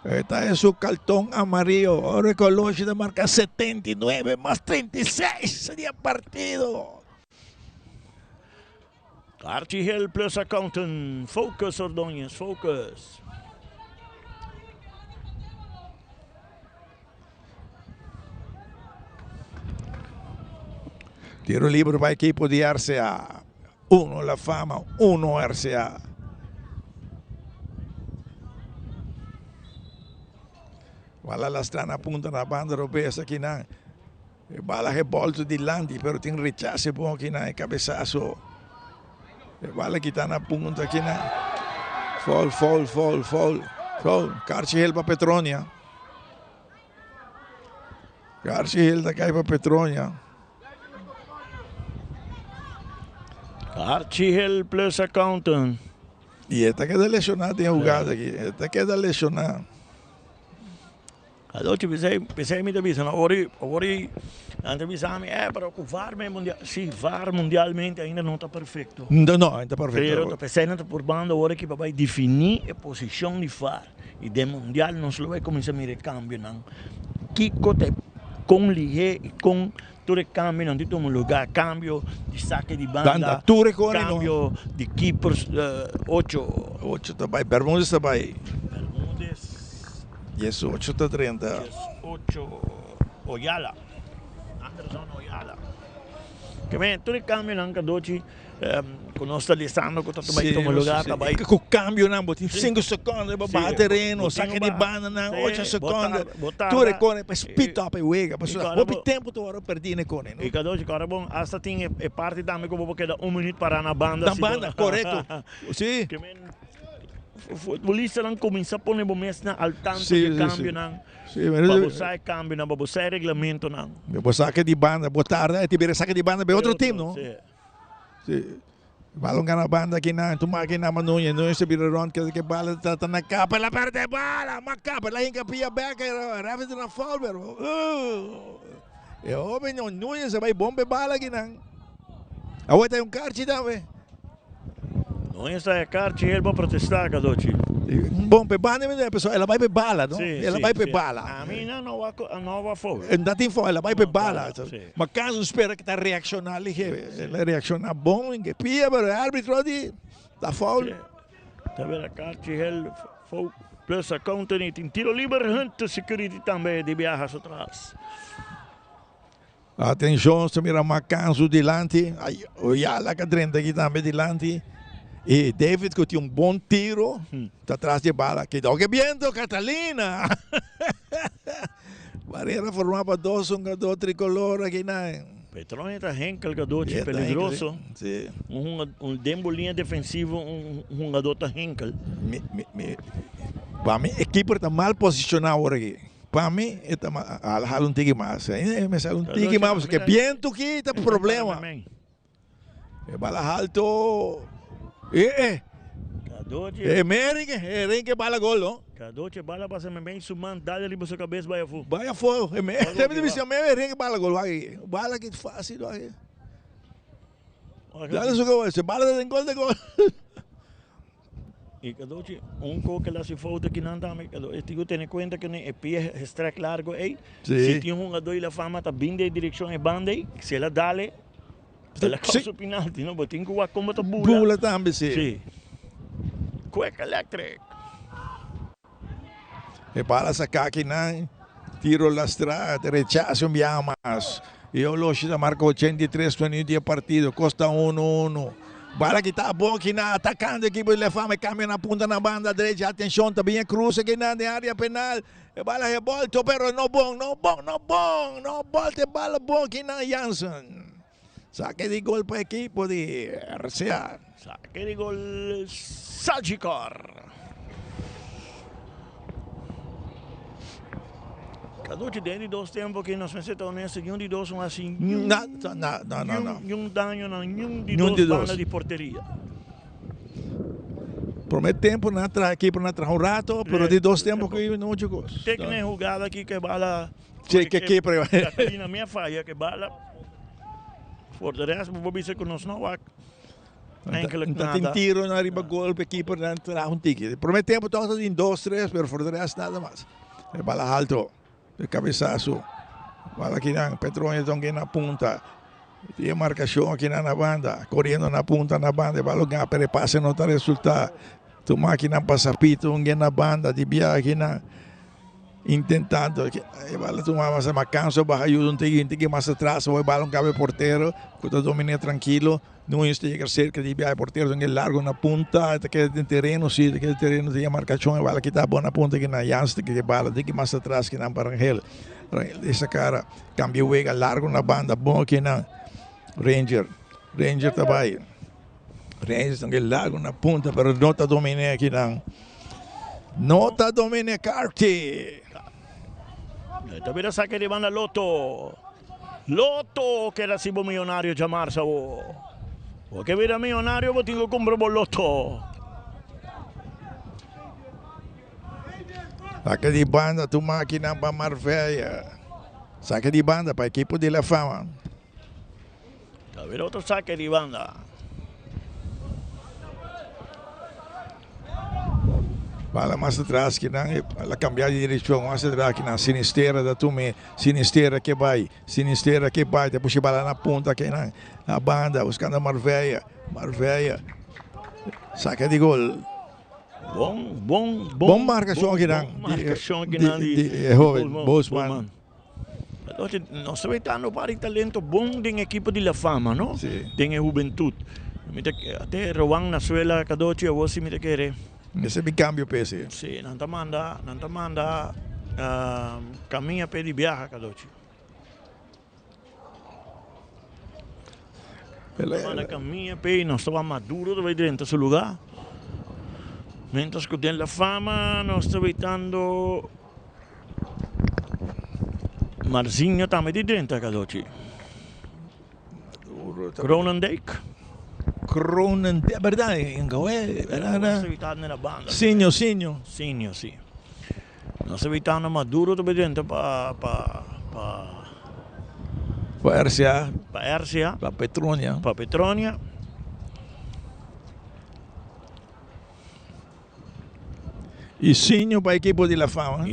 Está aí seu cartão amarelo. Ahora con Loche de marca 79 más 36 sería partido. Archie Hill plus accountant. Focus, Ordóñez, focus. Tiro libre para el equipo de RCA. 1 La Fama, 1 RCA. Bala la strana punta na banda europea aqui na. Bala rebolto di Landi, pero tem rechace bom aqui na cabeçaço. Bala que tá na punta aqui na. Fall. Carchihel para Petronia. Carchihel da cai para Petronia. Archie Hill plus accountant. E esta queda lesionada tem jogada aqui. Esta queda lesionada. Allora pensei mi avviso, ora antevisami, però con VAR mondiale, sì, VAR mundialmente ainda non sta perfetto. No, ainda perfetto. Però pensei non sta probando ora che vai definire la posizione di VAR. E del mondiale non se lo vai cominciare a mirare cambio, non. Kiko te con l'IE, con tu cambio, non ti un lugar, cambio di sacche di banda, cambio di keepers, 8 também, Bermudes também. Yes, 8:30. Yes, 8 Oyala. Anderson Oyala. Che me tu cambio anche doci con nostra listando con tutto mai omologata vai. Con cambio non botti 5 secondi per terreno, sacca di banda 8 secondi. Tu recone per speed up e wega, per tempo tu ora perdine con no. E cadoci cara bom, hasta tinha e parte também como porque da 1 minuto para na banda. Na banda, correto. Sì. Futbolista não começa a pôr mesmo al tanto de cambio não. Para você cambio não, para você regulamento não. Para saca de banda, boa tarde, te vira saca de banda para outro time, não? Sim. Balão na banda aqui na, tu aqui na Manunha, não se vira ron que bala tá na capa, ela perde bala, uma capa, lá em capia beca, rápido na folver. É homem não se vai bomba bala aqui não. Agora tem carti também. Não é carti ele para protestar cadoci. Bom, per banda pessoal, ela vai per bala, não? Ela vai per bala. A mim não vai fogo. Não tem fogo, ela vai per bala. Mas caso espera que tá reaccionar, ela reacciona bom, em que pia, mas o árbitro ali tá foul. Tá vendo a carti ele fogo plus a counter tem tiro livre, hunter security também de viajas atrás. Atenção, se mira Macanzo dilante, Oyala que 30 aqui também dilante. E David que tinha bom tiro, está atrás de bala. Que dá que viento, Catalina! Barreira formava um jogador tricolor aqui na. Petrone está Henkel, jogador peligroso. Sim. Dembolinha defensivo, jogador está Henkel. Para mim, a equipe está mal posicionada agora aqui. Para mim, está mal. Um tique mais. Me sale um tique mais, porque viento aqui está problema. Bala alto. Merengue bala gol, não? Cadoce bala passa bem sumando, dá ali para sua cabeça, vai a fogo. Vai a fogo, merengue bala gol, bala que fácil, vai. Dá sua cabeça, bala tem gol de gol. E cadoce, coisa que lá se falta que não dá, cadoce, tem que ter em conta que o pé é largo, se tem jogador da fama tá bem de direção e banda, se ela dá ela causa penalti, não? Tem que ir como a bula. Bula também, sim. Sim. Cueca elétrica. E bala sacar aqui na tiro lastrada, rechazo mais. E o Loche marca 83 minutos de partido, costa 1-1. Bala que tá bom aqui na atacando a equipe de La Fama, cambia na ponta na banda direita, atenção, também cruza aqui na área penal, bala revolta, pero não bom, volta, bala bom aqui na Janssen. Saque de gol para a equipe de RCA. Saque de gol Sagicor. Cada de dois tempos que nós pensamos nesse, de dois são assim. Não. Um dano, nenhum de dois bandas de porteria. Promete tempo na equipe na um rato, pero de dois tempos que não jogou. Tem que nem jogada aqui que bala. Que equipe. Aqui na minha falha que bala. Voor de rest, bijvoorbeeld, ze kunnen ons nou ook eigenlijk nada. Tem tiro na riba gol para equipe na entrar ticket. Promete tempo todos em 2-3, pero for de rest nada mais. Bala alto. De cabeçaço, bala aqui na Petronha estão aqui na ponta, tem marcação aqui na banda, correndo na ponta na banda, bala ganha, pero passe não está resultado, toma aqui na passapito, aqui na banda, de viagem na intentando, bala toma mais uma cansa, barra ajuda tem que mais atrás, vai bala cabe porteiro, quando domina tranquilo, não está cerca de viagem porteiro, tem largo na ponta, que tem terreno, sim, que terreno tem marcação, bala que está boa na ponta aqui na Janssen, que bala tem que mais atrás que na Barangel, essa cara cambia o ega largo na banda, bom aqui na Ranger também, Ranger tem largo na ponta, pero não está domina aqui na, não está domina Carti. Também saque de banda Lotto, que era sibo milionário chamar-se o que vira milionário, vou ter que comprar o Lotto. Saque de banda, tu máquina para Marveia. Saque de banda para a equipe de La Fama. Também outro saque de banda. Bala mais atrás que não, ela cambiar de direção, mais atrás que não, sinisteira da Tume, sinisteira que vai, depois bala na ponta que não, a banda, buscando a Marveia, saca de gol. Bom marcação aqui não, de jovem, Bosman. Nós estamos para talento bom de equipe de La Fama, não? Tem juventude. Até Rowan na suela, Kadochi, a você me quer. Esse é cambio pese. Sim, não manda caminha para de viajar, Kadochi. Manda caminha para nós estamos maduros de dentro do lugar. Mientras que tem La Fama, nós estamos evitando Marzinho também de dentro, Kadochi. Cronendijk. É verdade, em Gaué, Sinho, sim. Nós evitamos maduro também dentro para RCA, para Petronia. E Sinho para a equipe de La Fama.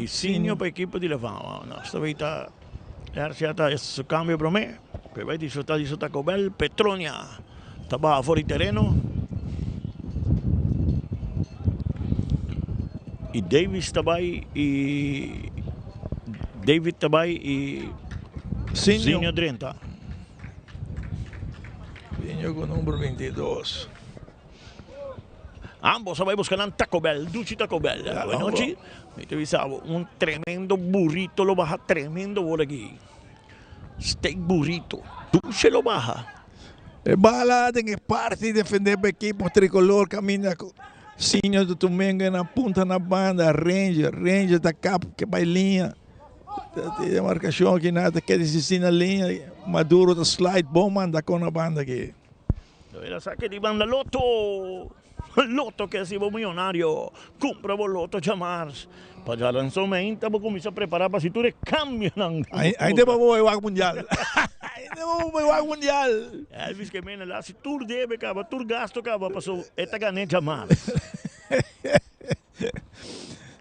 Nós evitamos RCA, esse cambio para mim. Vai disfrutar de Taco Bell, Petronia. Estava fora de terreno. E David também e Zinho 30. Zinho com o número 22. Ambos vai buscando Taco Bell, Dulce Taco Bell. Noite, tremendo burrito lo baja, tremendo por aqui. Steak burrito, Dulce lo baja. Bala tem que parte defender o equipe tricolor, caminha com Sinho do Tumenga na ponta na banda, Ranger da capa que vai linha. Tem a marcação aqui nada, quer desistir na linha, Maduro da slide, bom manda com a banda aqui. Era saque de banda Lotto que é esse milionário, compra o Lotto chamar. Para já lançou mente, vou começar a preparar para se tudo cambia. Ainda vamos ao mundial. Elvis que mena lá, se tu deve acaba, tu gasto acaba, passou, esta ganha chamar.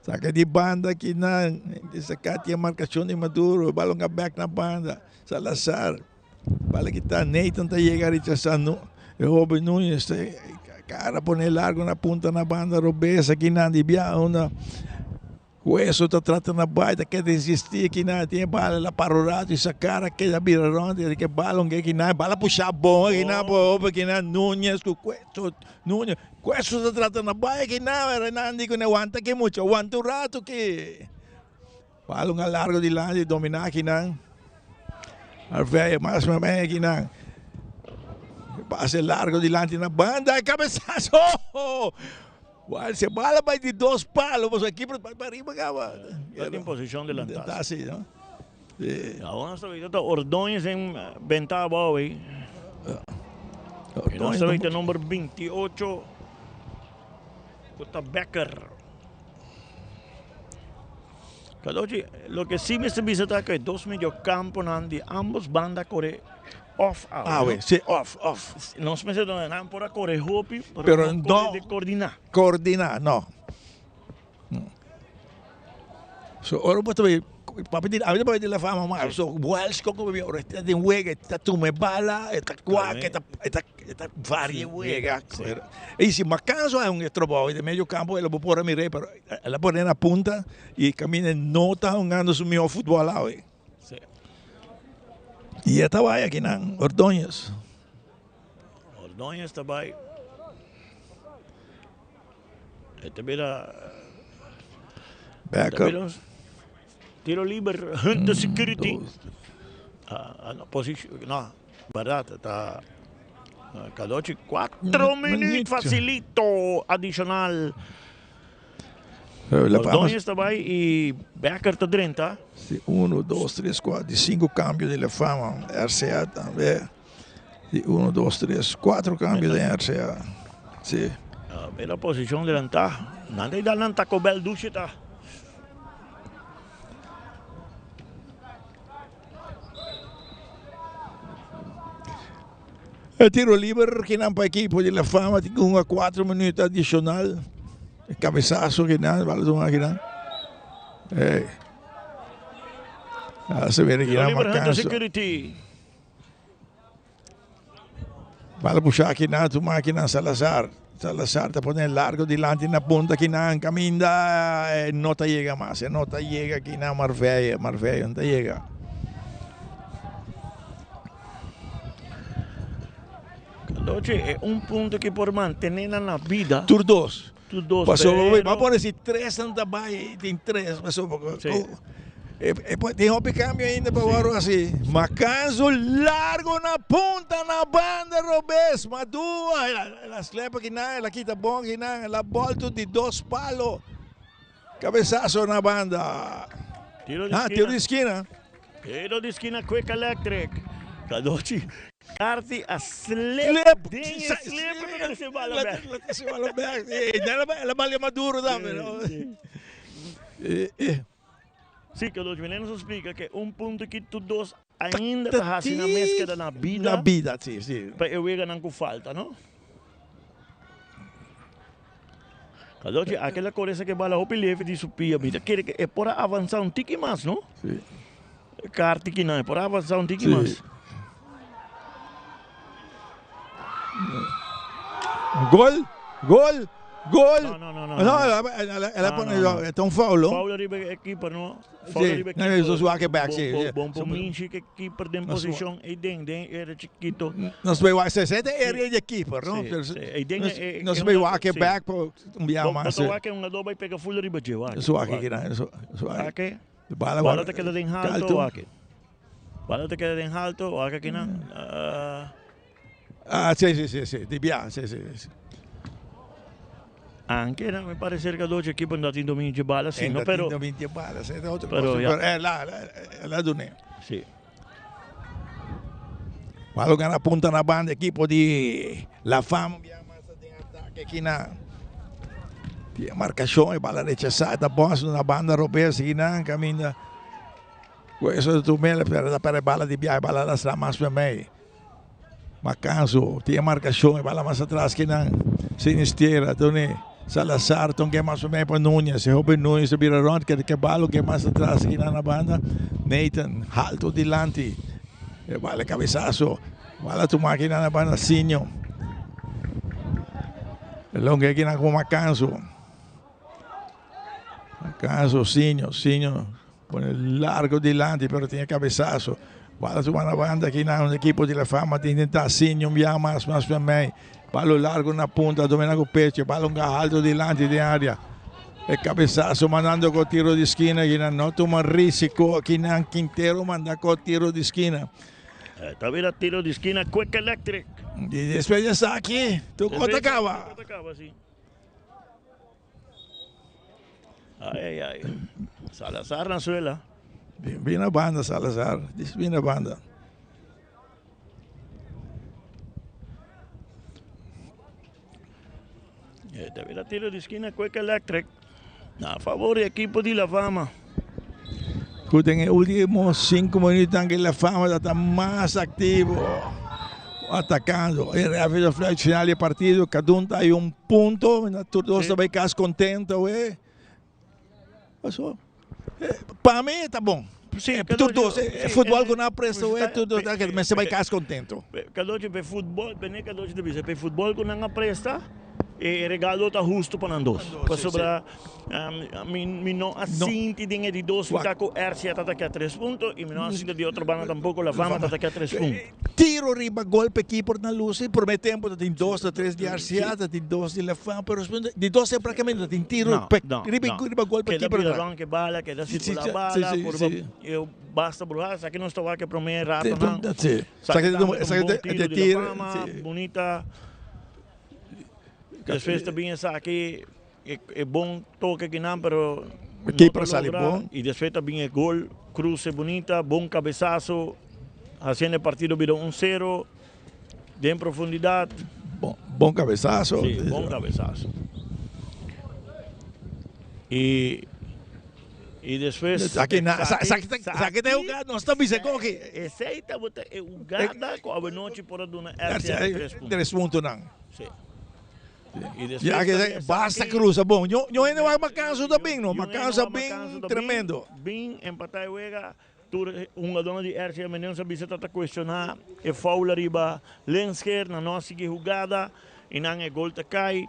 Saca de banda aqui na, saca a marcação de Maduro, balão back na banda, Salazar, bala que está Nathan tá chegar e chasando, Robin Nunes, cara põe largo na ponta na banda, Robesa aqui na Dibia, Hueso está tratando na baita que desistir que na tem bala lá para o rato e sacar aquela biraronda que balão que na bala puxar bom que na boa que na Núñez com Núñez Hueso está tratando na baita que na Hernandi que não aguanta que muito aguanta o rato que balão a largo de lá de dominar que na Arveia mais uma vez que na passa largo de lá na banda cabeçaço. Se bala vai de 2 palos, mas aqui para arriba acaba. Está em posição de lançar. Está assim, não? Agora está Ordóñez em ventaja boa aí. Nossa vida número 28. Está Becker. Kadoji, lo que sí me se visita que 2 mediocampos de ambos bandas corre off. Sí, off. Não se me se donan por a correr hopi, pero no de coordinar. Coordinar, no. So, ora pode ver, papi a vida pode levar a mamãe. So, Welsh como me ora está de huega, está tu me bala, está quack, está várias huega. E se Macanzo é estrobo de meio campo, ele pode me re, pero ela pode na punta e camina nota jogando su meu futebol lá, Sí. E estava aí aqui na Ordóñez. Ordóñez está aí. Este mira. Becker. Tiro libre, Hunter Security. Position, no, verdad, está. Kadochi, 4 minutos, facilito, adicional. Ordóñez está aí e Becker está 30. 1, 2, 3, 4, de 5 cambios de la fama, RCA também. 1, 2, 3, 4 cambios de RCA. Sim. Pela posição de lantar, nada da lantar com bel duche tá. Tiro livre que não para a equipe de la fama, tem 1 a 4 minutos adicional. Cabeçaço que não, vale tomar que não. Se vê que não marcança. Vale puxar aqui não, tomar aqui não, Salazar está poniendo largo delante na punta que não, caminha, não te chega mais, não te chega aqui não, Marveia, não te chega. É ponto que por manter na vida. Tur 2. Passou, pero... vamos poner 3 anda vai, tem 3, passou pouco. Tem um câmbio ainda para o assim. Macanzo largo na ponta, na banda, Robes, Madua, ela slepa que não, ela quita bom que não, ela volta de 2 palos. Cabeçaço na banda. Tiro de esquina. Tiro de esquina, Quick Electric. Kadochi. Carti a slip. Slip. Se bala back. Ela bala maduro também. Sim, que os meninos explicam que ponto que tu dois ainda está assim na mescla na vida. Na vida, sim. Para eu ver não com falta, não? Kadochi, aquela coisa que bala o pilhete de supia, vida. Que é para avançar tique mais, não? Sim. Carti que não, é para avançar tique mais. Gol! No, ela põe é um foul, Foul de keeper, não? Não, isso é que back, sim. Bom, para mim, que keeper tem posição, e den era chiquito. Nós veio a 60 area de keeper, não? Nós veio a que back para enviar mais. Mas o que um adobo pega full riba de lá. Isso aqui que não, aqui. Bala te queda em alto, aqui. Bala te queda em alto, aqui que não. Sim, de bia, sim. Anche me pare cerca doce equipo andato in dominio di bala, sì, no, però dominio di bala, sì, però la Dunè. Sì. Quando gana punta na banda equipo di La Fama abbiamo in attacco aqui na marcazione, bala rechazada, boss na banda europea, sì, na cammina. Questo tu me per bala di bia, bala la strada mais per me. Macanzo, tinha marcazione, bala mais atrás que na sinisterra, Tony Salazar, então que mais ou menos para Núñez, se houve Núñez, se vira rond, que balo que mais atrás aqui na banda, Nathan, alto delante, vale cabeçaço, vale tu máquina na banda, Sinho, longe aqui na com Macanzo, Caso Sinho pone largo delante, pero tiene cabezazo. Bola su mano banda aqui no equipo de La Fama, tem que tentar Sinho enviar mais também. Balo largo na ponta, domina com o pecho, balo alto delante de área. E cabezazo mandando com tiro de esquina, que não toma risco, aqui na Quintero manda com tiro de esquina. Está vendo tiro de esquina, Quick Electric. E depois de saque, tu Cotacaba. Sí. Ay. Salazar na suela. Vem na banda, Salazar. Vem na banda. Está vendo tiro de esquina, Quick Electric. A favor do equipo de La Fama. Goed, en los últimos 5 minutos que La Fama está más activo, atacando. En el final del partido, cada uno hay un punto, todos están casi contentos. Para mí está bom. Todos, futebol com a pressa, todos mas você vai casi contento. Cada noite para futebol, cada noite para futebol com a pressa. E regalo está justo para nós. Para sobrar, não assinti dinheiro de 2 está com RC está aqui a 3 pontos e não assinti de outra banda tampouco La Fama está aqui a 3 pontos. Tiro riba golpe aqui por na luz, por meio tempo tem 2 ou 3 de RC, tem 2 de La Fama, pero de 2 é praticamente tem tiro riba golpe aqui por lá. Que bala, que dá circular bala, eu basta brujar, aqui não estou aqui para mim rato não. Sabe de tiro, bonita. Depois também aqui é bom toque aqui não, pero aqui para sair bom. E depois também é gol, cruce bonita, bom cabeçazo, fazendo o partido virou 1-0, em profundidade. Bom cabeçazo. Sim, bom cabeçazo. E depois aqui tem jogada, nós estamos dizendo que esse aí tá botando jogada com a noite por uma RC 3 pontos não. Sim. Já que basta cruza, bom. Eu ainda vai macanço também, não? Macanço bem tremendo. Bem empatar e jogar. Dona de RC, menino sabe se está questionar. É foul riba Lensker na nossa jogada e não é gol tá cai.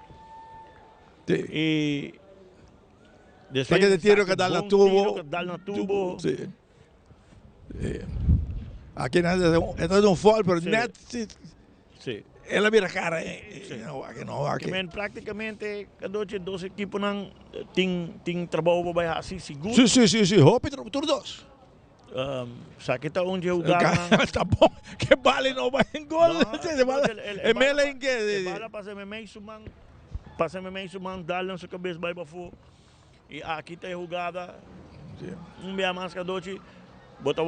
E depois que tiro que dá na tubo. Sim. Aqui é um foul, pero net. Sim. Ela vira cara, não, praticamente cada 2 equipos não tem trabalho para assim seguro. Sim, hope tudo 2. Sabe que onde eu dá. Tá bom, que bala não vai em gol. É mela em que? Bala passa meio suman, dá na sua cabeça vai para fora. E aqui tá jogada. Bem mais que 2, bota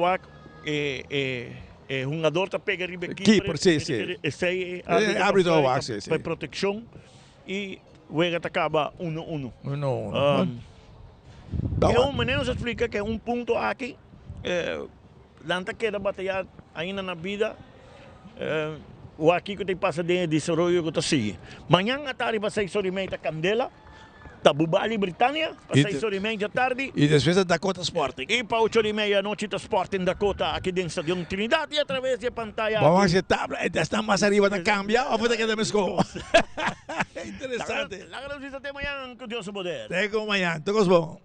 o jogador está pegando o keeper, sim. Abre o axo, para proteção e o jogo acaba 1-1. Eu menino se explica que é ponto aqui, lanta queda batalhar ainda na vida, o aqui que tem passa de desenvolvimento que está seguindo. Manhã à tarde para 6h30 Candela. Da Bubali, Britânia, às 6h30 da tarde. E depois da Dakota Sporting. E para 8h30 da noite da Sporting Dakota, aqui dentro do Estadião Trinidade, e através da pantalla. Vamos aceitar, está mais arriba da câmbio, ou vai ter que dar mais gol. É interessante. La grande até amanhã, com Deus o poder. Até amanhã, todos bom.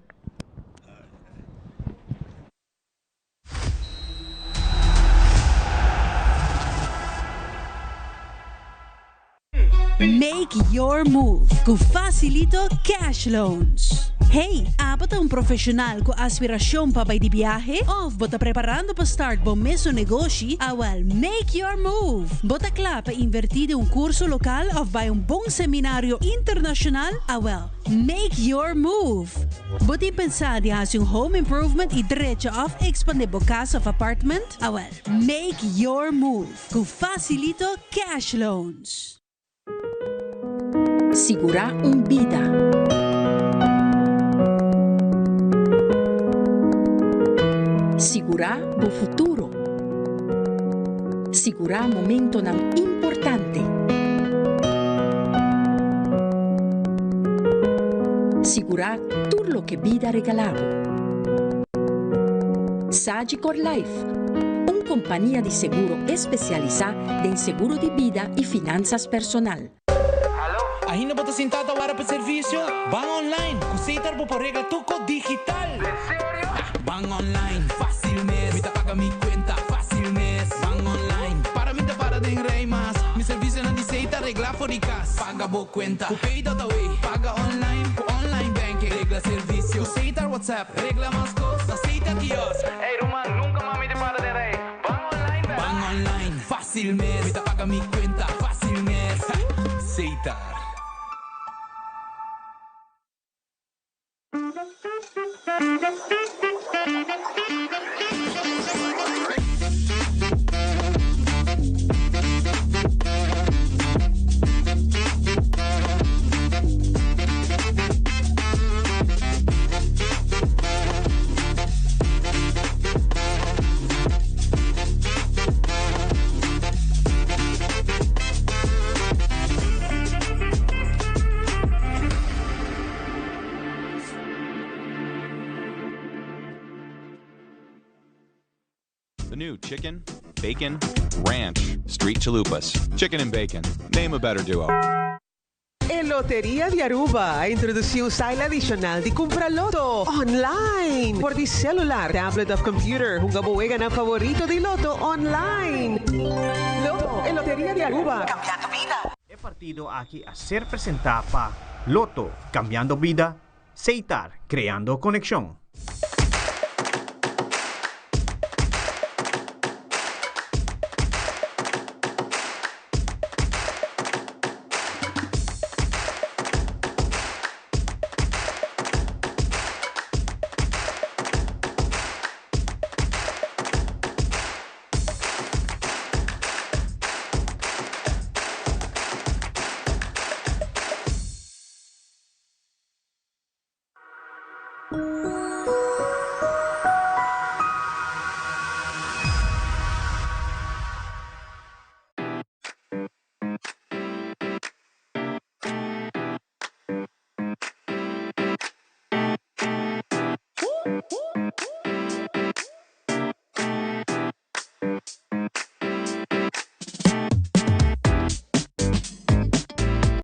Make your move com Facilito Cash Loans. Hey, bota profissional com aspiração para ir de viagem ou bota preparando para start bom mesmo negócio? Make your move. Bota claro para invertir em curso local ou vai bom seminário internacional? Make your move. Bota pensar de fazer home improvement e direito of expandir casa of apartment? Make your move com Facilito Cash Loans. Segurar vida. Segurar o futuro. Segurar momento importante. Segurar tudo o que vida regalava. Sagicor Life, uma companhia de seguro especializada em seguro de vida e finanças personal. Ainda bota sentado para o serviço? Van online, com Seitar vou porrega tuco digital. Van online, fácil mes. Mita paga mi cuenta, fácil mes. Van online, para mim te para de rei mas. Mi serviço na de Seitar regla for di cas. Paga bo cuenta, com pay.away. Paga online, com online banking. Regla serviço, com Seitar WhatsApp. Regla mas costa, Seitar kiosk. Hey Roman, nunca mami te para de rey. Van online, ¿verdad? Van online, fácil mes. Mita paga mi cuenta, fácil mes. Seitar. The new Chicken, Bacon, Ranch, Street Chalupas. Chicken and bacon. Name a better duo. En Lotería de Aruba introduziu um style adicional de comprar loto online por de celular, tablet of computer. Hunga buega na favorito de loto online. Loto en Lotería de Aruba. Cambiando vida. Este partido aquí a ser presentado para Loto, cambiando vida, Seitar, creando conexión.